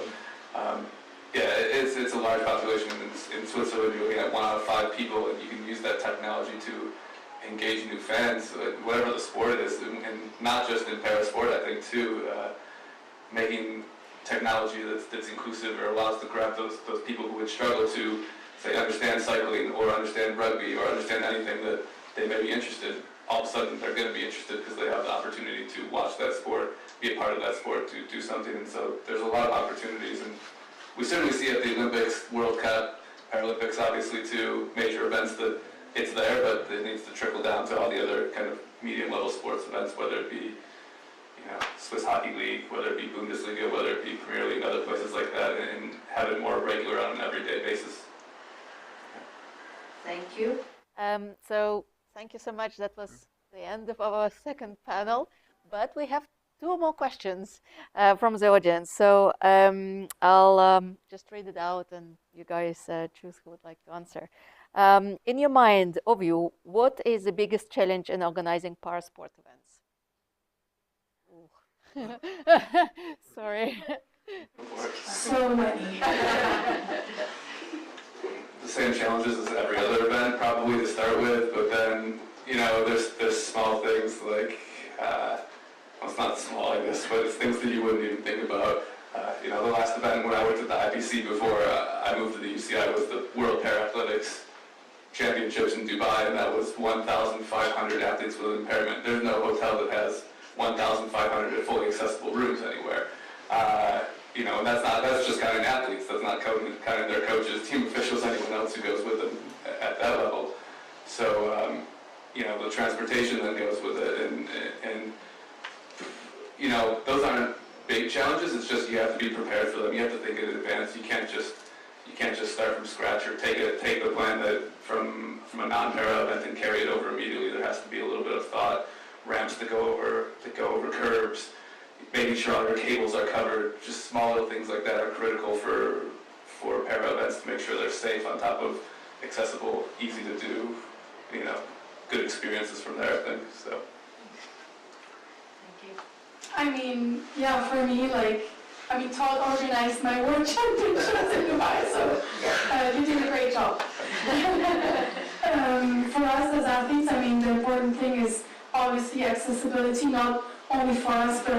[SPEAKER 15] it's a large population. In Switzerland, you're looking at 1 out of 5 people, and you can use that technology to engage new fans, whatever the sport is, and not just in parasport. I think too, making technology that's inclusive or allows to grab those people who would struggle to, say, understand cycling or understand rugby or understand anything that they may be interested. All of a sudden, they're going to be interested because they have the opportunity to watch that sport, be a part of that sport, to do something. And so there's a lot of opportunities, and we certainly see at the Olympics, World Cup, Paralympics, obviously, too, major events that it's there, but it needs to trickle down to all the other kind of medium-level sports events, whether it be Swiss Hockey League, whether it be Bundesliga, whether it be Premier League, other places like that, and have it more regular on an everyday basis.
[SPEAKER 17] Thank you. So thank you so much. That was the end of our second panel, but we have two more questions from the audience. So I'll just read it out and you guys choose who would like to answer. In your mind, of you, what is the biggest challenge in organizing parasport events? Sorry.
[SPEAKER 3] So many.
[SPEAKER 15] The same challenges as every other event, probably to start with, but then, there's small things like, well, it's not small, I guess, but it's things that you wouldn't even think about. The last event when I worked at the IPC before I moved to the UCI was the World Para-Athletics Championships in Dubai, and that was 1,500 athletes with impairment. There's no hotel that has 1,500 fully accessible rooms anywhere. And that's just counting athletes. That's not counting their coaches, team officials, anyone else who goes with them at that level. So, the transportation that goes with it, and those aren't big challenges. It's just you have to be prepared for them. You have to think in advance. You can't just start from scratch or take the plan that from a non-para event and carry it over immediately. There has to be a little bit of thought. Ramps to go over curbs, making sure all your cables are covered. Just small little things like that are critical for para events to make sure they're safe, on top of accessible, easy to do, good experiences from there, I think. So.
[SPEAKER 17] Thank you.
[SPEAKER 3] I mean, yeah, for me, Todd organized my World Championships in Dubai, so you did a great job. For us as athletes, the important thing is obviously accessibility, not only for us, but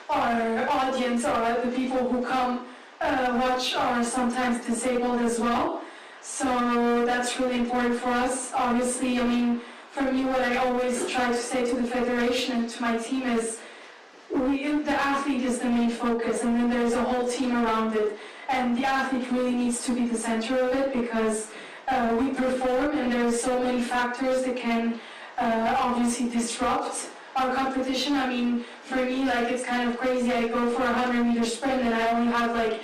[SPEAKER 3] our audience or the people who come watch are sometimes disabled as well. So that's really important for us. Obviously, for me, what I always try to say to the federation and to my team is the athlete is the main focus, and then there's a whole team around it. And the athlete really needs to be the center of it, because we perform and there's so many factors that can obviously disrupt our competition. For me, it's kind of crazy. I go for a 100-meter sprint and I only have a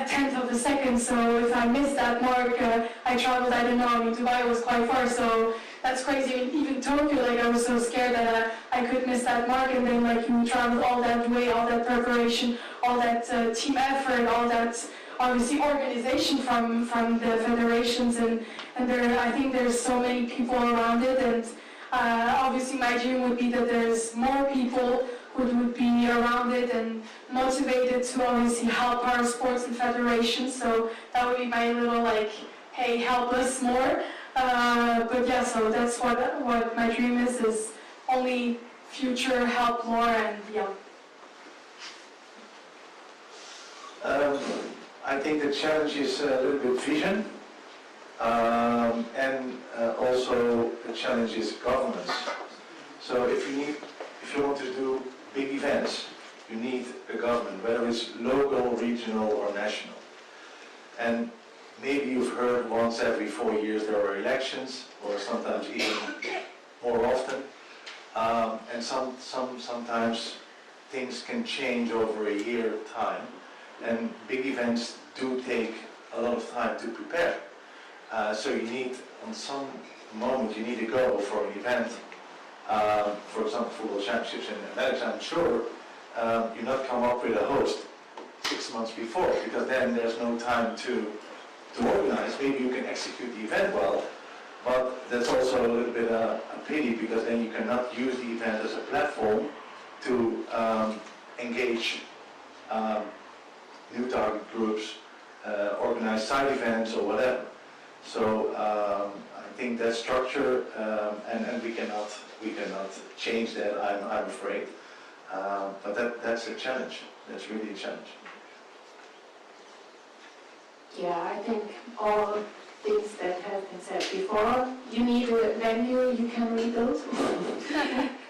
[SPEAKER 3] tenth of a second, so if I miss that mark, I traveled, Dubai was quite far, so that's crazy. Even Tokyo, I was so scared that I could miss that mark, and then you traveled all that way, all that preparation, all that team effort, all that obviously organization from the federations, and I think there's so many people around it, and obviously my dream would be that there's more people who would be around it and motivated to obviously help our sports and federations. So that would be my little hey, help us more. But yeah, so that's what my dream is only future help more, and yeah.
[SPEAKER 16] I think the challenge is a little bit vision, and also the challenge is governance. So if you want to do big events, you need a government, whether it's local, regional, or national. And maybe you've heard once every 4 years there are elections, or sometimes even more often. And sometimes things can change over a year time. And big events do take a lot of time to prepare. So you need, on some moment, you need to go for an event. For example, football championships in America, I'm sure you not come up with a host 6 months before, because then there's no time to organize. Maybe you can execute the event well, but that's also a little bit a pity, because then you cannot use the event as a platform to engage new target groups, organize side events or whatever. So I think that structure, and we cannot change that, I'm afraid. But that's a challenge. That's really a challenge.
[SPEAKER 12] Yeah, I think all things that have been said before, you need a venue you can read those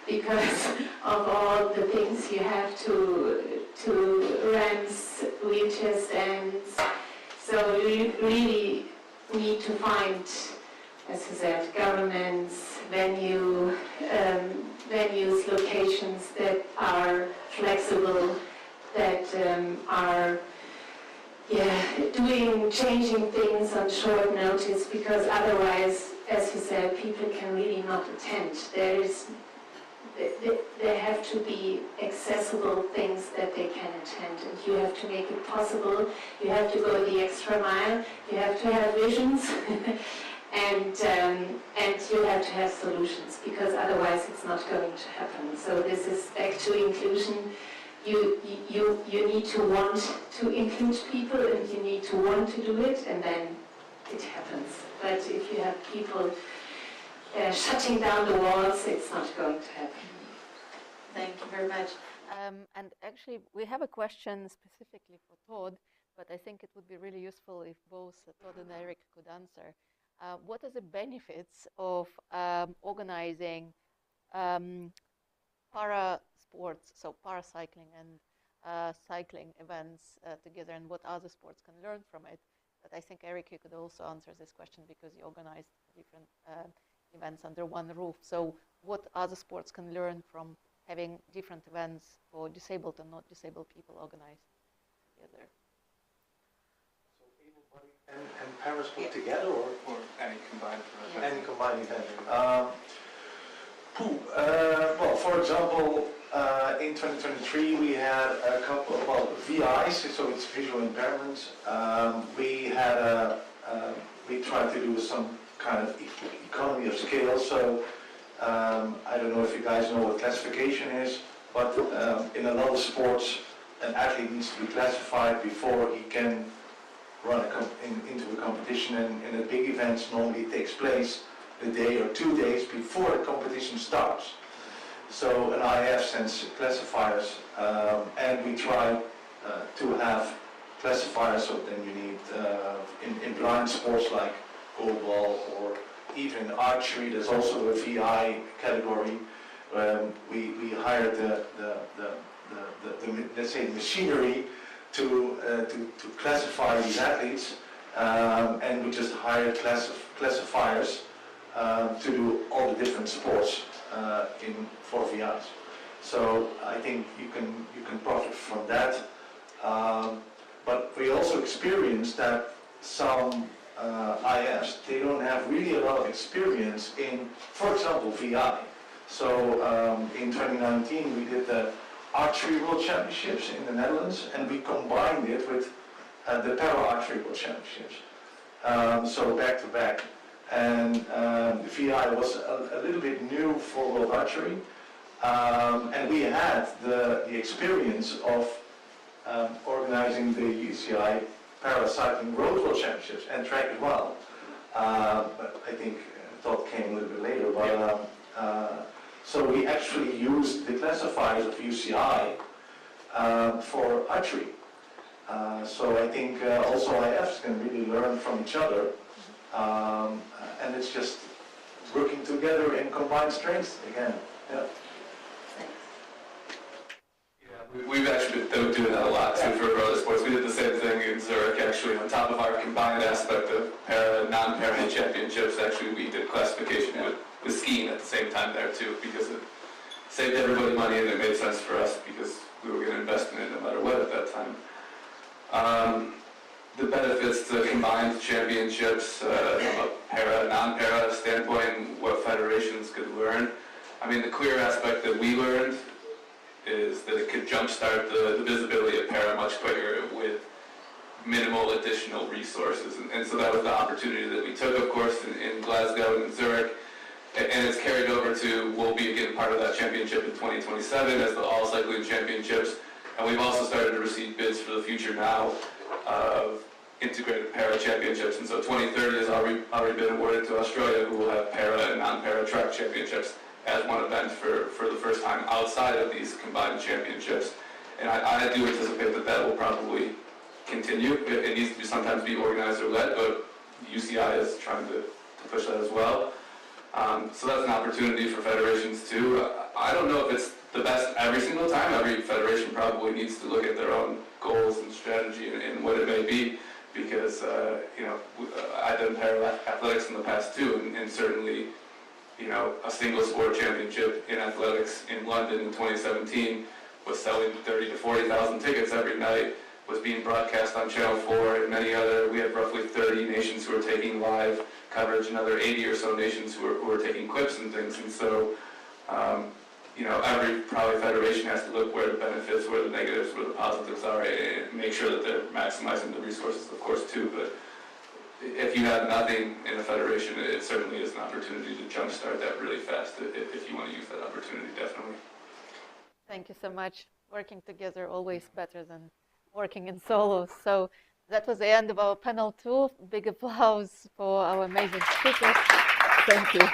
[SPEAKER 12] because of all the things you have to ramps, wheelchair stands. So you really need to find, as I said, governments, venues, locations that are flexible, that are changing things on short notice, because otherwise, as you said, people can really not attend. There have to be accessible things that they can attend, and you have to make it possible. You have to go the extra mile. You have to have visions, and you have to have solutions, because otherwise it's not going to happen. So this is back to inclusion. You need to want to include people, and you need to want to do it, and then it happens. But if you have people shutting down the walls, it's not going to happen.
[SPEAKER 17] Thank you very much. And actually, we have a question specifically for Todd, but I think it would be really useful if both Todd and Eric could answer. What are the benefits of organizing para sports, so paracycling and cycling events together, and what other sports can learn from it? But I think, Eric, you could also answer this question because you organized different events under one roof. So what other sports can learn from having different events for disabled and not disabled people organized together?
[SPEAKER 16] So able-bodied and parasport together, or
[SPEAKER 15] any combined event?
[SPEAKER 16] Any combined event. Well, for example, in 2023 we had a couple of VIs, so it's visual impairments. We tried to do some kind of economy of scale. So I don't know if you guys know what classification is, but in a lot of sports, an athlete needs to be classified before he can run into a competition, and a big event normally takes place a day or 2 days before the competition starts. So an IF sends classifiers, and we try to have classifiers. So then you need in blind sports like goalball or even archery. There's also a VI category. We hired the let's say machinery to classify these athletes, and we just hired classifiers to do all the different sports for VIs. So I think you can profit from that. But we also experienced that some IFs, they don't have really a lot of experience in, for example, VI. So in 2019 we did the Archery World Championships in the Netherlands, and we combined it with the Para Archery World Championships. So back to back. And the VI was a little bit new for World Archery. And we had the experience of organizing the UCI Paracycling World Championships and track as well. But I think Todd came a little bit later. But so we actually used the classifiers of UCI for archery. So I think also IFs can really learn from each other. And it's just working together in combined strengths again. Yeah.
[SPEAKER 15] We've actually been doing that a lot too for other sports. We did the same thing in Zurich actually. On top of our combined aspect of para, non-para championships, actually we did classification with skiing at the same time there too, because it saved everybody money and it made sense for us because we were going to invest in it no matter what at that time. The benefits to combined championships from a para, non-para standpoint and what federations could learn. I mean, the clear aspect that we learned is that it could jumpstart the visibility of para much quicker with minimal additional resources. And so that was the opportunity that we took, of course, in Glasgow and in Zurich. And it's carried over to, we'll be again part of that championship in 2027 as the All Cycling Championships. And we've also started to receive bids for the future now of integrated para championships. And so 2030 has already been awarded to Australia, who will have para and non-para track championships as one event for the first time outside of these combined championships. And I do anticipate that will probably continue. It needs to sometimes be organized or led, but UCI is trying to push that as well. So that's an opportunity for federations too. I don't know if it's the best every single time. Every federation probably needs to look at their own goals and strategy and what it may be, because I've done para athletics in the past too, and certainly a single sport championship in athletics in London in 2017 was selling 30 to 40,000 tickets every night, was being broadcast on Channel 4 and many other. We had roughly 30 nations who were taking live coverage, another 80 or so nations who were taking clips and things. And so, every probably federation has to look where the benefits, where the negatives, where the positives are, and make sure that they're maximizing the resources, of course, too. But if you have nothing in a federation, it certainly is an opportunity to jumpstart that really fast if you want to use that opportunity, definitely.
[SPEAKER 17] Thank you so much. Working together always better than working in solo. So that was the end of our panel 2. Big applause for our amazing speakers. Thank you.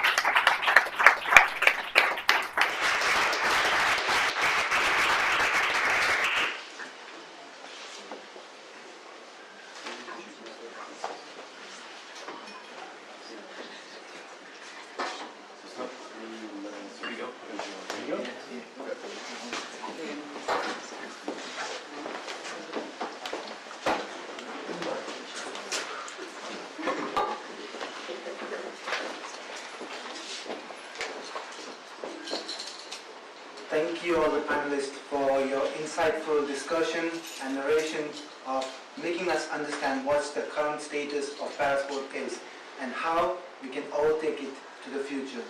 [SPEAKER 2] Thank you all the panelists for your insightful discussion and narration of making us understand what's the current status of parasport is and how we can all take it to the future.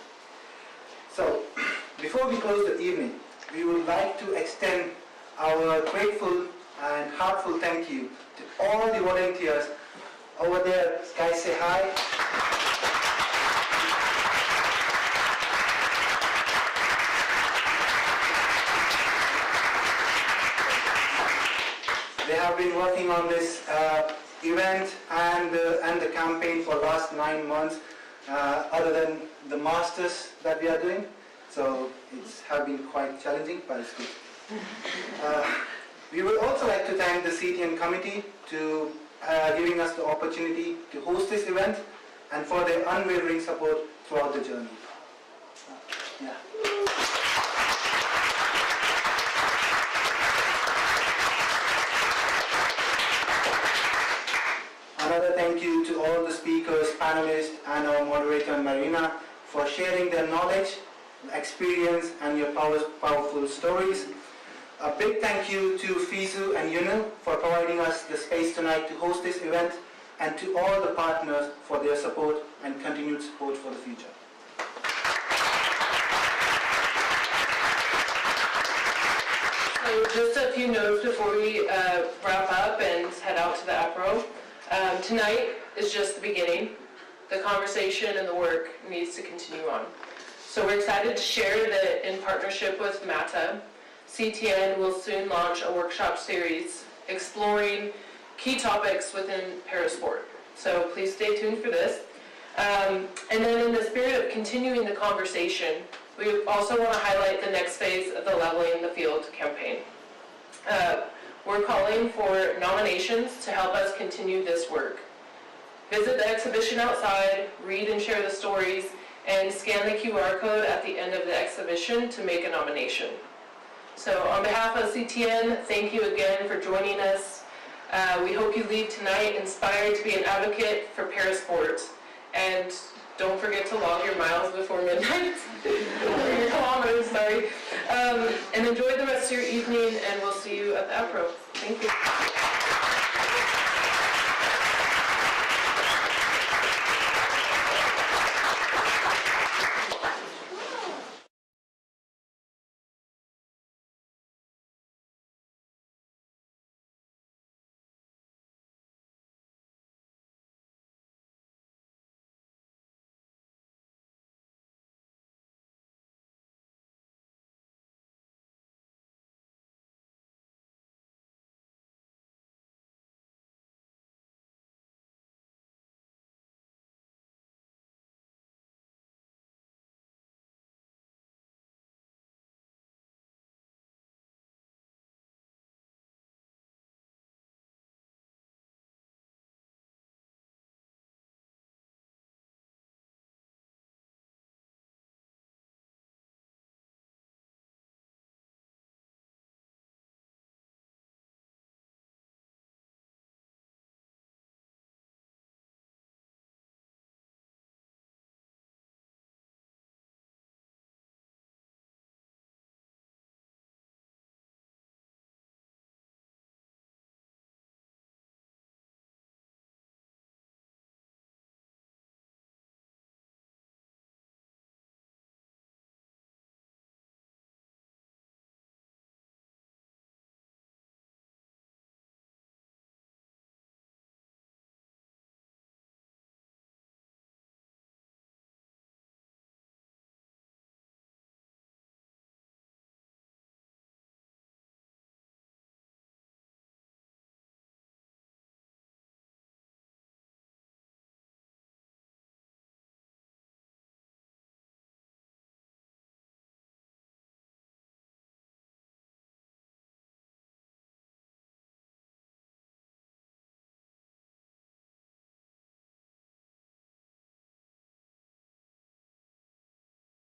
[SPEAKER 2] So, before we close the evening, we would like to extend our grateful and heartfelt thank you to all the volunteers over there. Guys, say hi. They have been working on this event and the campaign for the last 9 months, other than the masters that we are doing. So it's have been quite challenging, but it's good. We would also like to thank the CTN committee to giving us the opportunity to host this event and for their unwavering support throughout the journey. Another thank you to all the speakers, panelists, and our moderator Marina for sharing their knowledge, experience, and your powerful stories. A big thank you to Fizu and Yunil for providing us the space tonight to host this event, and to all the partners for their support and continued support for the future.
[SPEAKER 1] So just a few notes before we wrap up and head out to the apéro. Tonight is just the beginning. The conversation and the work needs to continue on. So we're excited to share that in partnership with MATA, CTN will soon launch a workshop series exploring key topics within parasport. So please stay tuned for this. And then in the spirit of continuing the conversation, we also want to highlight the next phase of the Leveling the Field campaign. We're calling for nominations to help us continue this work. Visit the exhibition outside, read and share the stories, and scan the QR code at the end of the exhibition to make a nomination. So on behalf of CTN, thank you again for joining us. We hope you leave tonight inspired to be an advocate for parasport. And don't forget to log your miles before midnight, or your kilometers, sorry. And enjoy the rest of your evening, and we'll see you at the apéro. Thank you.